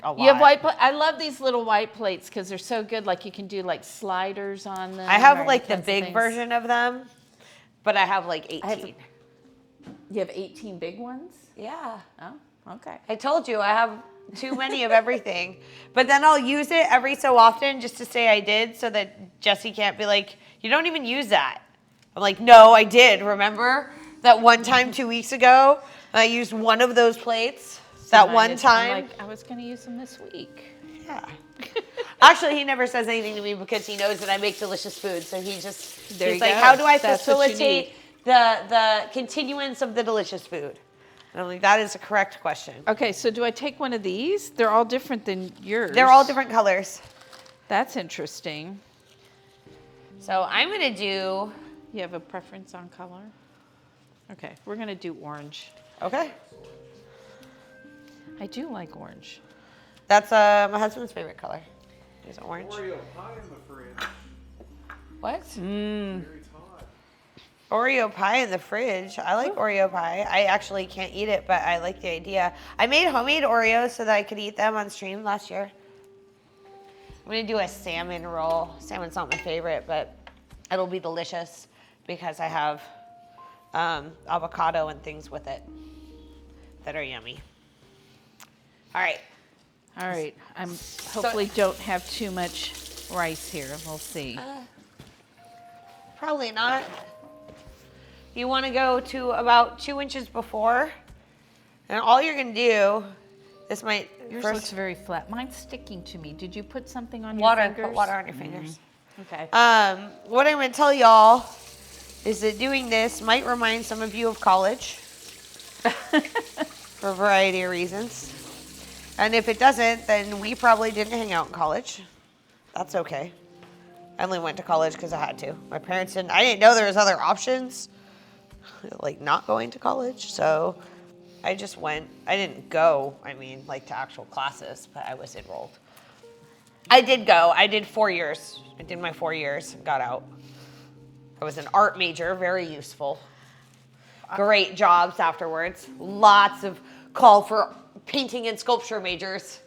a lot. You have white I love these little white plates because they're so good. Like you can do like sliders on them. I have or like the kinds of big things. version of them, but I have like 18. You have 18 big ones? Yeah. Oh, okay. I told you I have too many of everything. But then I'll use it every so often just to say I did so that Jesse can't be like, you don't even use that. I'm like, no, I did. Remember that one time 2 weeks ago? I used one of those plates that one time. I'm like, I was going to use them this week. Yeah. Actually, he never says anything to me because he knows that I make delicious food. So he's There you like, go. how do I That's what you facilitate the continuance of the delicious food? And I'm like, that is a correct question. Okay, so do I take one of these? They're all different than yours. They're all different colors. That's interesting. So I'm going to do... You have a preference on color? Okay, we're going to do orange. Okay. I do like orange. That's my husband's favorite color. Is orange. Oreo pie in the fridge. What? Very hot. Oreo pie in the fridge. I like Oreo pie. I actually can't eat it, but I like the idea. I made homemade Oreos so that I could eat them on stream last year. I'm going to do a salmon roll. Salmon's not my favorite, but it'll be delicious because I have avocado and things with it that are yummy. All right. All right, I'm hopefully don't have too much rice here. We'll see. Probably not. You want to go to about 2 inches before, and all you're going to do, this might Yours looks very flat. Mine's sticking to me. Did you put something on water, your fingers? put water on your fingers. Okay. What I'm going to tell y'all is that doing this might remind some of you of college for a variety of reasons. And if it doesn't, then we probably didn't hang out in college. That's okay. I only went to college because I had to. My parents didn't. I didn't know there was other options, like not going to college. So I just went. I didn't go, like to actual classes, but I was enrolled. I did go. I did 4 years. I did my 4 years and got out. I was an art major, very useful. Great jobs afterwards. Lots of call for painting and sculpture majors.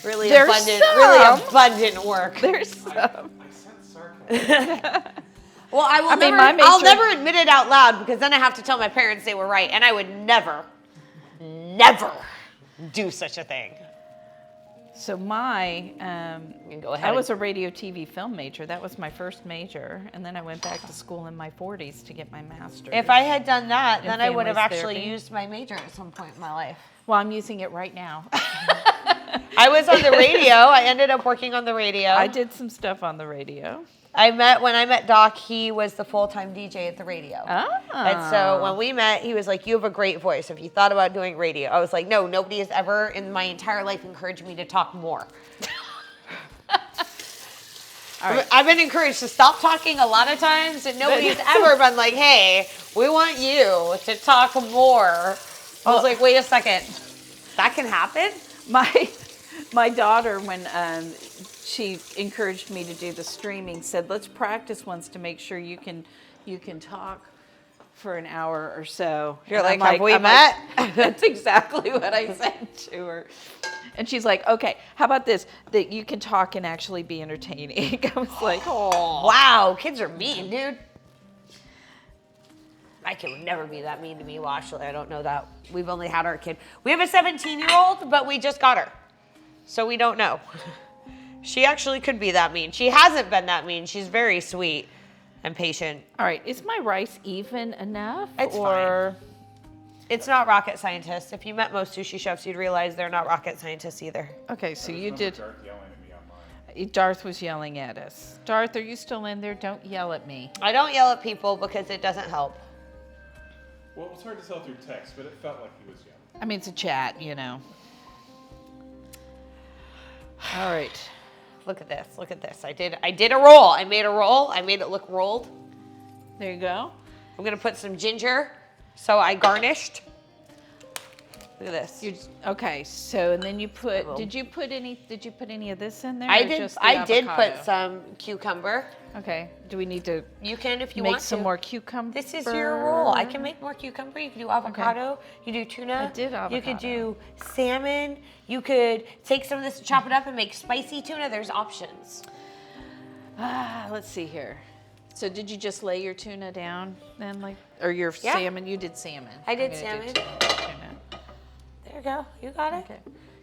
Really abundant work. There's some. I sense sarcasm. Well, I'll never admit it out loud because then I have to tell my parents they were right, and I would never do such a thing. So my, Go ahead. I was a radio, TV, film major. That was my first major, and then I went back to school in my 40s to get my master's. If I had done that, in then I would have families actually therapy. used my major at some point in my life. Well, I'm using it right now. I was on the radio. I ended up working on the radio. I did some stuff on the radio. When I met Doc, he was the full-time DJ at the radio. And so when we met, he was like, you have a great voice. Have you thought about doing radio? I was like, no, nobody has ever in my entire life encouraged me to talk more. All right. I've been encouraged to stop talking a lot of times, and nobody's ever been like, hey, we want you to talk more. I was like, wait a second. That can happen? My daughter, when she encouraged me to do the streaming, said, let's practice once to make sure you can talk for an hour or so. You're And like, I'm have we I'm met? That's exactly what I said to her. And she's like, okay, how about this, that you can talk and actually be entertaining. I was like, oh. Wow, kids are mean, dude. My kid would never be that mean to me. Well, actually, I don't know that. We've only had our kid. We have a 17-year-old, but we just got her. So we don't know. She actually could be that mean. She hasn't been that mean. She's very sweet and patient. All right, is my rice even enough? It's or fine. It's not rocket scientists. If you met most sushi chefs, you'd realize they're not rocket scientists either. Okay, so you did. Darth yelling at me on mine. Darth was yelling at us. Darth, are you still in there? Don't yell at me. I don't yell at people because it doesn't help. Well, it was hard to tell through text, but it felt like he was yelling. I mean, it's a chat, you know. All right. Look at this. Look at this. I did a roll. I made a roll. I made it look rolled. There you go. I'm gonna put some ginger, so I garnished. Look at this. Okay, so and then you put. Did you put any of this in there? I or did. just the I did avocado? put some cucumber. Okay. Do we need to You can if you make want some to. more cucumber? This is your rule. I can make more cucumber. You can do avocado. You do tuna. I did You could avocado. do salmon. You could take some of this, chop it up, and make spicy tuna. There's options. Let's see here. So did you just lay your tuna down then, or your salmon? You did salmon. I did I'm gonna salmon. do tuna. There you go. You got it. Okay.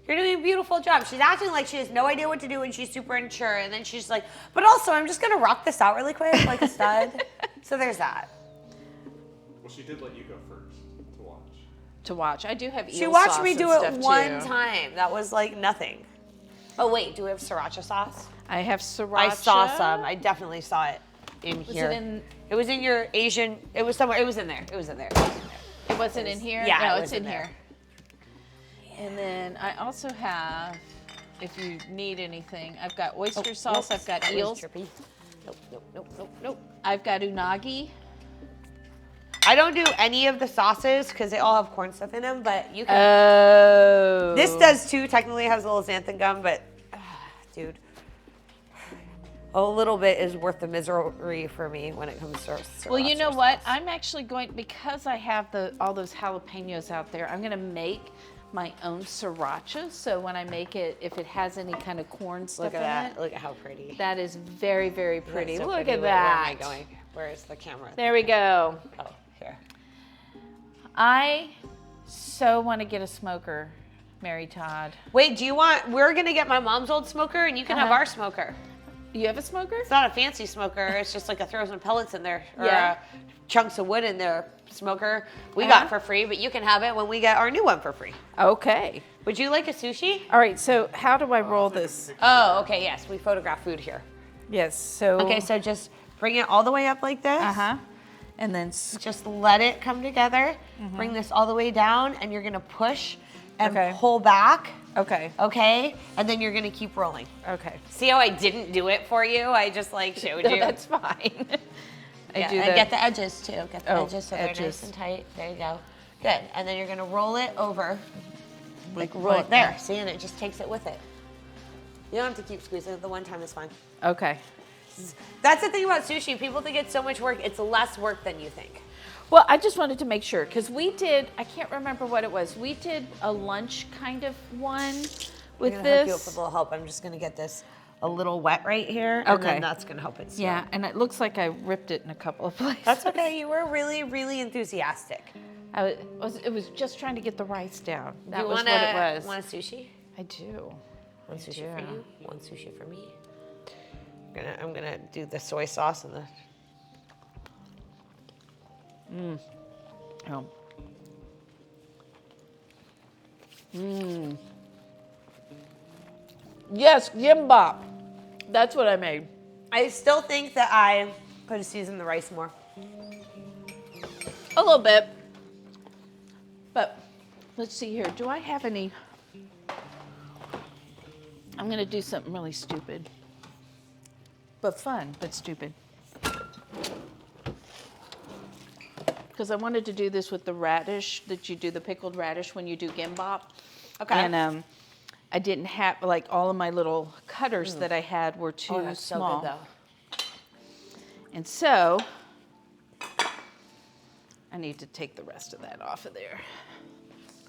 You're doing a beautiful job. She's acting like she has no idea what to do and she's super unsure. And then she's like, but also I'm just going to rock this out really quick like a stud. So there's that. Well, she did let you go first to watch. To watch. I do have eel She watched sauce me and do it stuff, one too. time. That was like nothing. Oh, wait. Do we have sriracha sauce? I have sriracha. I saw some. I definitely saw it in Was here. it in? It was in your Asian. It was somewhere. It was in there. It was in there. It wasn't in here. Yeah, no, it it's was in in here. And then I also have, if you need anything, I've got oyster sauce. I've got That was eels. trippy. Nope, nope, nope, nope, nope. I've got unagi. I don't do any of the sauces because they all have corn stuff in them, but you can. Oh. This does too. Technically has a little xanthan gum, but dude, a little bit is worth the misery for me when it comes to sriracha Well, you know sauce. what? I'm actually going, because I have all those jalapenos out there, I'm going to make my own sriracha. So when I make it, if it has any kind of corn stuff Look at in that. it, Look at how pretty. that is very, very pretty. That's so Look pretty. at Wait, that. Where am I going? Where is the camera? There we go. Oh, here. I so want to get a smoker, Mary Todd. Wait, do you want? We're gonna get my mom's old smoker, and you can have Uh-huh. our smoker. You have a smoker? It's not a fancy smoker. It's just like a throw some pellets in there or Yeah. chunks of wood in there. Smoker we Uh-huh. got for free, but you can have it when we get our new one for free. Okay. Would you like a sushi? All right, so how do I roll this? Oh, okay. Yes, we photograph food here. Yes, so. Okay, so just bring it all the way up like this. Uh-huh. And then, Just let it come together. Bring this all the way down, and you're gonna push and Okay. pull back. okay, Okay, and then you're gonna keep rolling. okay. See how I didn't do it for you? I just like showed No, you. that's fine. Yeah, I do and that. get the edges too. Get the Oh, edges so they're edges. nice and tight. There you go. Good. And then you're gonna roll it over. Like roll like it there. that. See, and it just takes it with it. You don't have to keep squeezing it. The one time is fine. Okay. That's the thing about sushi. People think it's so much work. It's less work than you think. Well, I just wanted to make sure because we did. I can't remember what it was. We did a lunch kind of one with I'm gonna hook you up with this. a little help. I'm just gonna get this a little wet right here, and Okay. then that's gonna help it. Smell. Yeah, and it looks like I ripped it in a couple of places. That's okay. You were really, really enthusiastic. It was just trying to get the rice down. That Do you was wanna, what it was. Want a sushi? I do. One sushi do. for you. One sushi for me. I'm gonna do the soy sauce and the. Oh. Yes, gimbap. That's what I made. I still think that I could have seasoned the rice more. A little bit. But let's see here. Do I have any? I'm going to do something really stupid. But fun, but stupid. Because I wanted to do this with the radish, that you do the pickled radish when you do gimbap. Okay. And I didn't have, like, all of my little cutters that I had were too Oh, that's small. so good though. And so, I need to take the rest of that off of there.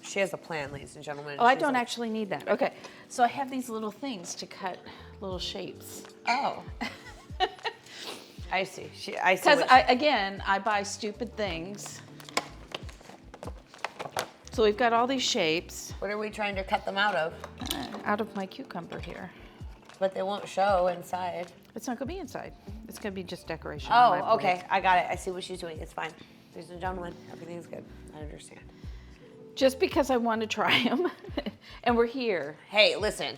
She has a plan, ladies and gentlemen. Oh, I She's don't like, actually need that. Okay, so I have these little things to cut little shapes. Oh. I see. I see. Because what I buy stupid things. So we've got all these shapes what are we trying to cut them out of? out of my cucumber here. But they won't show inside. It's not gonna be inside. It's gonna be just decoration. on my Oh, okay. plate. I got it. I see what she's doing. It's fine. Ladies and gentlemen, everything's good. I understand. Just because I want to try them, and we're here. Hey, listen.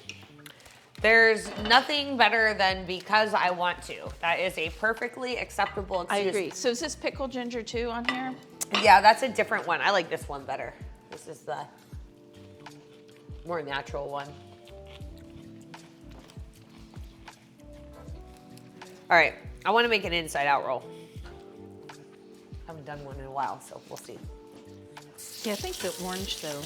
There's nothing better than because I want to. That is a perfectly acceptable excuse. I agree. So is this pickled ginger too on here? Yeah, that's a different one. I like this one better. This is the more natural one. All right, I want to make an inside out roll. haven't done one in a while, so we'll see. Yeah, I think the orange though.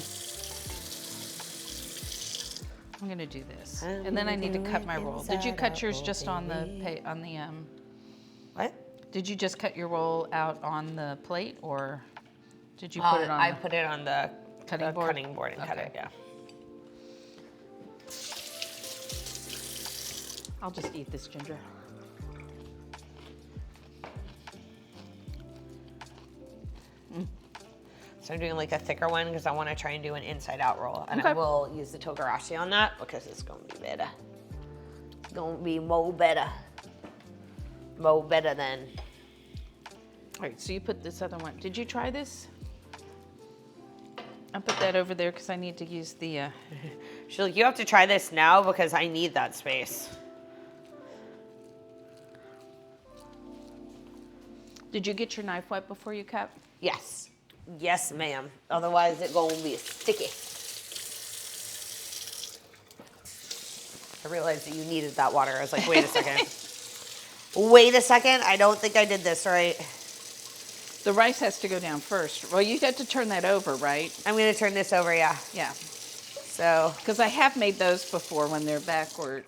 I'm gonna do this, and then I need to cut my roll. Did you cut yours just on the What? Did you just cut your roll out on the plate, or did you put it on? I put it on the cutting board? Cutting board and cut it. Yeah. I'll just eat this ginger. So I'm doing like a thicker one because I want to try and do an inside out roll. And I will use the togarashi on that because it's going to be better. It's going to be more better. More better than. All right, so you put this other one. Did you try this? I'll put that over there because I need to use the... She's like, you have to try this now because I need that space. Did you get your knife wet before you cut? Yes. Yes, ma'am. Otherwise, it's going to be sticky. I realized that you needed that water. I was like, wait a second. Wait a second. I don't think I did this right. The rice has to go down first. Well, you got to turn that over, right? I'm going to turn this over, yeah. Yeah. So. Because I have made those before when they're backward,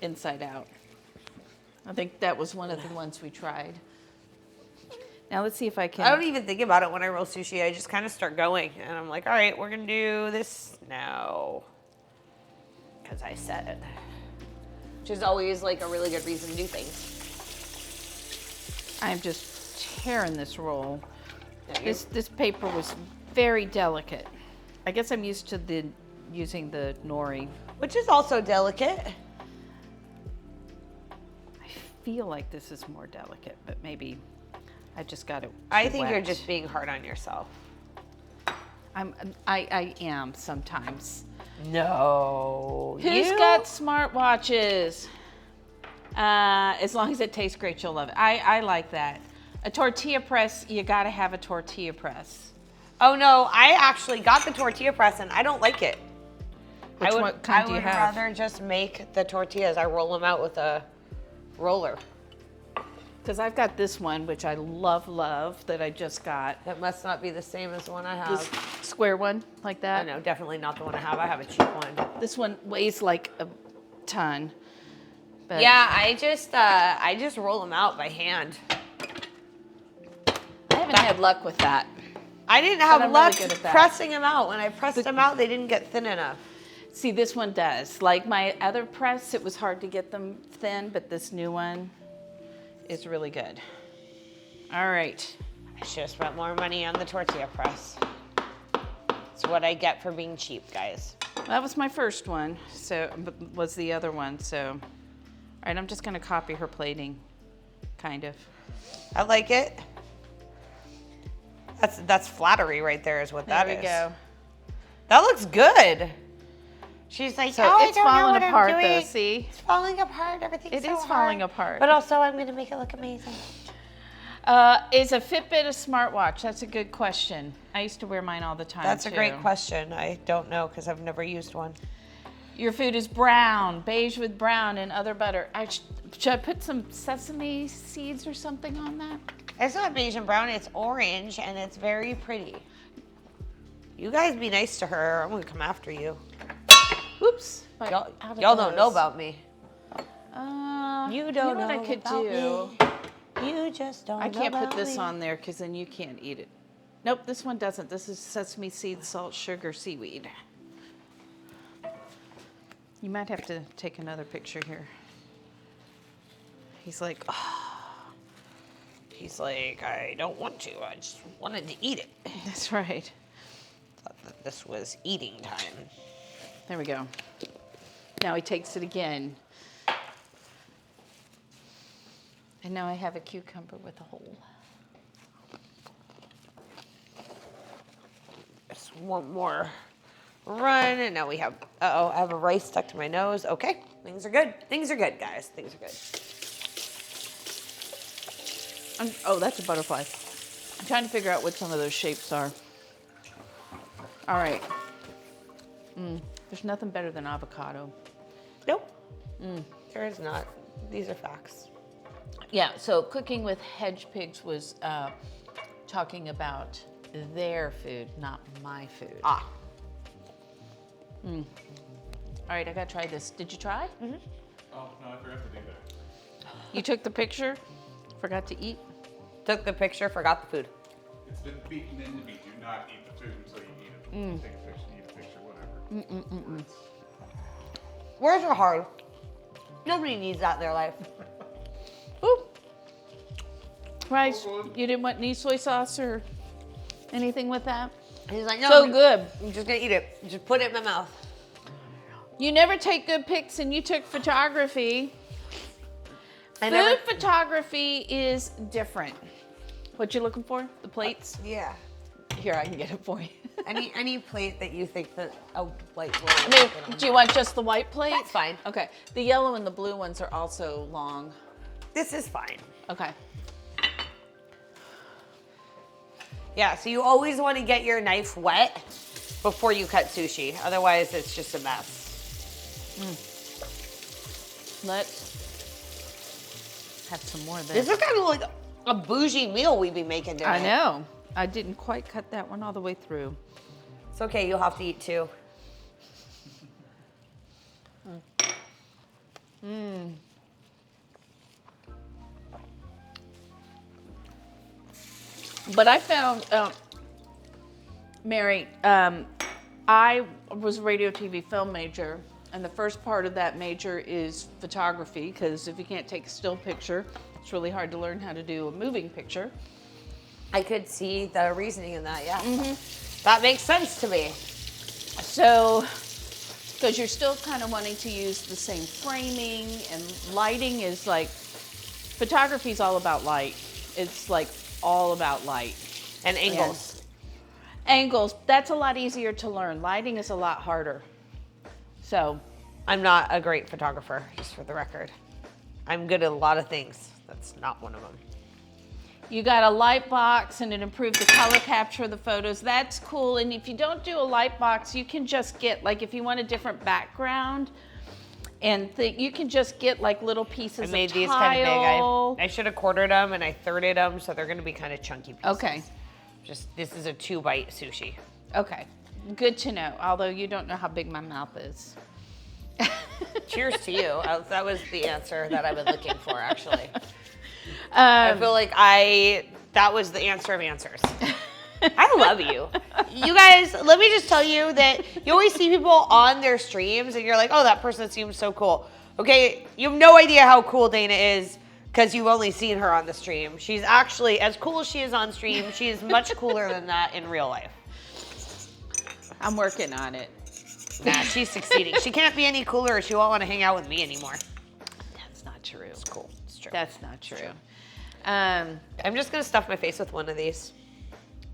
inside out. I think that was one of the ones we tried. Now let's see if I can. I don't even think about it when I roll sushi. I just kind of start going. And I'm like, all right, we're going to do this now. Because I said it. Which is always like a really good reason to do things. I'm just tearing this roll. This paper was very delicate. I guess I'm used to using the nori. Which is also delicate. I feel like this is more delicate, but maybe I just got it. I think wet. you're just being hard on yourself. I am sometimes. No. Who's got smartwatches? As long as it tastes great, you'll love it. I like that. A tortilla press, you gotta have a tortilla press. Oh no, I actually got the tortilla press and I don't like it. What kind do you have? I would rather just make the tortillas. I roll them out with a roller. Because I've got this one, which I love, that I just got. That must not be the same as the one I have. This square one, like that. No, definitely not the one I have. I have a cheap one. This one weighs like a ton. But Yeah, I just roll them out by hand. I haven't had luck with that. I didn't have I'm luck really good at that. pressing them out. When I pressed them out, they didn't get thin enough. See, this one does. Like my other press, it was hard to get them thin, but this new one is really good. All right. I should have spent more money on the tortilla press. It's what I get for being cheap, guys. That was my first one, so was the other one. So, all right, I'm just gonna copy her plating, kind of. I like it. That's flattery right there is what that is. There we go. That looks good. She's like, So oh, it's I don't know falling what apart I'm though, doing. see? It's falling apart. Everything's It so is falling hard. apart. But also, I'm going to make it look amazing. Is a Fitbit a smartwatch? That's a good question. I used to wear mine all the time. That's a great too. question. I don't know because I've never used one. Your food is brown, beige with brown and other butter. Should I put some sesame seeds or something on that? It's not beige and brown. It's orange, and it's very pretty. You guys be nice to her. Or I'm going to come after you. Oops. Y'all don't know about me. You don't know what I know could about do. me. You just don't know I can't put about this me. on there because then you can't eat it. Nope, this one doesn't. This is sesame seed, salt, sugar, seaweed. You might have to take another picture here. He's like, oh. He's like, I don't want to. I just wanted to eat it. That's right. Thought that this was eating time. There we go. Now he takes it again. And now I have a cucumber with a hole. Just one more run, and now we have, uh-oh, I have a rice stuck to my nose. Okay, things are good. Things are good, guys. Things are good. Oh, that's a butterfly. I'm trying to figure out what some of those shapes are. All right. There's nothing better than avocado. Nope. There is not. These are facts. Yeah, so cooking with hedge pigs was talking about their food, not my food. Ah. All right, I gotta try this. Did you try? Oh, no, I forgot to do that. You took the picture, forgot to eat? Took the picture, forgot the food. It's been beaten into me. Do not eat the food until you eat it. Take a picture, eat a picture, whatever. Words are hard. Nobody needs that in their life. Ooh. Rice, you didn't want any soy sauce or anything with that? He's like, no, So good. I'm just gonna eat it. Just put it in my mouth. You never take good pics and you took photography. never- Food photography is different. What you looking for? The plates? Yeah. Here, I can get it for you. Any plate that you think that a white I mean, do you want just the white plate? That's fine. Okay. The yellow and the blue ones are also long. This is fine. Okay. Yeah, so you always want to get your knife wet before you cut sushi. Otherwise, it's just a mess. Let's have some more of This is kind of like a bougie meal we'd be making today. I know. I didn't quite cut that one all the way through. It's okay, you'll have to eat two. But I found, Mary, I was a radio, TV, film major, and the first part of that major is photography, because if you can't take a still picture, it's really hard to learn how to do a moving picture. I could see the reasoning in that, yeah. That makes sense to me. So, because you're still kind of wanting to use the same framing, and lighting is like, photography is all about light. It's like all about light. And angles. Angles, that's a lot easier to learn. Lighting is a lot harder. So, I'm not a great photographer, just for the record. I'm good at a lot of things. That's not one of them. you got a light box and it improved the color capture of the photos. That's cool. And if you don't do a light box, you can just get, like, if you want a different background, and you can just get like little pieces of tile. I made these kind of big. I should have quartered them and I thirded them, so they're gonna be kind of chunky pieces. Okay. Just, this is a 2-bite sushi. Okay. Good to know, although you don't know how big my mouth is. Cheers to you. That was the answer that I've been looking for, actually. I feel like that was the answer of answers. I love you. You guys, let me just tell you that you always see people on their streams and you're like, oh, that person seems so cool. Okay, you have no idea how cool Dana is because you've only seen her on the stream. She's actually, as cool as she is on stream, she is much cooler than that in real life. I'm working on it. Nah, she's succeeding. She can't be any cooler or she won't want to hang out with me anymore. That's not true. It's cool. It's true. That's not true. I'm just going to stuff my face with one of these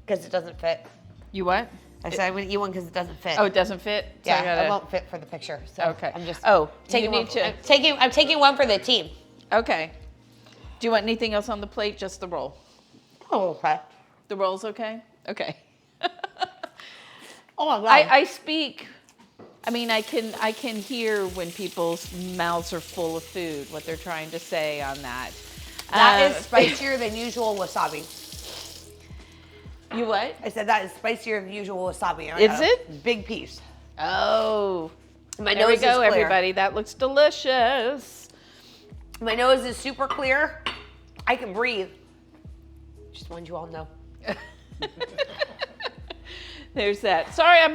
because it doesn't fit. You what? I said I'm going to eat one because it doesn't fit. Oh, it doesn't fit? So Yeah, it won't fit for the picture. So Okay. I'm just taking one. you need to. I'm taking one for the team. Okay. Do you want anything else on the plate? Just the roll. Oh, okay. The roll's okay? Okay. Oh my god. I speak. I mean, I can hear when people's mouths are full of food, what they're trying to say on that. That is spicier than usual wasabi. You what? I said that is spicier than usual wasabi. I Is got a it? Big piece. Oh. My There we nose is go, clear. everybody. That looks delicious. My nose is super clear. I can breathe. Just wanted you all to know. There's that. Sorry, I'm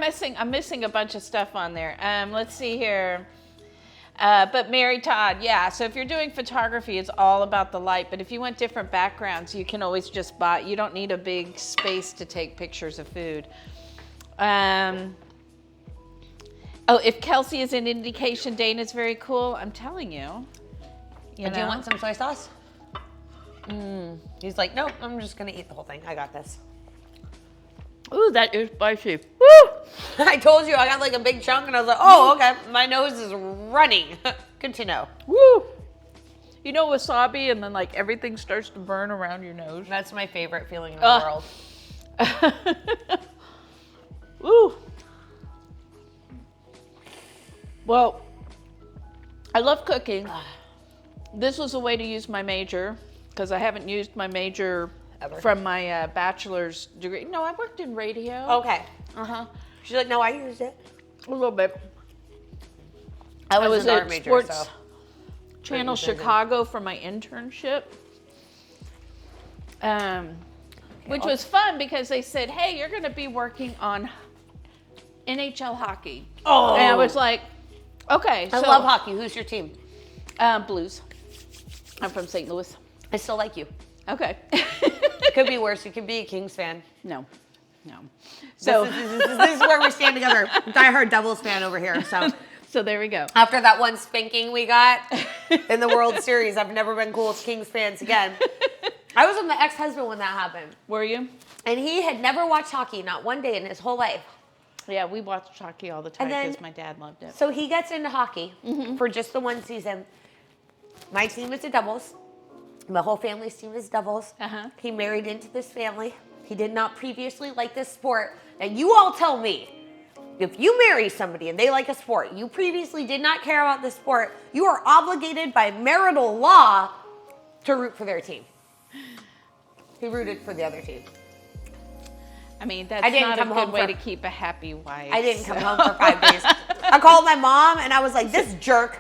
missing a bunch of stuff on there. Let's see here. But Mary Todd, yeah. So if you're doing photography, it's all about the light. But if you want different backgrounds, you can always just buy. You don't need a big space to take pictures of food. Oh, if Kelsey is an indication, Dana's very cool. I'm telling you. Do you want some soy sauce? He's like, nope, I'm just gonna eat the whole thing. I got this. Ooh, that is spicy. Woo! I told you I got like a big chunk and I was like, oh, okay. My nose is running. Good to know. Woo! You know wasabi and then like everything starts to burn around your nose. That's my favorite feeling in the world. Ooh. Well, I love cooking. This was a way to use my major because I haven't used my major ever. from my bachelor's degree. No, I worked in radio. Okay. She's like, no, I used it. A little bit. I was an art at major, Sports so. Channel Pretty busy. Chicago for my internship. Which was fun because they said, hey, you're going to be working on NHL hockey. Oh. And I was like, okay. I love hockey. Who's your team? Blues. I'm from St. Louis. I still like you. Okay. It could be worse. You could be a Kings fan. No. So, This is where we stand together. Diehard Devils fan over here. so there we go. After that one spanking we got in the World Series, I've never been cool with Kings fans again. I was with my ex-husband when that happened. Were you? And he had never watched hockey, not one day in his whole life. Yeah, we watched hockey all the time And then- because my dad loved it. So he gets into hockey for just the one season. My team is the Devils. My whole family's team is Devils. He married into this family. He did not previously like this sport. Now you all tell me, if you marry somebody and they like a sport, you previously did not care about the sport, you are obligated by marital law to root for their team. He rooted for the other team. I mean, that's I didn't not a come good home way for- to keep a happy wife. I didn't come home for 5 days. I called my mom and I was like, this jerk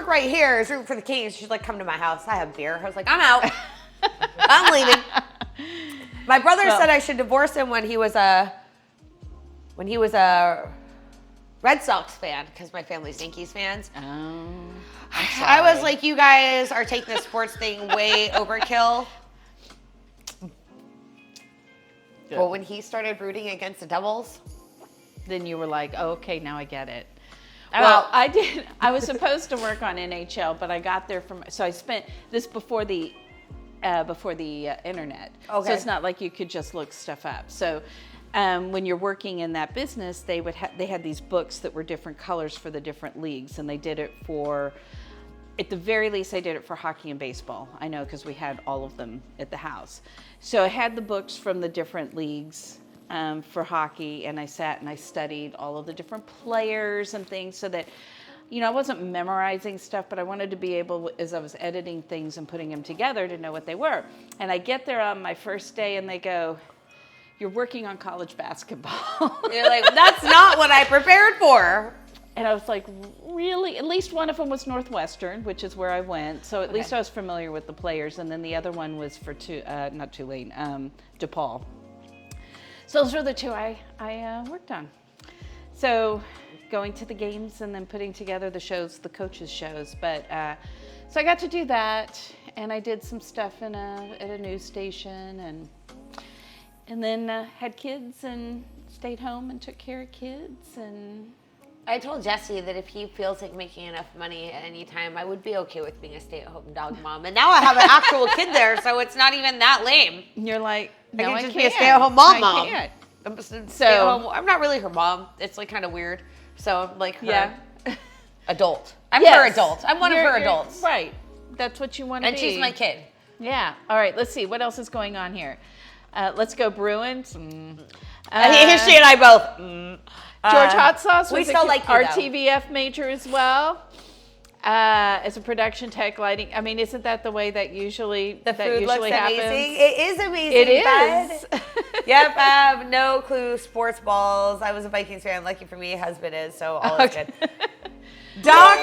right here is rooting for the Kings. She's like, come to my house. I have beer. I was like, I'm out. I'm leaving. My brother said I should divorce him when he was a Red Sox fan because my family's Yankees fans. Oh. I was like, you guys are taking the sports thing way overkill. Yeah. Well, when he started rooting against the Devils, Then you were like, oh, okay, now I get it. Well- Well, I did. I was supposed to work on NHL, but I got there from. So I spent this before the internet. Okay. So it's not like you could just look stuff up. So when you're working in that business, they had these books that were different colors for the different leagues, and they did it for. At the very least, I did it for hockey and baseball. I know because we had all of them at the house. So I had the books from the different leagues for hockey, and I sat and I studied all of the different players and things so that, I wasn't memorizing stuff, but I wanted to be able, as I was editing things and putting them together, to know what they were. And I get there on my first day, and they go, "You're working on college basketball." you're like, that's not what I prepared for. And I was like, really? At least one of them was Northwestern, which is where I went. So at least I was familiar with the players. And then the other one was for DePaul. So those were the two I worked on. So going to the games and then putting together the shows, the coaches' shows. But so I got to do that, and I did some stuff at a news station, and then had kids and stayed home and took care of kids and. I told Jesse that if he feels like making enough money at any time, I would be okay with being a stay-at-home dog mom. And now I have an actual kid there, so it's not even that lame. You're like, no, I I can just can't. be a stay-at-home mom. I can't. I'm not really her mom. It's like kind of weird. So I'm like her adult. I'm Yes. her adult. I'm one of her You're- adults. Right. That's what you want to And be. she's my kid. Yeah. All right. Let's see. What else is going on here? Let's go Bruins. She and I both. George Hot Sauce we was still like you, our though. TVF major as well. As a production tech lighting. I mean, isn't that the way that usually The food looks happens? amazing. It is amazing. It bud. is. Yep, I have no clue. Sports balls. I was a Vikings fan. Lucky for me, husband is, so all is good. Doc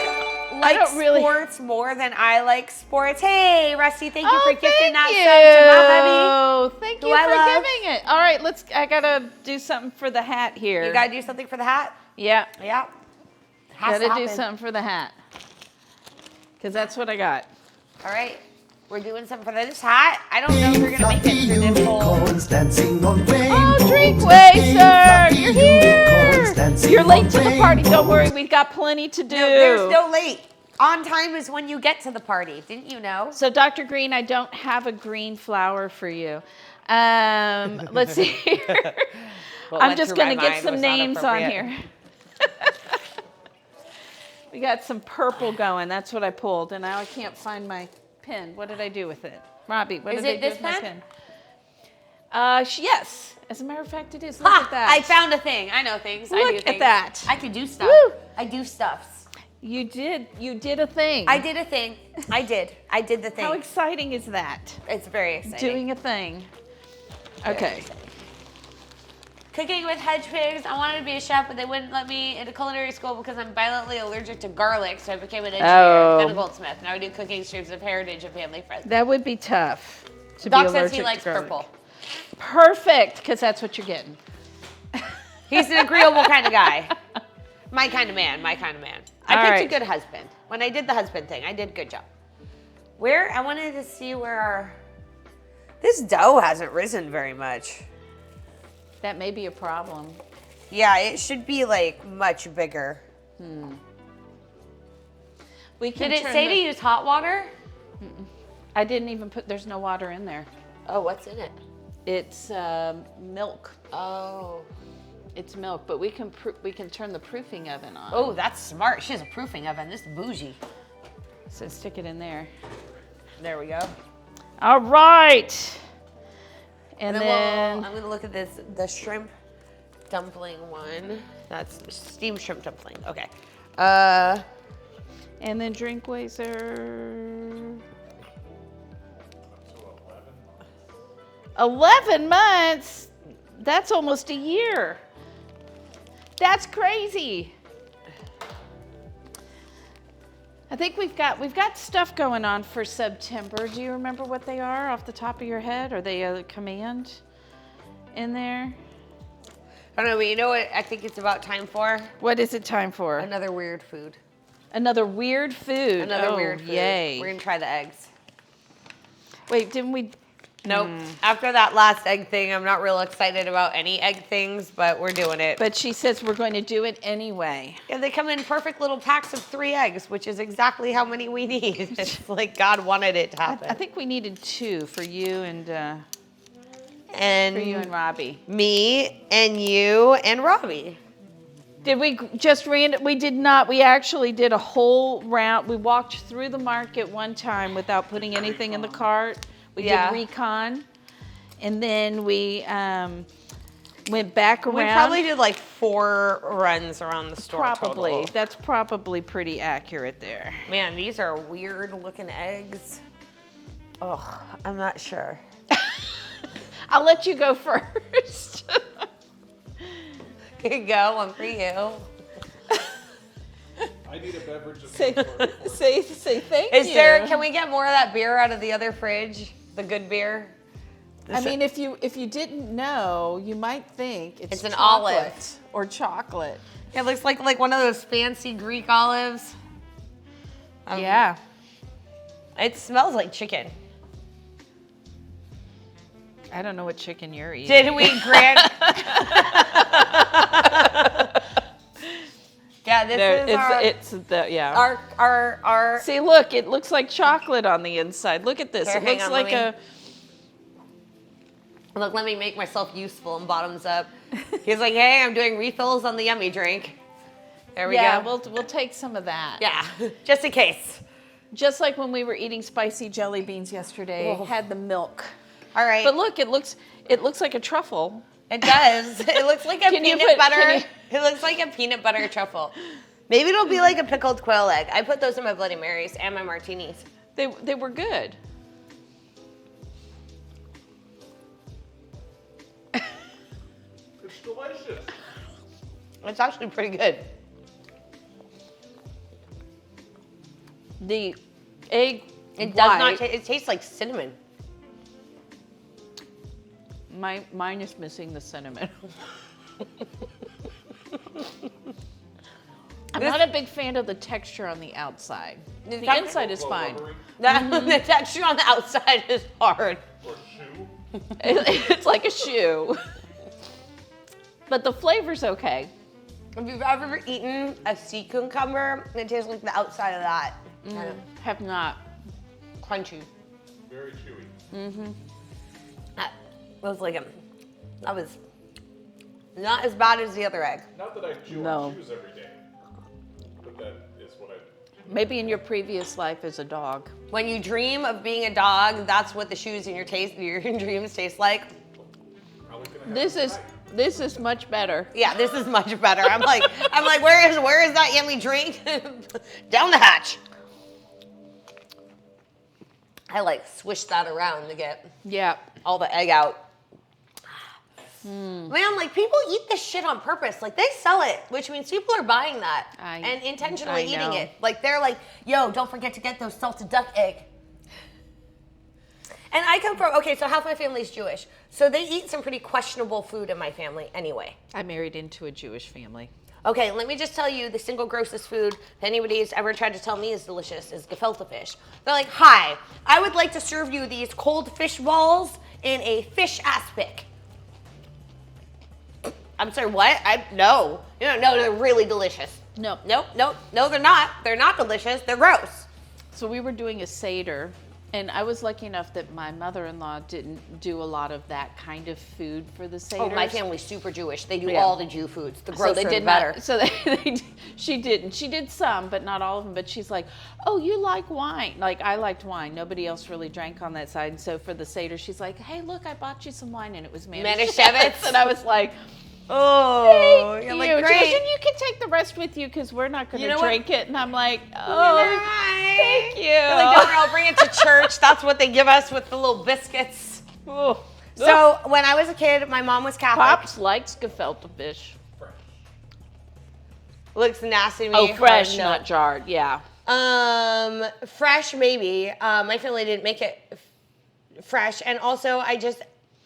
likes don't really- sports more than I like sports. Hey, Rusty, thank you Oh, for gifting thank that you. sub to my hubby. Thank Who you I for love. giving it. All right, I gotta do something for the hat here. You gotta do something for the hat? Yeah. Yeah. Has Gotta to do happen. something for the hat. Because that's what I got. All right. We're doing something for this hat. I don't know if we're Pink gonna make fluffy it through this whole. unicorns dancing on rainbows. Oh, Drinkway, Pink sir! fluffy You're unicorns here! dancing You're late on to the party. Don't worry, rainbows. we've got plenty to do. No, there's no late. On time is when you get to the party. Didn't you know? So, Dr. Green, I don't have a green flower for you. Let's see here. I'm just going to get some names on here. We got some purple going. That's what I pulled. And now I can't find my pen. What did I do with it? Robbie, what Is did I it do this with my pen? pen? Yes. As a matter of fact, it is. Look Ha! at that. I found a thing. I know things. I Look do at things. that. I can do stuff. Woo! I do stuffs. You did a thing. I did a thing. I did the thing. How exciting is that? It's very exciting. Doing a thing. Okay. Cooking with hedge pigs. I wanted to be a chef, but they wouldn't let me into culinary school because I'm violently allergic to garlic, so I became an engineer, then a goldsmith. Now I do cooking streams of heritage and family friends. That would be tough. To Doc be says he allergic likes to garlic. purple. Perfect, because that's what you're getting. He's an agreeable kind of guy. My kind of man, my kind of man. I All picked right. a good husband. When I did the husband thing, I did a good job. I wanted to see where this dough hasn't risen very much. That may be a problem. Yeah, it should be like much bigger. We can Did it turn say the- to use hot water? I didn't even put, there's no water in there. Oh, what's in it? It's milk. Oh. It's milk, but we can turn the proofing oven on. Oh, that's smart. She has a proofing oven. This is bougie. So stick it in there. There we go. All right. And then then, I'm gonna look at the shrimp dumpling one. That's steamed shrimp dumpling. Okay. and then drink wazer. 11 months? That's almost a year. That's crazy. I think we've got stuff going on for Subtember. Do you remember what they are off the top of your head? Are they a command in there? I don't know, but you know what I think it's about time for? What is it time for? Another weird food. Another weird food. Another weird food. Yay. We're gonna try the eggs. Wait, didn't we? Nope. After that last egg thing, I'm not real excited about any egg things, but we're doing it. But she says we're going to do it anyway. Yeah, they come in perfect little packs of 3 eggs, which is exactly how many we need. It's like God wanted it to happen. I think we needed 2 for you and and Robbie. me and you and Robbie. Did we just we did not. We actually did a whole round. We walked through the market one time without putting anything in the cart. We Yeah. did recon, and then we went back around. We probably did like 4 runs around the store. Probably. Total. That's probably pretty accurate there. Man, these are weird looking eggs. Oh, I'm not sure. I'll let you go first. Here you go, one for you. I need a beverage of say some sort. thank Is you. there? Can we get more of that beer out of the other fridge? The good beer. I mean, if you didn't know, you might think it's an chocolate olive. or chocolate. It looks like one of those fancy Greek olives. Yeah. It smells like chicken. I don't know what chicken you're eating. Did we grant? Yeah, this is our. See, look, it looks like chocolate on the inside. Look at this. Here, it hang looks on, like Look, let me make myself useful and bottoms up. He's like, hey, I'm doing refills on the yummy drink. There we yeah, go. we'll take some of that. Yeah, just in case. Just like when we were eating spicy jelly beans yesterday, it had the milk. All right. But look, it looks like a truffle. It does. It looks like a Can you peanut put- butter. can It looks like a peanut butter truffle. Maybe it'll be like a pickled quail egg. I put those in my Bloody Marys and my martinis. They were good. It's delicious. It's actually pretty good. The egg It does not. white- It tastes like cinnamon. Mine is missing the cinnamon. I'm not a big fan of the texture on the outside. The inside is fine. The texture on the outside is hard. Or shoe. It's like a shoe. But the flavor's okay. If you've ever eaten a sea cucumber, it tastes like the outside of that. Kind of Have not. crunchy. Very chewy. That was that was not as bad as the other egg. Not that I chew No. on shoes every day, but that is what I do. Maybe in your previous life as a dog. When you dream of being a dog, that's what the shoes in your dreams taste like. Probably gonna have This it is tonight. This is much better. Yeah, this is much better. I'm like, where is that yummy drink? Down the hatch. I like swish that around to get all the egg out. Man, like people eat this shit on purpose. Like they sell it, which means people are buying that and intentionally eating it. Like they're like, yo, don't forget to get those salted duck egg. And I come from, okay, so half my family's Jewish. So they eat some pretty questionable food in my family anyway. I married into a Jewish family. Okay, let me just tell you the single grossest food that anybody's ever tried to tell me is delicious is gefilte fish. They're like, hi, I would like to serve you these cold fish balls in a fish aspic. I'm sorry, what? No, they're really delicious. No, they're not. They're not delicious. They're gross. So we were doing a Seder, and I was lucky enough that my mother-in-law didn't do a lot of that kind of food for the Seder. Oh, my family's super Jewish. They do all the Jew foods. The grosser, so they did the better. She didn't. She did some, but not all of them. But she's like, oh, you like wine. Like, I liked wine. Nobody else really drank on that side. And so for the Seder, she's like, hey, look, I bought you some wine, and it was Manischewitz. And I was like, oh, you're like, great. great. She goes, and you can take the rest with you because we're not going to drink it. And I'm like, thank you. They're like, don't worry, I'll bring it to church. That's what they give us with the little biscuits. Oh. So when I was a kid, my mom was Catholic. Pops likes gefilte fish. Looks nasty to me. Oh, fresh, not jarred. Yeah. Fresh maybe. My family didn't make it fresh, and also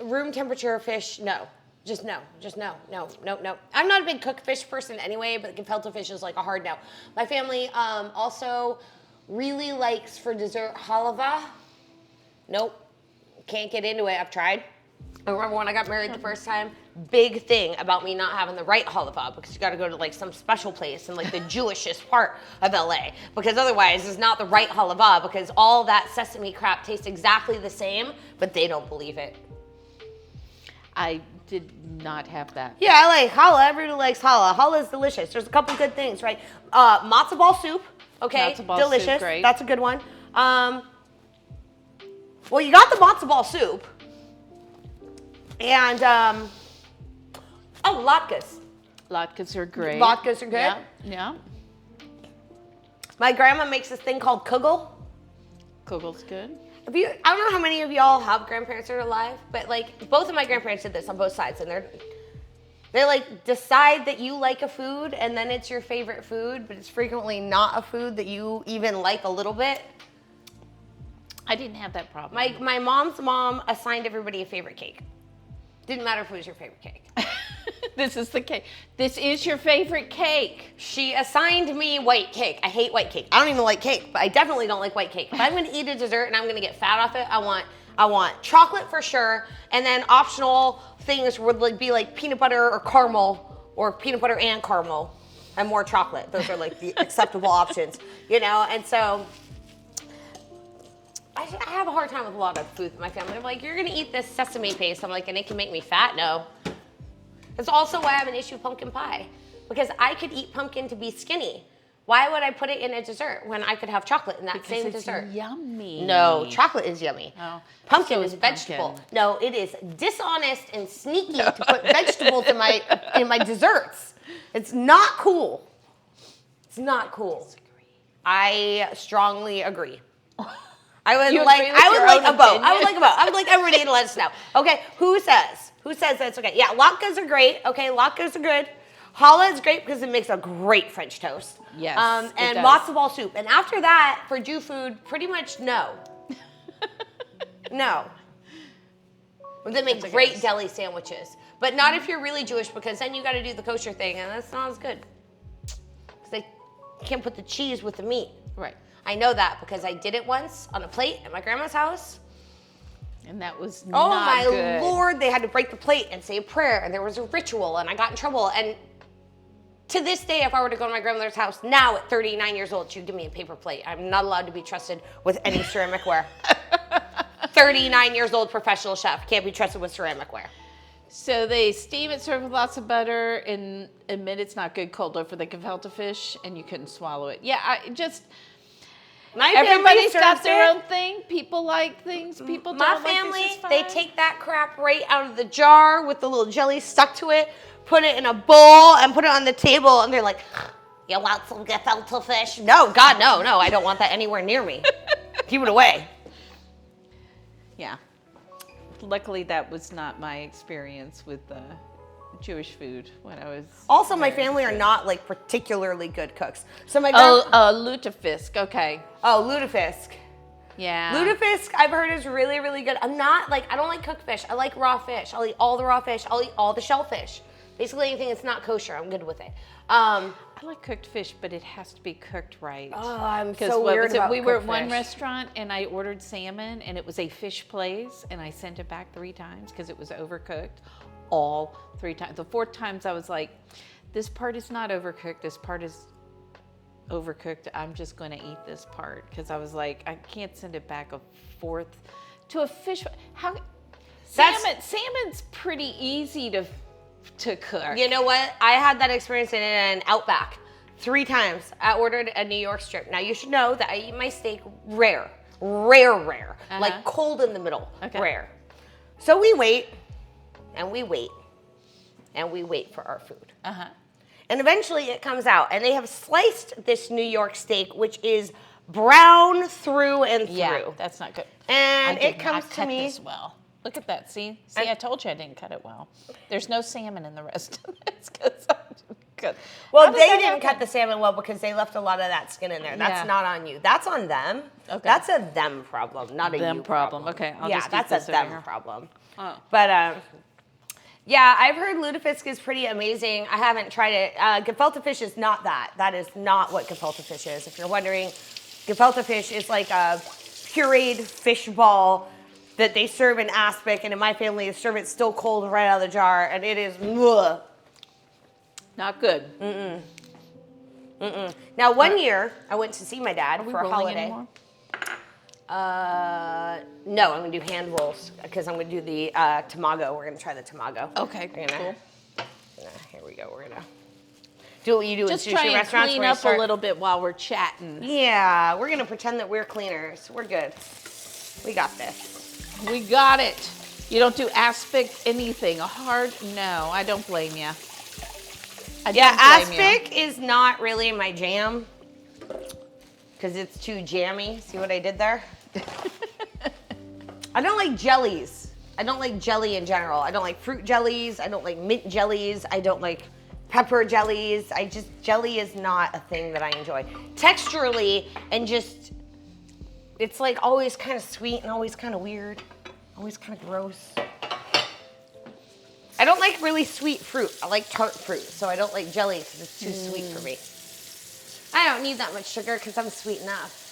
room temperature fish. No. Just no. I'm not a big cooked fish person anyway, but gefilte fish is like a hard no. My family also really likes for dessert halava. Nope, can't get into it. I've tried. I remember when I got married the first time, big thing about me not having the right halava because you got to go to like some special place in like the Jewishest part of LA because otherwise it's not the right halava because all that sesame crap tastes exactly the same, but they don't believe it. I did not have that. Yeah, I like challah. Everybody likes challah. Challah is delicious. There's a couple good things, right? Matzo ball soup. Okay, Matzo ball delicious. soup, great. That's a good one. Well, you got the matzo ball soup, and latkes. Latkes are great. Latkes are good. Yeah. My grandma makes this thing called kugel. Kugel's good. I don't know how many of y'all have grandparents that are alive, but like both of my grandparents did this on both sides, and they like decide that you like a food and then it's your favorite food, but it's frequently not a food that you even like a little bit. I didn't have that problem. My mom's mom assigned everybody a favorite cake. Didn't matter if it was your favorite cake. This is the cake. This is your favorite cake. She assigned me white cake. I hate white cake. I don't even like cake, but I definitely don't like white cake. If I'm gonna eat a dessert and I'm gonna get fat off it, I want chocolate for sure, and then optional things would like be like peanut butter or caramel, or peanut butter and caramel, and more chocolate. Those are like the acceptable options, And so I have a hard time with a lot of food in my family. They're like, you're gonna eat this sesame paste. I'm like, and it can make me fat? No. That's also why I have an issue with pumpkin pie, because I could eat pumpkin to be skinny. Why would I put it in a dessert when I could have chocolate in that same dessert? Yummy. No, chocolate is yummy. Oh, pumpkin so is is vegetable. pumpkin. No, it is dishonest and sneaky to put vegetables in my desserts. It's not cool. It's not cool. I strongly agree. I would like a vote. I would like everybody to let us know. Okay, who says that's okay? Yeah, latkes are great. Okay, latkes are good. Challah is great because it makes a great French toast. Yes, and matzo ball soup. And after that, for Jew food, pretty much no. No. They make great deli sandwiches, but not if you're really Jewish, because then you got to do the kosher thing, and that's not as good. Because they can't put the cheese with the meat. Right. I know that because I did it once on a plate at my grandma's house. And that was Oh not my good. Lord, they had to break the plate and say a prayer, and there was a ritual, and I got in trouble. And to this day, if I were to go to my grandmother's house now at 39 years old, she'd give me a paper plate. I'm not allowed to be trusted with any ceramic ware. 39 years old professional chef, can't be trusted with ceramic ware. So they steam it, serve with lots of butter, and admit it's not good cold over the gefilte fish, and you couldn't swallow it. Yeah, My Everybody's family got serves their it. own thing. People like things. People don't My like family, things. It's they fine. take that crap right out of the jar with the little jelly stuck to it, put it in a bowl, and put it on the table, and they're like, you want some gefilte fish? No, God, no, I don't want that anywhere near me. Keep it away. Yeah. Luckily, that was not my experience with Jewish food when I was. Also, my very family are young. not like particularly good cooks. So my Lutefisk. Okay. lutefisk. Yeah. Lutefisk, I've heard is really, really good. I don't like cooked fish. I like raw fish. I'll eat all the raw fish. I'll eat all the shellfish. Basically anything that's not kosher, I'm good with it. I like cooked fish, but it has to be cooked right. Oh, I'm Because so weird about we were at cooked one fish. restaurant and I ordered salmon and it was a fish place and I sent it back 3 times because it was overcooked. All 3 times. The 4th times I was like, this part is not overcooked. This part is overcooked. I'm just going to eat this part because I was like, I can't send it back a 4th to a fish. How? Salmon's pretty easy to cook. You know what? I had that experience in an Outback 3 times. I ordered a New York strip. Now you should know that I eat my steak rare, like cold in the middle, rare. So we wait, and we wait, and we wait for our food. And eventually it comes out, and they have sliced this New York steak, which is brown through and through. Yeah, that's not good. And I did it comes not to cut me. this well. Look at that. See, I told you I didn't cut it well. There's no salmon in the rest of this because I didn't cut. Well, How does they that didn't happen? cut the salmon well because they left a lot of that skin in there. That's Yeah. not on you. That's on them. Okay. That's a them problem, not a Them you problem. Okay, I'll yeah, just eat that's this a over them here. problem. Oh. But yeah, I've heard lutefisk is pretty amazing. I haven't tried it. Gefilte fish is not that. That is not what gefilte fish is. If you're wondering, gefilte fish is like a pureed fish ball that they serve in aspic, and in my family, they serve it still cold right out of the jar, and it is ugh. Not good. Now, one year, I went to see my dad Are we for a rolling holiday. anymore? No, I'm gonna do hand rolls because I'm gonna do the tamago. We're gonna try the tamago. Okay, We're gonna- cool. Here we go. We're gonna do what you do Just at try sushi and restaurants. clean where you up start- a little bit while we're chatting. Yeah, we're gonna pretend that we're cleaners. We're good. We got this. We got it. You don't do aspic anything. A hard? No, I don't blame you. Yeah, aspic is not really my jam because it's too jammy. See what I did there? I don't like jellies. I don't like jelly in general. I don't like fruit jellies. I don't like mint jellies. I don't like pepper jellies. Jelly is not a thing that I enjoy. Texturally and just, it's like always kind of sweet and always kind of weird, always kind of gross. I don't like really sweet fruit. I like tart fruit, so I don't like jelly because it's too sweet for me. I don't need that much sugar because I'm sweet enough.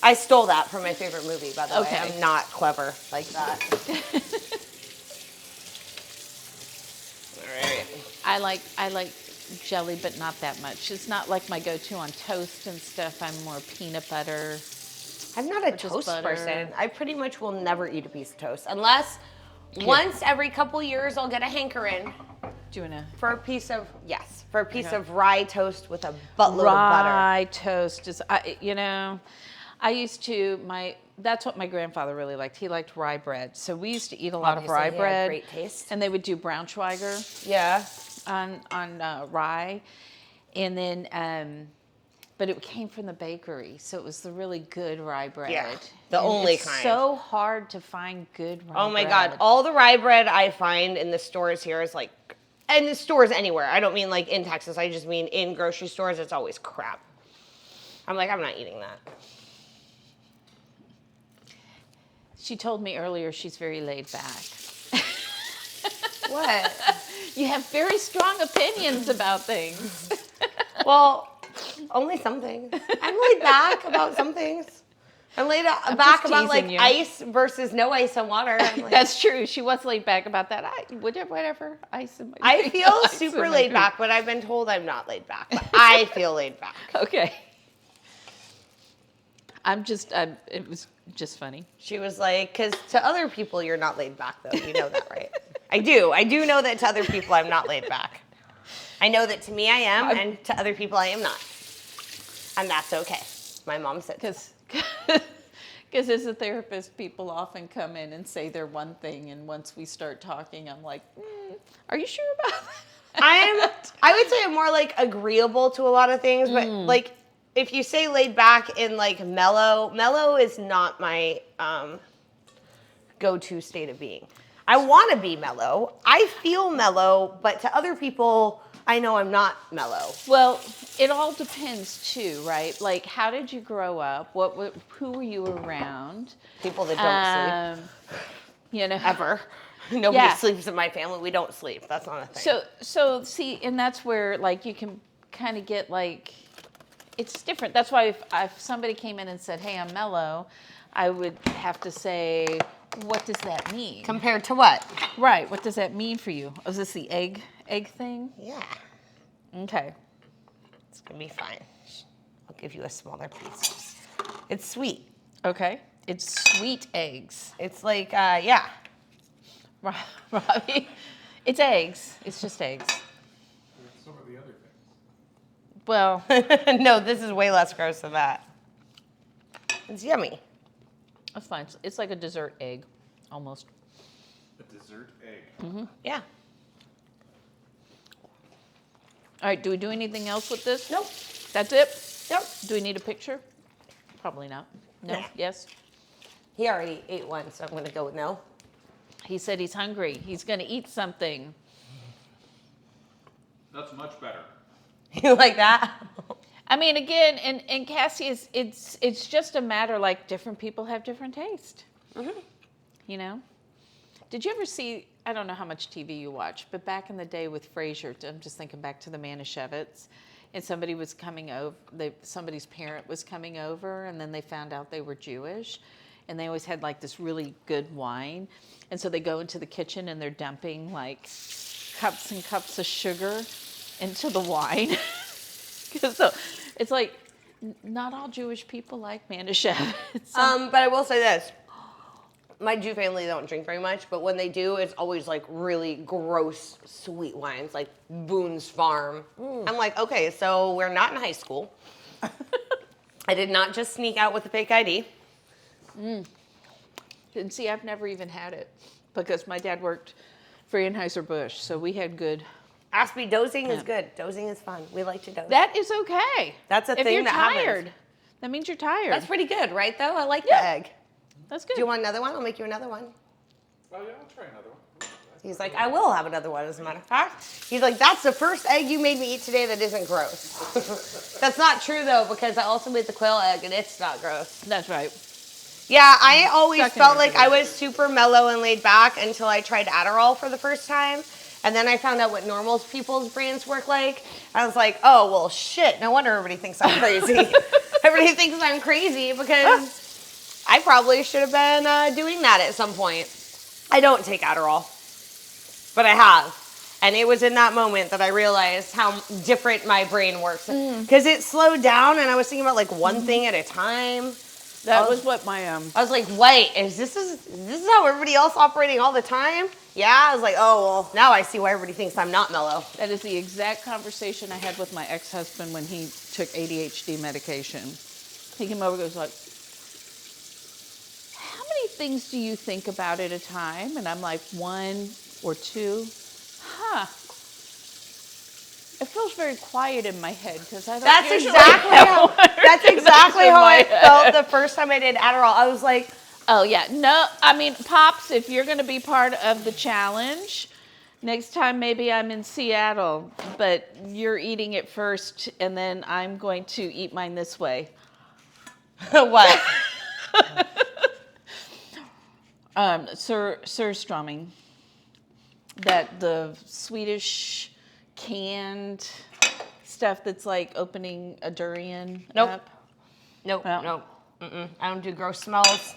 I stole that from my favorite movie, by the way. Okay. I'm not clever like that. All right. I like jelly, but not that much. It's not like my go-to on toast and stuff. I'm more peanut butter. I'm not a just toast butter. person. I pretty much will never eat a piece of toast unless once every couple years I'll get a hankering Doing a for a piece of rye toast with a buttload of butter. rye toast is, I used to, that's what my grandfather really liked. He liked rye bread. So we used to eat a lot of Obviously, rye he had bread. great taste. And they would do Braunschweiger Yeah. on rye. And then, but it came from the bakery. So it was the really good rye bread. Yeah, the And only it's kind. so hard to find good rye bread. Oh my God. All the rye bread I find in the stores here is like, and the stores anywhere. I don't mean like in Texas. I just mean in grocery stores. It's always crap. I'm like, I'm not eating that. She told me earlier she's very laid back. What? You have very strong opinions about things. Well, only some things. I'm laid back about some things. I'm laid back just about like teasing you. ice versus no ice and water. I'm like, That's true. She was laid back about that. Whatever. Ice in my I feel ice in super my laid drink. back, but I've been told I'm not laid back. But I feel laid back. Okay. It was just funny. She was like, because to other people, you're not laid back, though. You know that, right? I do know that to other people, I'm not laid back. I know that to me, I am, and to other people, I am not. And that's okay. My mom said Because as a therapist, people often come in and say they're one thing, and once we start talking, I'm like, are you sure about that? I would say I'm more like agreeable to a lot of things, but like if you say laid back and like mellow is not my go-to state of being. I want to be mellow. I feel mellow, but to other people, I know I'm not mellow. Well, it all depends too, right? Like, how did you grow up? Who were you around? People that don't sleep. You know, Ever. Nobody sleeps in my family. We don't sleep. That's not a thing. So see, and that's where like you can kind of get like, it's different. That's why if somebody came in and said, "Hey, I'm mellow," I would have to say, what does that mean? Compared to what? Right. What does that mean for you? Is this the egg thing? Yeah. Okay. It's going to be fine. I'll give you a smaller piece. It's sweet. Okay. It's sweet eggs. It's like, yeah. Robbie, it's eggs. It's just eggs. Some of the other things. Well, No, this is way less gross than that. It's yummy. that's fine. It's like a dessert egg, almost. A dessert egg. Yeah. All right. Do we do anything else with this? Nope. That's it? Nope. Do we need a picture? Probably not. No? Nah. Yes? He already ate one, so I'm going to go with no. He said he's hungry. He's going to eat something. That's much better. You like that? I mean, again, and Cassie, it's just a matter like different people have different taste. You know? Did you ever see, I don't know how much TV you watch, but back in the day with Frasier, I'm just thinking back to the Manischewitz, and somebody was coming over, somebody's parent was coming over, and then they found out they were Jewish, and they always had like this really good wine, and so they go into the kitchen and they're dumping like cups and cups of sugar into the wine. So it's like, not all Jewish people like Manischewitz. But I will say this. My Jew family don't drink very much, but when they do, it's always like really gross sweet wines, like Boone's Farm. I'm like, okay, so we're not in high school. I did not just sneak out with a fake ID. And see, I've never even had it because my dad worked for Anheuser-Busch, so we had good. Ask me, dozing is good. Dozing is fun. We like to doze. That is okay. That's a if thing you're that tired, happens. that means you're tired. That's pretty good, right, though? I like Yeah. the egg. That's good. Do you want another one? I'll make you another one. Oh yeah, I'll try another one. He's like, I will have another one, as a matter of fact. He's like, that's the first egg you made me eat today that isn't gross. That's not true, though, because I also made the quail egg, and it's not gross. That's right. Yeah, I always Sucking felt it like in. I was super mellow and laid back until I tried Adderall for the first time. And then I found out what normal people's brains work like. I was like, oh, well, shit. No wonder everybody thinks I'm crazy. Everybody thinks I'm crazy because I probably should have been doing that at some point. I don't take Adderall, but I have. And it was in that moment that I realized how different my brain works. Because it slowed down and I was thinking about like one thing at a time. That was what my I was like, wait, is this how everybody else operating all the time? Yeah, I was like, oh, well, now I see why everybody thinks I'm not mellow. That is the exact conversation I had with my ex-husband when he took ADHD medication. He came over and goes like, how many things do you think about at a time? And I'm like, 1 or 2. Huh. It feels very quiet in my head because I don't That's usually exactly have how, one. that's exactly in how my I head. felt the first time I did Adderall. I was like, Oh, yeah. No, I mean, Pops, if you're going to be part of the challenge, next time maybe I'm in Seattle, but you're eating it first, and then I'm going to eat mine this way. what? Surströmming. That the Swedish canned stuff that's like opening a durian Nope. up. Nope, Well. nope. Mm-mm. I don't do gross smells.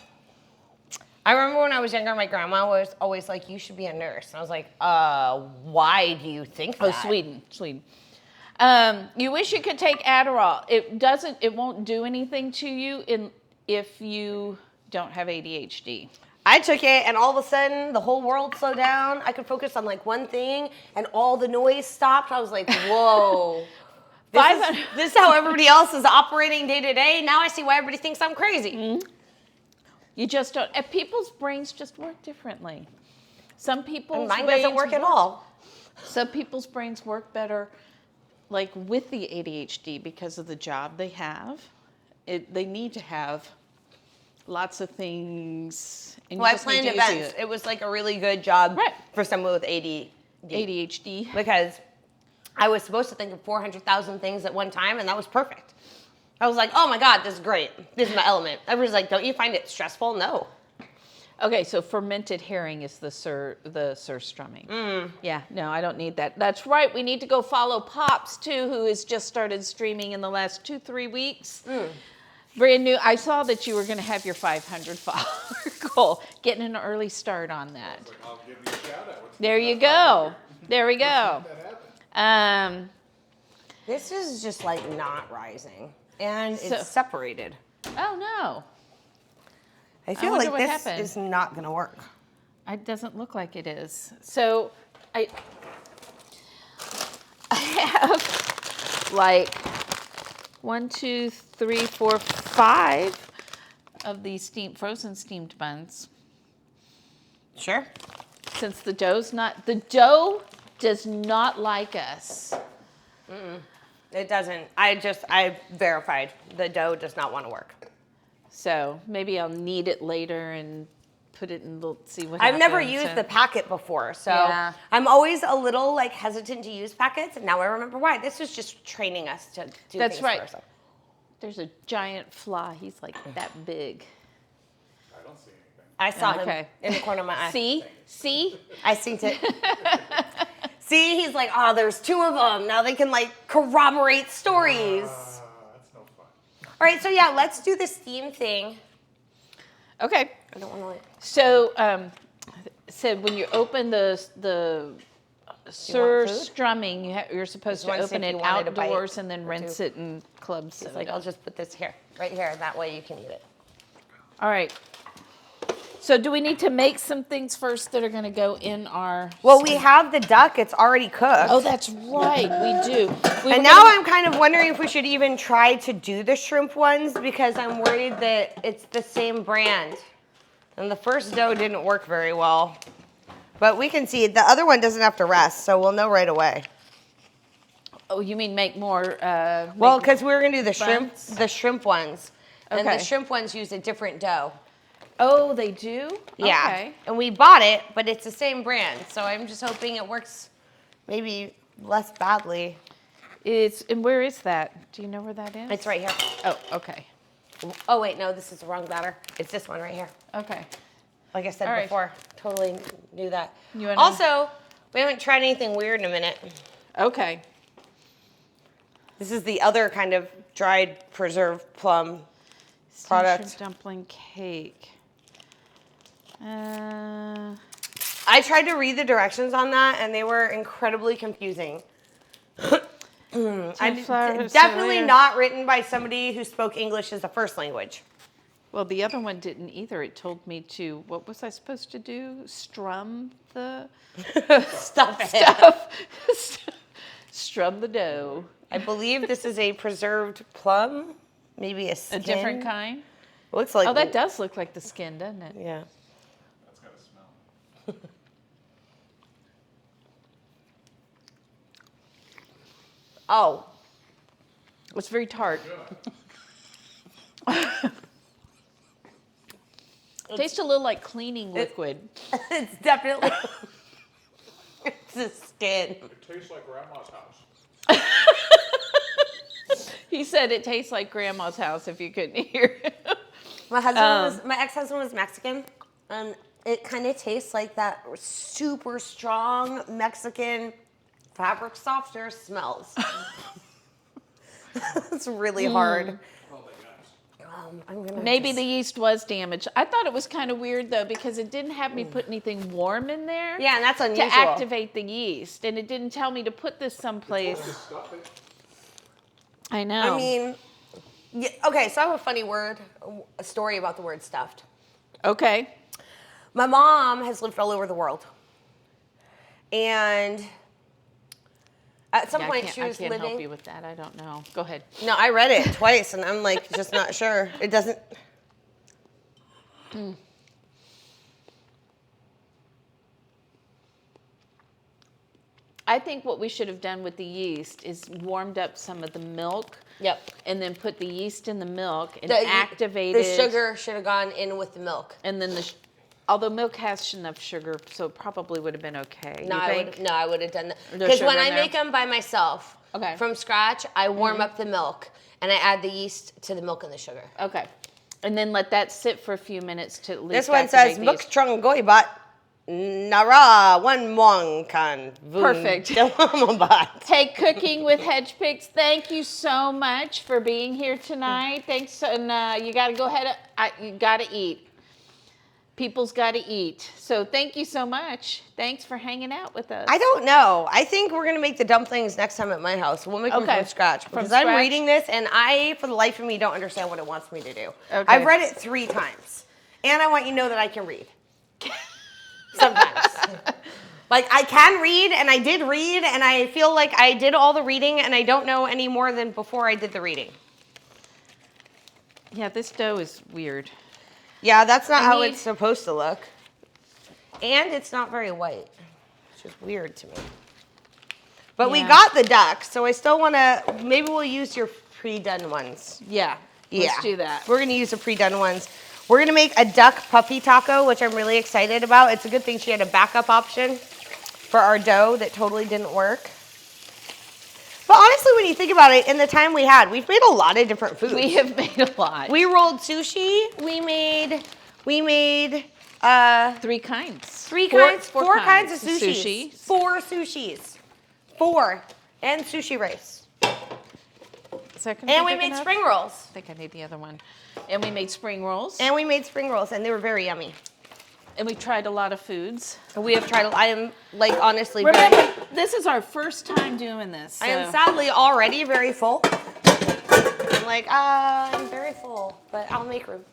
I remember when I was younger, my grandma was always like, you should be a nurse. And I was like, why do you think that? Oh, Sweden. You wish you could take Adderall. It won't do anything to you if you don't have ADHD. I took it, and all of a sudden, the whole world slowed down. I could focus on like one thing, and all the noise stopped. I was like, whoa. This is how everybody else is operating day to day. Now I see why everybody thinks I'm crazy. You just don't. And people's brains just work differently. Some people's Mine brains doesn't work at all. Some people's brains work better, like with the ADHD, because of the job they have. They need to have lots of things. And Well, I planned events. It was like a really good job Right. for someone with ADHD. because I was supposed to think of 400,000 things at one time, and that was perfect. I was like, oh my God, this is great. This is my element. Everybody's like, don't you find it stressful? No. Okay, so fermented herring is the surstrumming. Yeah, no, I don't need that. That's right. We need to go follow Pops too, who has just started streaming in the last 2-3 weeks. Brand new. I saw that you were going to have your 500 follower goal. Getting an early start on that. I'll give you a shout out. There you go. There we go. This is just like not rising, and So- it's separated. Oh no, I feel wonder like what this happened. is not going to work. it doesn't look like it is. So I have like 1, 2, 3, 4, 5 of these frozen steamed buns. Sure. Since the dough does not like us. It doesn't. I verified. The dough does not want to work. So maybe I'll knead it later and put it in see what I've happens. never used the packet before, so Yeah. I'm always a little like hesitant to use packets. And now I remember why. This is just training us to do That's things right. for ourselves. There's a giant fly. He's like that big. I don't see anything. I saw him Okay. in the corner of my eye. See? I seen it. See, he's like, oh, there's 2 of them. Now they can like corroborate stories. That's no fun. All right, so yeah, let's do the steam thing. Okay. I don't want to like. So, said when you open the surstrumming, you're supposed to wanted to see open if it you wanted a bite outdoors and then or rinse two. it in club It's soda. like, I'll just put this here, right here. That way you can eat it. All right. So do we need to make some things first that are going to go in our... Well, we have the duck. It's already cooked. Oh, that's right. We do. And now I'm kind of wondering if we should even try to do the shrimp ones because I'm worried that it's the same brand. And the first dough didn't work very well. But we can see the other one doesn't have to rest, so we'll know right away. Oh, you mean make more... Well, because we're going to do buns? the shrimp ones. And Okay. the shrimp ones use a different dough. Oh, they do? Yeah. Okay. And we bought it, but it's the same brand. So I'm just hoping it works maybe less badly. And where is that? Do you know where that is? It's right here. Oh, okay. Oh, wait, no, this is the wrong batter. It's this one right here. Okay. Like I said All right. before, totally knew that. You wanna- Also, we haven't tried anything weird in a minute. Okay. This is the other kind of dried preserved plum Steamed product. shrimp dumpling cake. I tried to read the directions on that, and they were incredibly confusing. Definitely not written by somebody who spoke English as a first language. Well, the other one didn't either. It told me to, what was I supposed to do? Strum the Stuff it. stuff. Strum the dough. I believe this is a preserved plum, maybe a skin. A different kind? Looks like. Oh, that does look like the skin, doesn't it? Yeah. That's got a smell. Oh, It's very tart. Tastes a little like cleaning liquid. it's definitely. It's the skin. It tastes like grandma's house. He said it tastes like grandma's house if you couldn't hear. My ex-husband was Mexican, and it kind of tastes like that super strong Mexican fabric softener smells. It's really hard. I'm gonna Maybe just- the yeast was damaged. I thought it was kind of weird though because it didn't have me put anything warm in there. Yeah, and that's To unusual. activate the yeast, and it didn't tell me to put this someplace. Stuff it. I know. I mean, yeah, okay, so I have a funny a story about the word stuffed. Okay. My mom has lived all over the world. And At some Yeah, point, she was I can't help living. you with that. I don't know. Go ahead. No, I read it twice, and I'm like, just not sure. It doesn't. I think what we should have done with the yeast is warmed up some of the milk. Yep. And then put the yeast in the milk and The activated. The sugar should have gone in with the milk. And then although milk has enough sugar, so it probably would have been okay. No, I would have done that. No Because sugar when in I there? make them by myself, Okay. from scratch, I warm up the milk and I add the yeast to the milk and the sugar. Okay. And then let that sit for a few minutes to at least This one activate says the Muk yeast. Trung Goi Bat Nara One Mong Kan Vun Perfect. Delamabat. Hey, Cooking with Hedge Picks, thank you so much for being here tonight. Thanks, and you got to go ahead. You got to eat. People's got to eat. So thank you so much. Thanks for hanging out with us. I don't know. I think we're gonna make the dumplings next time at my house. We'll make them Okay. from scratch From because I'm scratch? reading this and I, for the life of me, don't understand what it wants me to do. Okay. I've read it 3 times, and I want you to know that I can read. Sometimes. Like, I can read, and I did read, and I feel like I did all the reading, and I don't know any more than before I did the reading. Yeah, this dough is weird. Yeah, that's not how need- it's supposed to look. And it's not very white, which is weird to me. But we Yeah. got the duck, so I still want to, maybe we'll use your pre-done ones. Yeah. Let's do that. We're going to use the pre-done ones. We're going to make a duck puffy taco, which I'm really excited about. It's a good thing she had a backup option for our dough that totally didn't work. But honestly, when you think about it, in the time we had, we've made a lot of different foods. We have made a lot. We rolled sushi. We made 3 kinds. 4 kinds of sushis. Sushi. 4 sushis. 4. And sushi rice. Is that gonna And be we big made enough? spring rolls. I think I need the other one. And we made spring rolls. And we made spring rolls, and they were very yummy. And we tried a lot of foods. We have tried, I am, like, honestly, Remember, this is our first time doing this. I am so- sadly already very full. I'm like, I'm very full, but I'll make room.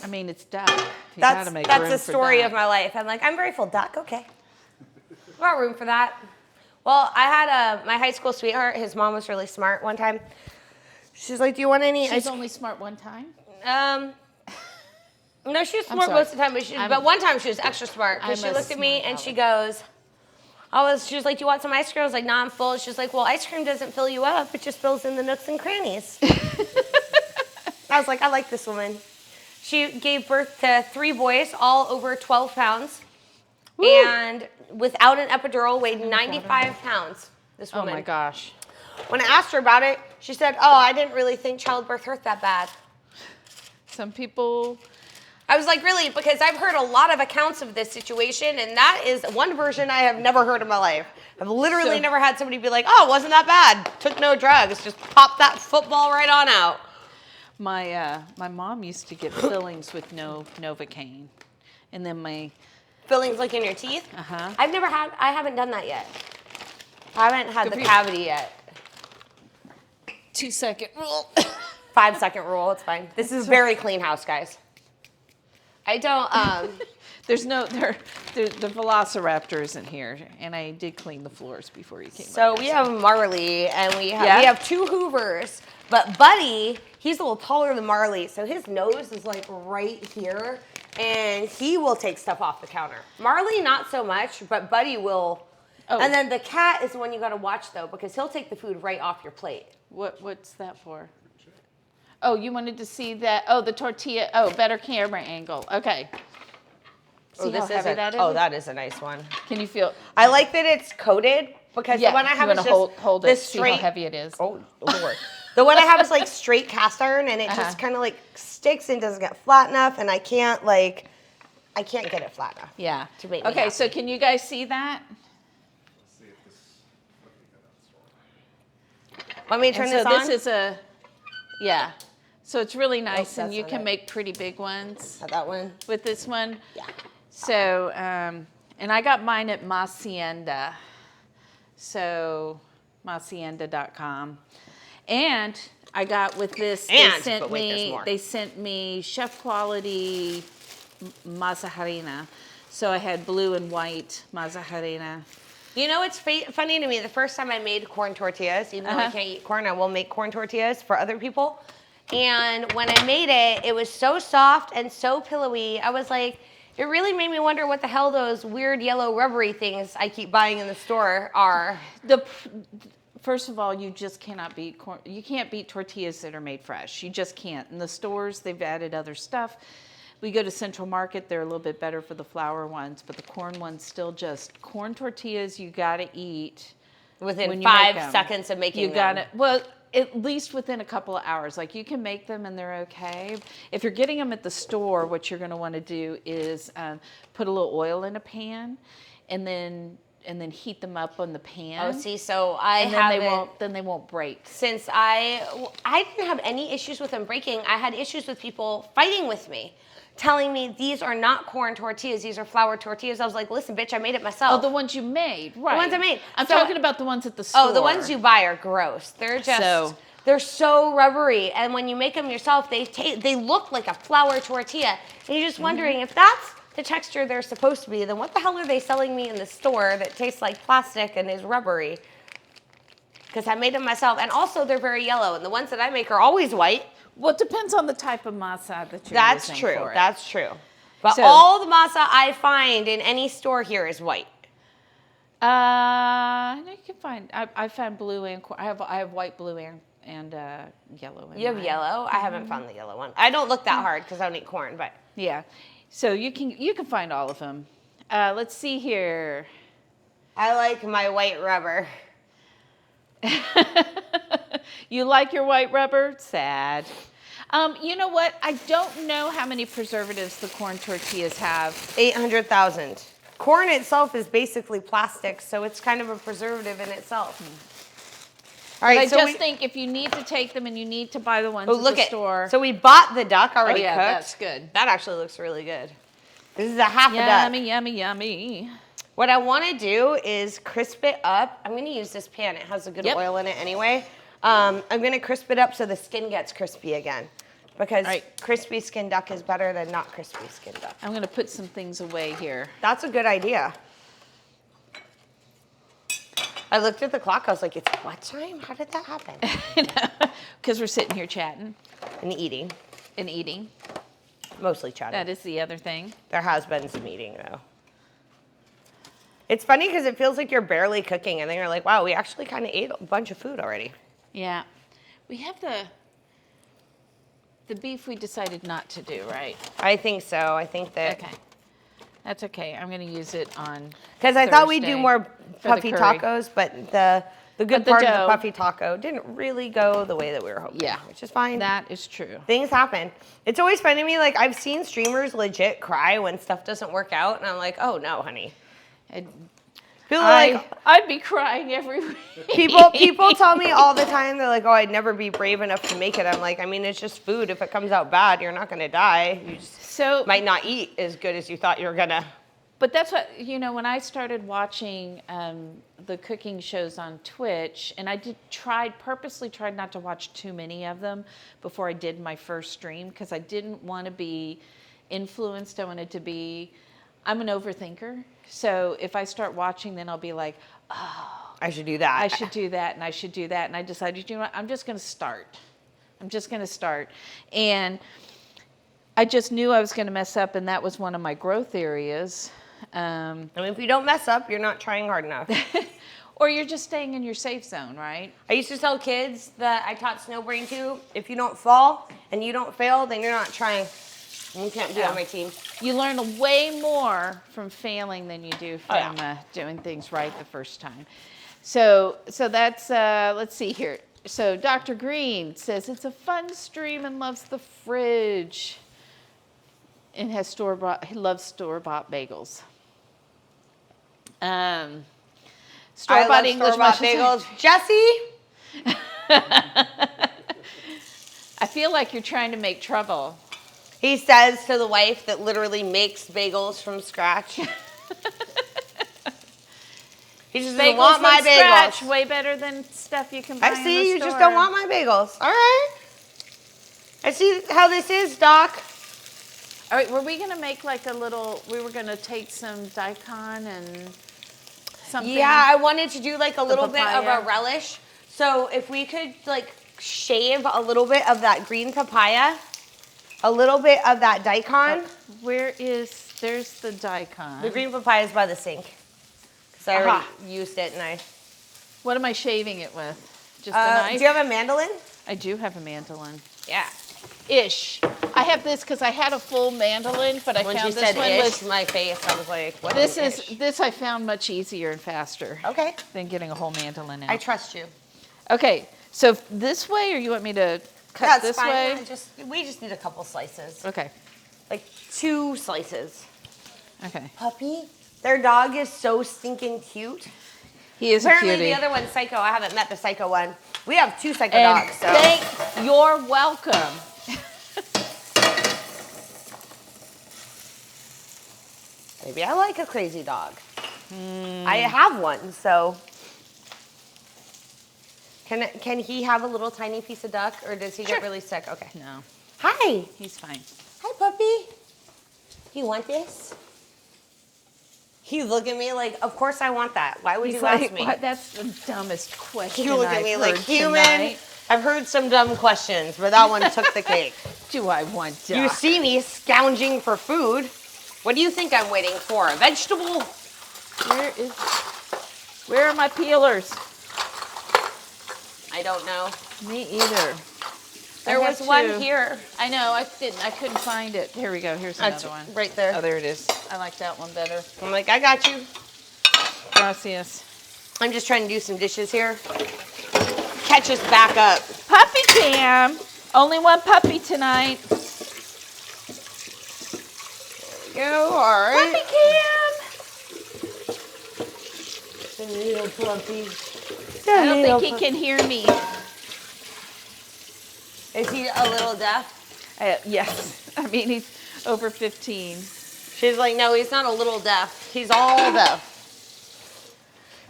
I mean, it's duck. You gotta make room That's the for story duck. of my life. I'm like, I'm very full, duck, okay. Got room for that. Well, I had my high school sweetheart, his mom was really smart one time. She's like, do you want any She's ice only smart one time? No, she was I'm smart sorry. most of the time, but one time she was extra smart because she I'm a looked at me smart and she goes, she was like, do you want some ice cream? I was like, no, I'm full. She's like, well, ice cream doesn't fill you up. It just fills in the nooks and crannies. I was like, I like this woman. She gave birth to 3 boys, all over 12 pounds. Woo. And without an epidural, weighed 95 pounds, this Oh woman. my gosh. When I asked her about it, she said, oh, I didn't really think childbirth hurt that bad. Some people, I was like, really? Because I've heard a lot of accounts of this situation, and that is one version I have never heard in my life. I've literally never had somebody be like, oh, it wasn't that bad. Took no drugs. Just popped that football right on out. my mom used to get fillings with no Novocaine. And then my, Fillings like in your teeth? Uh-huh. I haven't done that yet. I haven't had the for you. cavity yet. 2-second rule. 5-second rule, it's fine. This is very clean house, guys. I don't, There's no, the Velociraptor isn't here. And I did clean the floors before you came so over. we have Marley, and we Yeah? have 2 Hoovers, but Buddy, he's a little taller than Marley, so his nose is like right here, and he will take stuff off the counter. Marley, not so much, but Buddy will. Oh. And then the cat is the one you gotta watch though, because he'll take the food right off your plate. What's that for? Oh, you wanted to see that? Oh, the tortilla. Oh, better camera angle. Okay. See how heavy that is? Oh, that is a nice one. Can you feel? I like that it's coated, because Yeah, the one I have you is wanna just hold it. this See straight. how heavy it is. Oh, Lord. The one I have is like straight cast iron, and it Uh-huh. just kind of like sticks and doesn't get flat enough, and I can't get it flat enough. Yeah. To make me Okay, so happy. can you guys see that? Let's see if this. Want me to turn And so this on? this is a, yeah. So it's really nice, and that's you not can it. make pretty big ones That one? with this one. Yeah. So, and I got mine at Macienda. So, macienda.com. And I got with this, but wait, there's more. they sent me chef quality masa harina. So I had blue and white masa harina. You know, it's funny to me. The first time I made corn tortillas, even though I can't eat corn, I will make corn tortillas for other people. And when I made it, it was so soft and so pillowy. I was like, it really made me wonder what the hell those weird yellow rubbery things I keep buying in the store are. First of all, you just cannot beat corn. You can't beat tortillas that are made fresh. You just can't. In the stores, they've added other stuff. We go to Central Market, they're a little bit better for the flour ones, but the corn ones still just corn tortillas you got to eat Within 5 seconds of making them. You got to, well, at least within a couple of hours. Like, you can make them and they're okay. If you're getting them at the store, what you're going to want to do is put a little oil in a pan and then heat them up on the pan. Oh, see, so then they won't break. Since I didn't have any issues with them breaking, I had issues with people fighting with me, telling me these are not corn tortillas, these are flour tortillas. I was like, listen, bitch, I made it myself. Oh, the ones you made, right. The ones I made. I'm talking about the ones at the store. Oh, the ones you buy are gross. They're just, they're so rubbery. And when you make them yourself, they look like a flour tortilla. And you're just wondering, if that's the texture they're supposed to be, then what the hell are they selling me in the store that tastes like plastic and is rubbery? Because I made them myself. And also, they're very yellow. And the ones that I make are always white. Well, it depends on the type of masa that you're That's using true. for it. That's true. But all the masa I find in any store here is white. No, you can find. I found blue and I have white, blue, and yellow. You have yellow. I haven't found the yellow one. I don't look that hard because I don't eat corn, but yeah. So you can find all of them. Let's see here. I like my white rubber. You like your white rubber? Sad. You know what? I don't know how many preservatives the corn tortillas have. 800,000. Corn itself is basically plastic, so it's kind of a preservative in itself. All right, but I just think if you need to take them and you need to buy the ones at the store. So we bought the duck already cooked. That's good. That actually looks really good. This is a half a duck. Yummy, yummy, yummy. What I want to do is crisp it up. I'm going to use this pan. It has a good oil in it anyway. I'm going to crisp it up so the skin gets crispy again. Because crispy skin duck is better than not crispy skin duck. I'm going to put some things away here. That's a good idea. I looked at the clock. I was like, it's what time? How did that happen? Because we're sitting here chatting. And eating. And eating. Mostly chatting. That is the other thing. There has been some eating, though. It's funny because it feels like you're barely cooking, and then you're like, wow, we actually kind of ate a bunch of food already. Yeah. We have the beef we decided not to do, right? I think so. I think that... Okay. That's okay. I'm going to use it on because I thought we'd do more puffy tacos, but the good part of the puffy taco didn't really go the way that we were hoping. Yeah. Which is fine. That is true. Things happen. It's always funny to me, like, I've seen streamers legit cry when stuff doesn't work out, and I'm like, oh, no, honey. I'd be crying every week. People tell me all the time, they're like, oh, I'd never be brave enough to make it. I'm like, I mean, it's just food. If it comes out bad, you're not going to die. You just might not eat as good as you thought you were going to. But that's what, when I started watching the cooking shows on Twitch, and I purposely tried not to watch too many of them before I did my first stream, because I didn't want to be influenced. I wanted to be, I'm an overthinker. So if I start watching, then I'll be like, oh, I should do that. I should do that, and I should do that. And I decided, you know what, I'm just going to start. And I just knew I was going to mess up, and that was one of my growth areas. I mean, if you don't mess up, you're not trying hard enough. Or you're just staying in your safe zone, right? I used to tell kids that I taught snowboarding to, if you don't fall and you don't fail, then you're not trying. You can't be on my team. You learn way more from failing than you do from doing things right the first time. So that's, let's see here. So Dr. Green says, it's a fun stream and loves the fridge. And he loves store-bought bagels. Store-bought English bagels. Jesse? I feel like you're trying to make trouble. He says to the wife that literally makes bagels from scratch. He just doesn't want my bagels. Way better than stuff you can buy in the store. I see, you just don't want my bagels. All right. I see how this is, Doc. All right, were we going to make like we were going to take some daikon and... something? Yeah, I wanted to do like a little bit of papaya. a relish. So if we could like shave a little bit of that green papaya, a little bit of that daikon. There's the daikon. The green papaya is by the sink. Because I already used it and I... What am I shaving it with? Just a knife? Do you have a mandolin? I do have a mandolin. Yeah. Ish. I have this because I had a full mandolin, but I When found she this said one ish, was... my face, I was like, what This is is ish? this I found much easier and faster Okay. than getting a whole mandolin out. I trust you. Okay, so this way, or you want me to cut That's this fine. way? Yeah, we just need a couple slices. Okay, Like 2 slices. okay. Puppy, their dog is so stinking cute. He is a Apparently cutie. the other one's psycho. I haven't met the psycho one. We have 2 psycho And dogs. So. you're welcome. Maybe I like a crazy dog. I have one, so. Can he have a little tiny piece of duck, or does he get really sick? Okay. No, Hi. he's fine. Hi, puppy. You want this? He look at me like, of course I want that. Why would He's you like, ask me? what? That's the dumbest question You look at I've me like, heard human. tonight. I've heard some dumb questions, but that one took the cake. Do I want duck? You see me scounging for food. What do you think I'm waiting for? A vegetable? Where are my peelers? I don't know. Me either. There was one here. I know. I couldn't find it. Here we go. Here's That's another one. right there. Oh, there it is. I like that one better. I'm like, I got you. Gracias. I'm just trying to do some dishes here. Catch us back up. Puppy cam. Only one puppy tonight. Go, all right. Puppy cam. The little puppy. I don't think he can hear me. Is he a little deaf? Yes. I mean, he's over 15. She's like, no, he's not a little deaf. He's all deaf.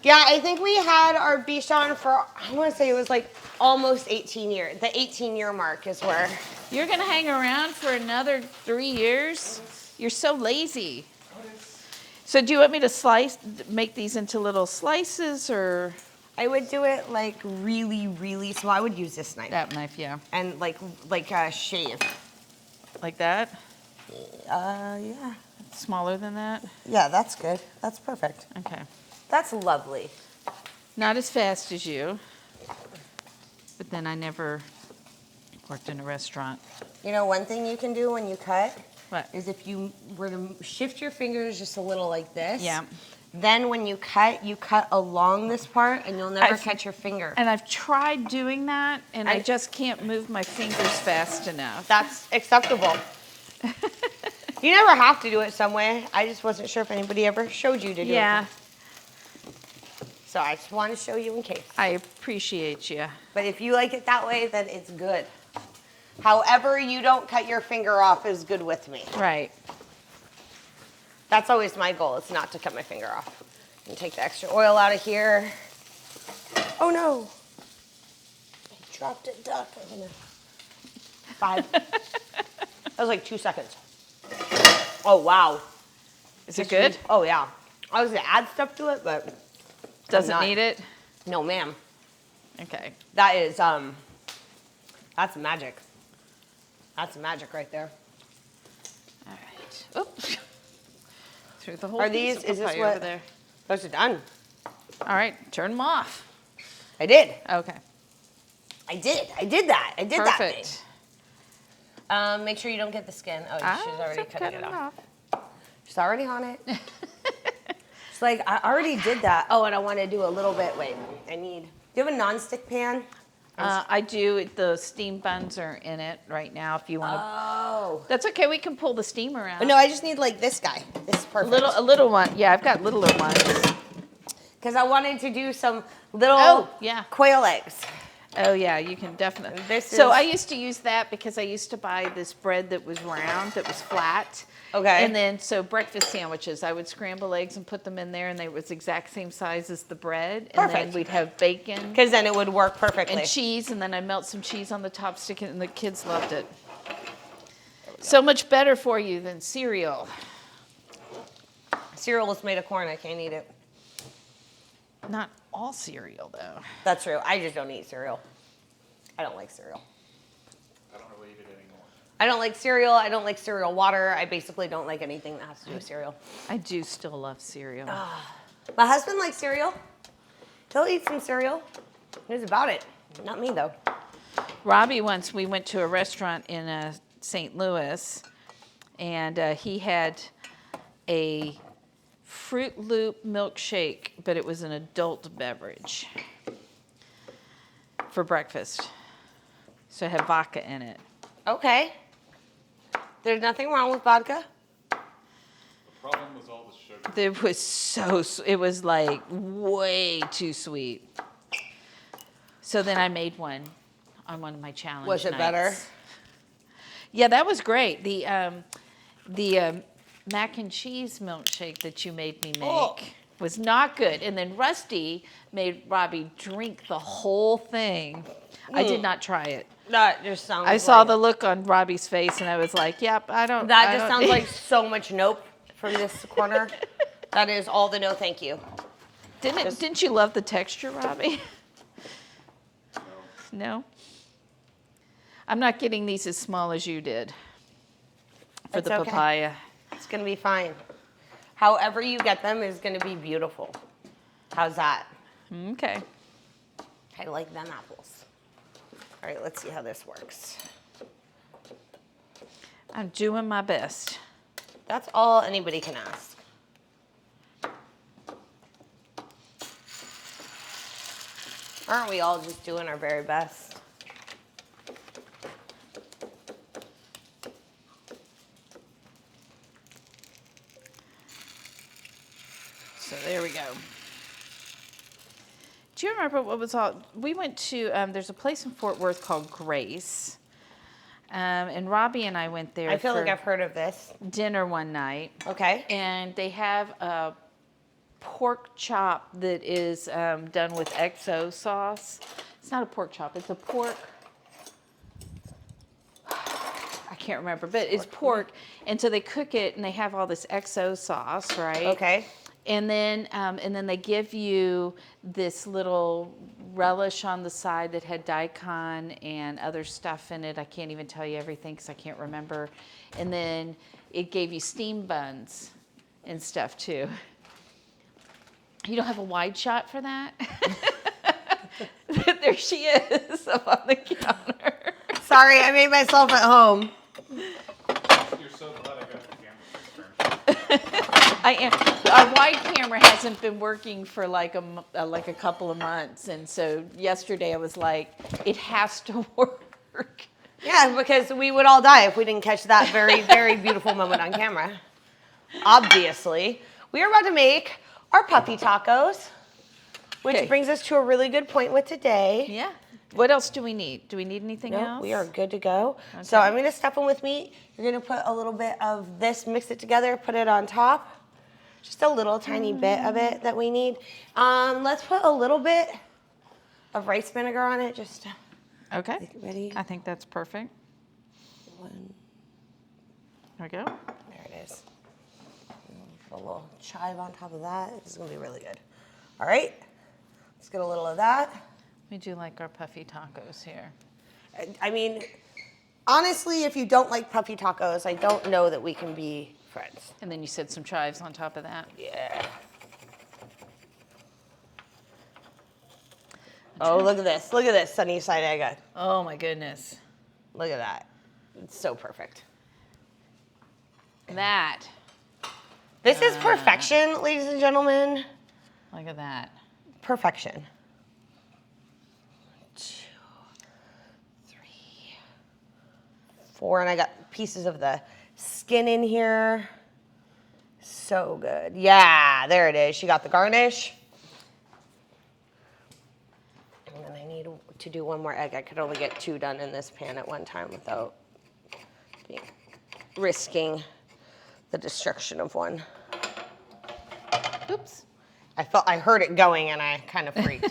Yeah, I think we had our Bichon for, I want to say it was like almost 18 years. The 18-year mark is where. You're going to hang around for another 3 years? You're so lazy. So do you want me to make these into little slices or? I would do it like really, really small. I would use this knife. That knife, yeah. And like shave. Like that? Yeah. Smaller than that? Yeah, that's good. That's perfect. Okay. That's lovely. Not as fast as you, but then I never worked in a restaurant. You know, one thing you can do when you cut What? is if you were to shift your fingers just a little like this. Yeah. Then when you cut along this part and you'll never catch your finger. And I've tried doing that, and I I- just can't move my fingers fast enough. That's acceptable. You never have to do it some way. I just wasn't sure if anybody ever showed you to do Yeah, it. So I just want to show you in case. I appreciate you. But if you like it that way, then it's good. However you don't cut your finger off is good with me. Right. That's always my goal, is not to cut my finger off. And take the extra oil out of here. Oh no. I dropped a duck. I'm gonna... 5. That was like 2 seconds. Oh wow. Is it good? Oh yeah. I was gonna add stuff to it, but Doesn't need it? no ma'am. Okay. That is that's magic. That's magic right there. All right. Oops. Threw the whole Are piece these- of is this papaya what- over there. Those are done. All right, turn them off. I did. Okay. I did that. I did that thing. Perfect. Make sure you don't get the skin. Oh, Ah, she's already so cutting it cut off. She's already on it. It's like, I already did that. Oh, and I want to do a little bit. Wait, do you have a non-stick pan? I do. The steam buns are in it right now. If you want to, Oh. that's okay. We can pull the steamer out. No, I just need like this guy. This is perfect. a little one. Yeah, I've got littler ones. Because I wanted to do some little Oh, yeah. quail eggs. Oh yeah, you can definitely. This So is- I used to use that because I used to buy this bread that was round, that was flat. Okay. And then so breakfast sandwiches, I would scramble eggs and put them in there, and they was the exact same size as the bread. And then Perfect. we'd have bacon Because then it would work perfectly. and cheese, and then I'd melt some cheese on the top, stick it, and the kids loved it. So much better for you than cereal. Cereal is made of corn. I can't eat it. Not all cereal, though. That's true. I just don't eat cereal. I don't like cereal. I don't really eat it anymore. I don't like cereal. I don't like cereal water. I basically don't like anything that has to do with cereal. I do still love cereal. My husband likes cereal. He'll eat some cereal. He's about it. Not me, though. Robbie, once we went to a restaurant in St. Louis, and he had a Fruit Loop milkshake, but it was an adult beverage for breakfast. So it had vodka in it. Okay. There's nothing wrong with vodka. The problem was all the sugar. It was it was like way too sweet. So then I made one on one of my challenge Was it nights. better? Yeah, that was great. The mac and cheese milkshake that you made me make was not good. And then Rusty made Robbie drink the whole thing. I did not try it. That just sounds I saw like, the look on Robbie's face, and I was like, "Yep, I don't." That I just don't sounds need-" like so much nope from this corner. That is all the no thank you. Didn't you love the texture, Robbie? No. I'm not getting these as small as you did for It's the okay. papaya. It's going to be fine. However you get them is going to be beautiful. How's that? Okay. I like them apples. All right, let's see how this works. I'm doing my best. That's all anybody can ask. Aren't we all just doing our very best? So there we go. Do you remember what was all? We went to, there's a place in Fort Worth called Grace. And Robbie and I went there I feel for like I've heard of this. dinner one night. Okay. And they have a pork chop that is done with XO sauce. It's not a pork chop, it's a pork. I can't remember, but it's pork. And so they cook it and they have all this XO sauce, right? Okay. And then they give you this little relish on the side that had daikon and other stuff in it. I can't even tell you everything because I can't remember. And then it gave you steam buns and stuff too. You don't have a wide shot for that? There she is up on the counter. Sorry, I made myself at home. You're so glad I got the camera fixed. I am. Our wide camera hasn't been working for like a couple of months, and so yesterday I was like, it has to work. Yeah, because we would all die if we didn't catch that very, very beautiful moment on camera. Obviously. We are about to make our puppy tacos, which Okay. brings us to a really good point with today. Yeah. What else do we need? Do we need anything No, else? we are good to go. So I'm going to stuff them with meat. You're going to put a little bit of this, mix it together, put it on top. Just a little tiny bit of it that we need. Let's put a little bit of rice vinegar on it. Just Okay. ready. I think that's perfect. One. There we go. There it is. Put a little chive on top of that. This is going to be really good. All right. Let's get a little of that. We do like our puffy tacos here. I mean, honestly, if you don't like puffy tacos, I don't know that we can be friends. And then you said some chives on top of that. Yeah. Oh, look at this. Look at this sunny side egg. Oh my goodness. Look at that. It's so perfect. That. This is perfection, ladies and gentlemen. Look at that. Perfection. 2, 3, 4, and I got pieces of the skin in here. So good. Yeah, there it is. She got the garnish. And then I need to do one more egg. I could only get 2 done in this pan at one time without risking the destruction of one. Oops. I heard it going and I kind of freaked.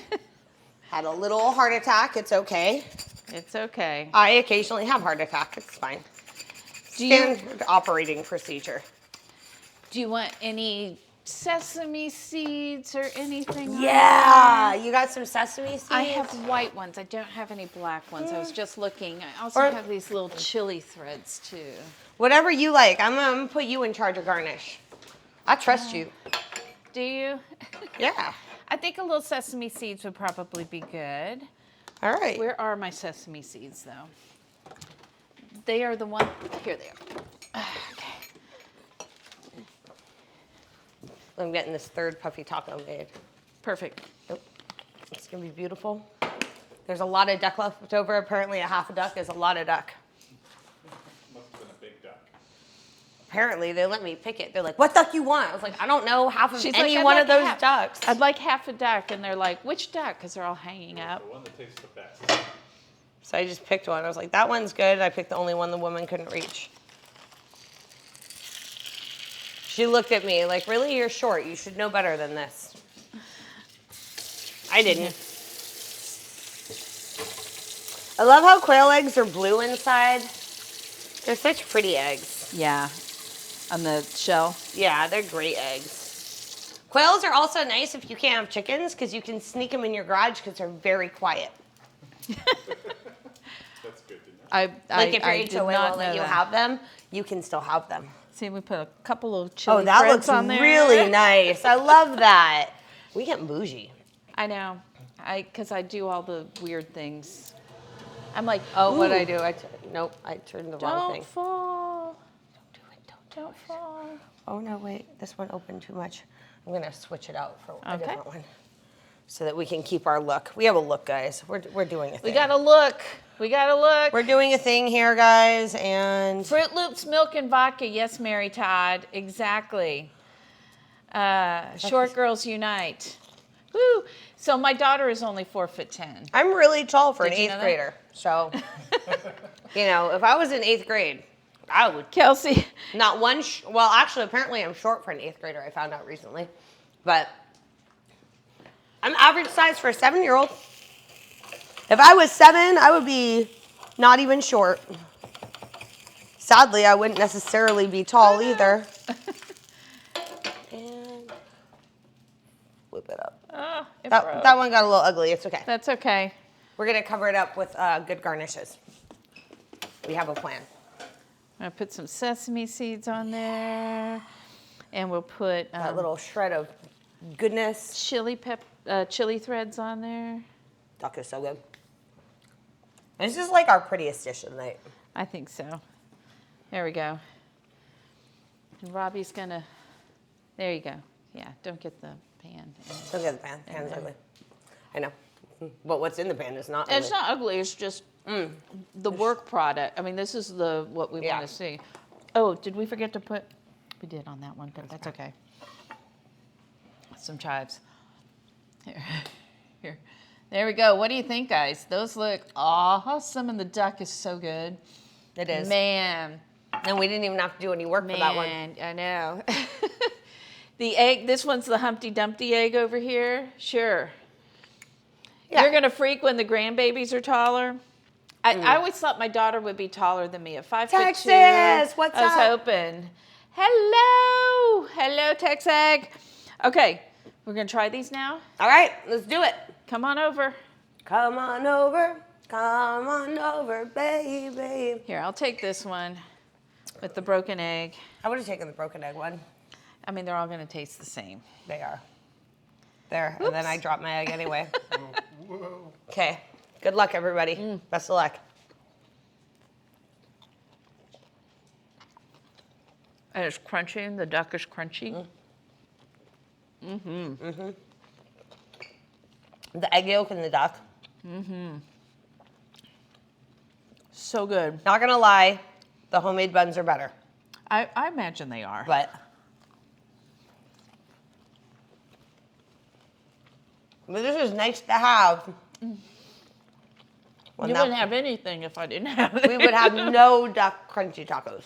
Had a little heart attack. It's okay. It's okay. I occasionally have heart attack. It's fine. Do you Standard operating procedure. want any sesame seeds or anything? on Yeah, there? you got some sesame seeds? I have white ones. I don't have any black ones. I was just looking. I also Or- have these little chili threads too. Whatever you like. I'm gonna put you in charge of garnish. I trust you. Do you? Yeah. I think a little sesame seeds would probably be good. All right. Where are my sesame seeds though? They are the one. Here they are. Okay. I'm getting this third puffy taco made. Perfect. Yep. It's gonna be beautiful. There's a lot of duck left over. Apparently, a half a duck is a lot of duck. Must have been a big duck. Apparently, they let me pick it. They're like, "What duck you want?" I was like, "I don't know half of She's any like, one "I'd of like those half." ducks." I'd like half a duck, and they're like, "Which duck?" Because they're all hanging up. The one that tastes the best. So I just picked one. I was like, "That one's good." I picked the only one the woman couldn't reach. She looked at me like, "Really? You're short. You should know better than this." I didn't. I love how quail eggs are blue inside. They're such pretty eggs. Yeah. On the shell. Yeah, they're great eggs. Quails are also nice if you can't have chickens because you can sneak them in your garage because they're very quiet. That's good to know. Like if your I did HOA not will let know you that. have them, you can still have them. See, we put a couple of chili Oh, that threads looks on there. really nice. I love that. We get bougie. I know. Because I do all the weird things. I'm like, Oh, what ooh, I do? Nope, I turned the wrong Don't thing. fall. Don't do it. Don't fall. Oh no, wait, this one opened too much. I'm gonna switch it out for a Okay. different one, so that we can keep our look. We have a look, guys. We're doing a thing. We gotta look. We gotta look. We're doing a thing here, guys, and Fruit Loops, milk, and vodka. Yes, Mary Todd. Exactly. Short girls unite. Woo. So my daughter is only 4'10". I'm really tall for an Did you know 8th that? grader. So, you know, if I was in 8th grade, I would Kelsey. not one. Well, actually, apparently, I'm short for an 8th grader. I found out recently, but I'm average size for a 7-year-old. If I was 7, I would be not even short. Sadly, I wouldn't necessarily be tall either. And whip it up. Oh, it That, broke. that one got a little ugly. It's okay. That's okay. We're gonna cover it up with good garnishes. We have a plan. I'm gonna put some sesame seeds on there, and we'll put That little shred of goodness. chili threads on there. Duck is so good. This is like our prettiest dish of the night. I think so. There we go. And Robbie's gonna. There you go. Yeah, don't get the pan. Look at the pan. Pan's ugly. I know. But what's in the pan is not And it's ugly. not ugly. It's just the work product. I mean, this is what we Yeah. want to see. Oh, did we forget to put? We did on that one, but that's okay. Some chives. Here. There we go. What do you think, guys? Those look awesome, and the duck is so good. It is. Man, And we didn't even have to do any work for that one. I know. The egg. This one's the Humpty Dumpty egg over here. Sure. Yeah. You're gonna freak when the grandbabies are taller. I always thought my daughter would be taller than me at 5'2". Texas, what's I was up? hoping. Hello, Tex Egg. Okay, we're gonna try these now. All right, let's do it. Come on over. Come on over, baby. Here, I'll take this one with the broken egg. I would have taken the broken egg one. I mean, they're all gonna taste the same. They are. There, and then I dropped my egg anyway. Whoa. Okay, good luck, everybody. Best of luck. And it's crunchy. The duck is crunchy. The egg yolk and the duck. So good. Not gonna lie, the homemade buns are better, I imagine they are. but this is nice to have. You Well, wouldn't have anything if I didn't have it. we would have no duck crunchy tacos.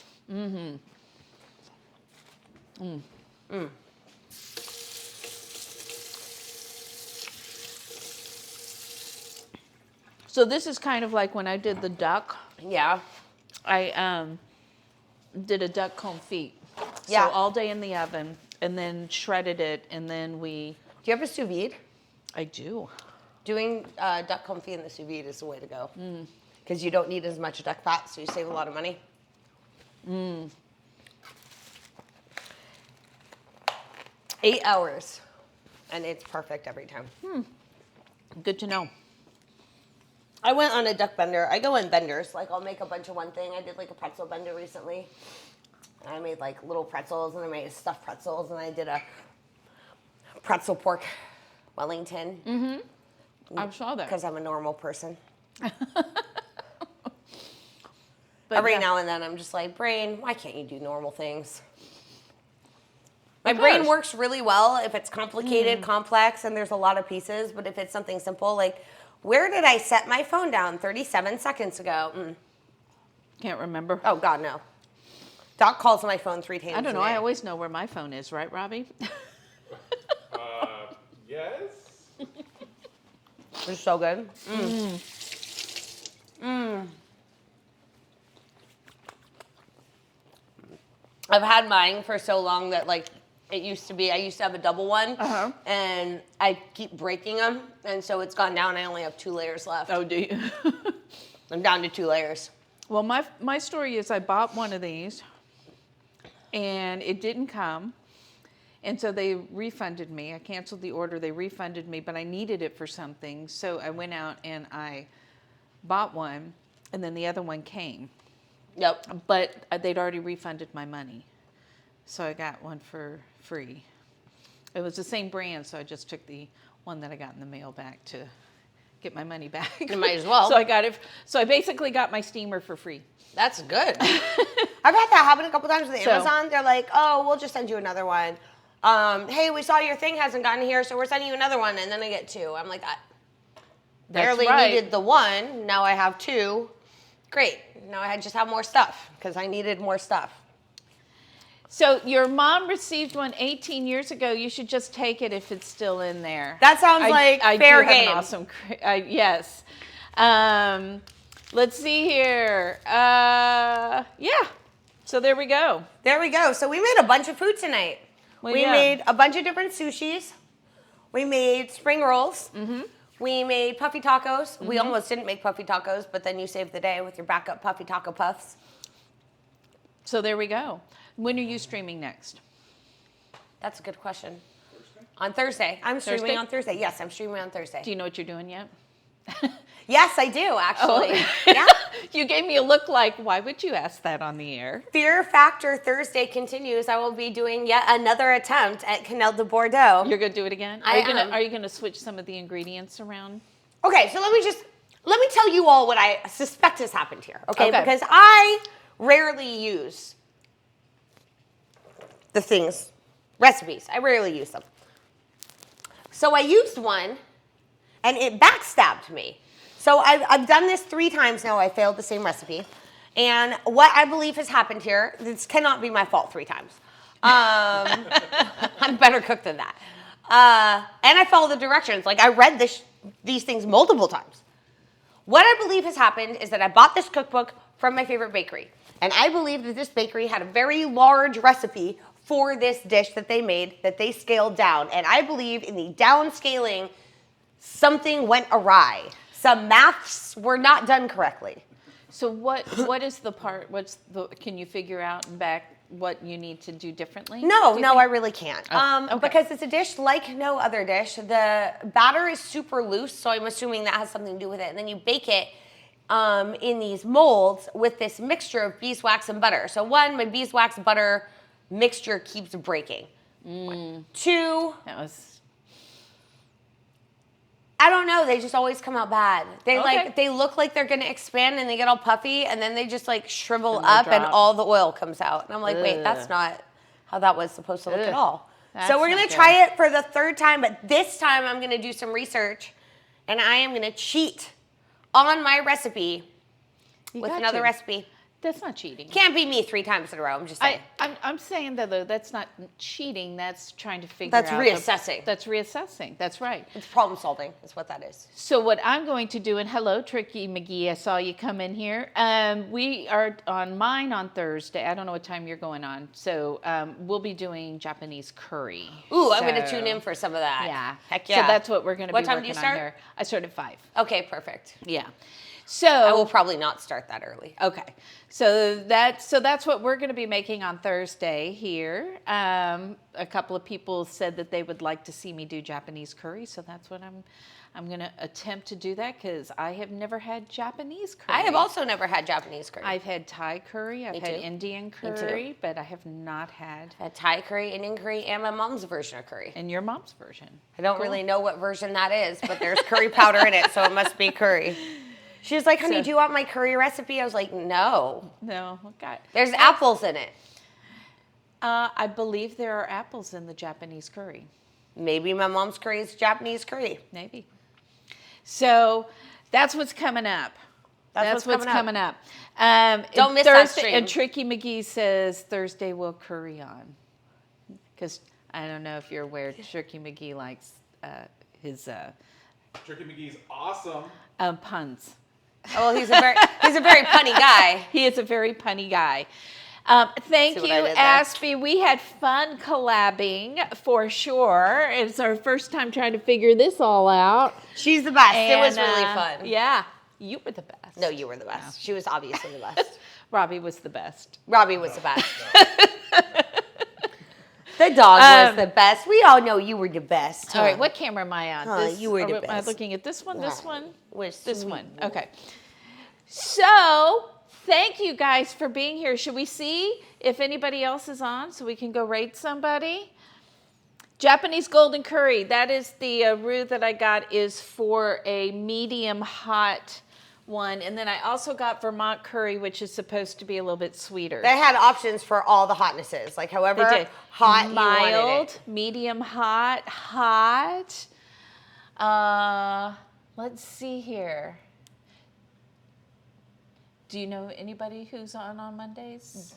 So this is kind of like when I did the duck. Yeah. I did a duck confit. Yeah. So all day in the oven, and then shredded it, and then we. Do you have a sous vide? I do. Doing duck confit in the sous vide is the way to go. Because you don't need as much duck fat, so you save a lot of money. 8 hours, and it's perfect every time. Good to know. I went on a duck bender. I go in benders. Like, I'll make a bunch of one thing. I did, like, a pretzel bender recently. And I made, like, little pretzels, and I made stuffed pretzels, and I did a pretzel pork Wellington. I saw that. Because I'm a normal person. But Every yeah. now and then, I'm just like, brain, why can't you do normal things? My Of brain course. works really well if it's complicated, complex, and there's a lot of pieces. But if it's something simple, like, where did I set my phone down 37 seconds ago? Can't remember. Oh, God, no. Doc calls my phone 3 times I don't know. a day. I always know where my phone is, right, Robbie? Yes. It's so good. I've had mine for so long that, like, it used to be, I used to have a double one, and I keep breaking them, and so it's gone down. I only have 2 layers left. Oh, do you? I'm down to 2 layers. Well, my story is I bought one of these, and it didn't come, and so they refunded me. I canceled the order. They refunded me, but I needed it for something, so I went out and I bought one, and then the other one came. Yep. But they'd already refunded my money. So I got one for free. It was the same brand, so I just took the one that I got in the mail back to get my money back. You might as well. So I got it. So I basically got my steamer for free. That's good. I've had that happen a couple times with So- Amazon. They're like, oh, we'll just send you another one. Hey, we saw your thing hasn't gotten here, so we're sending you another one. And then I get 2. I'm like, I barely right. needed the 1. Now I have 2. Great. Now I just have more stuff because I needed more stuff. So your mom received one 18 years ago. You should just take it if it's still in there. That sounds like I fair do have game. an awesome, yes. Let's see here. Yeah. So there we go. There we go. So we made a bunch of food tonight. Well, we yeah. made a bunch of different sushis. We made spring rolls. We made puffy tacos. We almost didn't make puffy tacos, but then you saved the day with your backup puffy taco puffs. So there we go. When are you streaming next? That's a good question. On Thursday. I'm streaming Thursday? on Thursday. Yes, I'm streaming on Thursday. Do you know what you're doing yet? Yes, I do, actually. Yeah. You gave me a look like, why would you ask that on the air? Fear Factor Thursday continues. I will be doing yet another attempt at Canal de Bordeaux. You're gonna do it again? I am. Are you gonna switch some of the ingredients around? Okay, so let me tell you all what I suspect has happened here. Okay, Okay. because I rarely use the recipes. I rarely use them. So I used one, and it backstabbed me. So I've done this 3 times now. I failed the same recipe. And what I believe has happened here, this cannot be my fault 3 times. I'm a better cook than that. And I followed the directions. Like, I read these things multiple times. What I believe has happened is that I bought this cookbook from my favorite bakery. And I believe that this bakery had a very large recipe for this dish that they made, that they scaled down. And I believe in the downscaling, something went awry. Some maths were not done correctly. So what is the part, can you figure out and back what you need to do differently? No, do you no, think? I really can't. okay. Because it's a dish like no other dish. The batter is super loose, so I'm assuming that has something to do with it. And then you bake it in these molds with this mixture of beeswax and butter. So 1, my beeswax butter mixture keeps breaking. 2, That was, I don't know. They just always come out bad. They Okay. they look like they're gonna expand and they get all puffy and then they just like shrivel And they up and drop. all the oil comes out. And I'm like, wait, Ugh. that's not how that was supposed to look at Ugh. all. That's So we're not gonna good. try it for the 3rd time, but this time I'm gonna do some research and I am gonna cheat on my recipe you with got another to. recipe. That's not cheating. Can't be me 3 times in a row. I'm just saying. I'm saying that though, that's not cheating. That's trying to figure That's out. reassessing. That's reassessing. That's right. It's problem solving is what that is. So what I'm going to do, and hello, Tricky McGee, I saw you come in here. We are on mine on Thursday. I don't know what time you're going on. So we'll be doing Japanese curry. Ooh, I'm going to tune in for some of that. Yeah. Heck yeah. So that's what we're going to be What time working do you on start? here. I start at 5. Okay, perfect. Yeah. So I will probably not start that early. Okay, so that's what we're going to be making on Thursday here. A couple of people said that they would like to see me do Japanese curry, so that's what I'm going to attempt to do that because I have never had Japanese curry. I have also never had Japanese curry. I've had Thai curry, I've had too. Indian too. curry, but I have not had. Had Thai curry, Indian curry, and my mom's version of curry. And your mom's version. I don't really know what version that is, but there's curry powder in it, so it must be curry. She was like, honey, do you want my curry recipe? I was like, no. No, okay. There's apples in it. I believe there are apples in the Japanese curry. Maybe my mom's curry is Japanese curry. Maybe. So that's what's coming up. That's what's coming up. Don't miss Thursday, that stream. And Tricky McGee says Thursday we'll curry on. Because I don't know if you're aware, Tricky McGee likes his Tricky McGee's awesome. puns. Oh, well, he's a very punny guy. He is a very punny guy. Thank See you, what I did there? Aspie. We had fun collabing for sure. It's our first time trying to figure this all out. She's the best. It was And, really fun. Yeah, you were the best. No, you were the best. She was obviously the best. Robbie was the best. Robbie was the best. The dog was the best. We all know you were the best. All right, what camera am I on? You were the Am I best. looking at this one, this one, Was this sweet. one? Okay. So, thank you guys for being here. Should we see if anybody else is on so we can go rate somebody? Japanese golden curry. That is the roux that I got is for a medium hot one. And then I also got Vermont curry, which is supposed to be a little bit sweeter. They had options for all the hotnesses, like however They did. hot you wanted Mild, it. medium hot, hot. Let's see here. Do you know anybody who's on Mondays?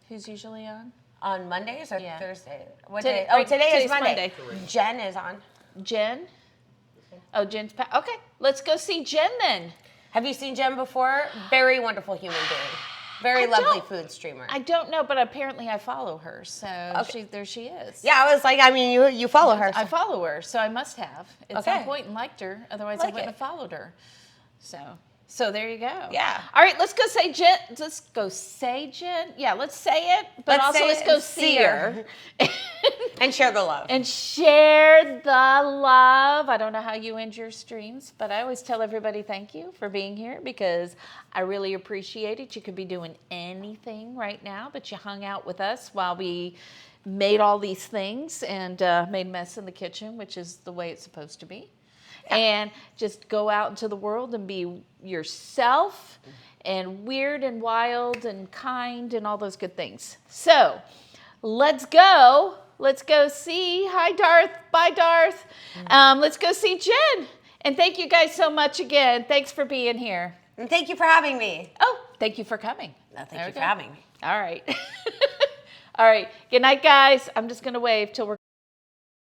Who's usually on? On Mondays or Yeah. Thursday? What Today- day? Oh, right, today today's is Monday. Monday. Jen is on. Jen? Oh, Jen's okay. Let's go see Jen then. Have you seen Jen before? Very wonderful human being. Very I lovely don't- food streamer. I don't know, but apparently I follow her, so there she is. Yeah, I was like, I mean, you follow her. I follow her, so I must have at Okay. some point and liked her. Otherwise, I Like wouldn't it. have followed her. So there you go. Yeah. All right, let's go say Jen. Let's go say Jen. Yeah, let's say it, but Let's also say let's it go and see see her. And share the love. And share the love. I don't know how you end your streams, but I always tell everybody thank you for being here because I really appreciate it. You could be doing anything right now, but you hung out with us while we made all these things and made a mess in the kitchen, which is the way it's supposed to be. And just go out into the world and be yourself and weird and wild and kind and all those good things. So let's go. Let's go see. Hi, Darth. Bye, Darth. Let's go see Jen. And thank you guys so much again. Thanks for being here. And thank you for having me. Oh, thank you for coming. No, thank There you we for go. having me. All right. All right. Good night, guys. I'm just going to wave till we're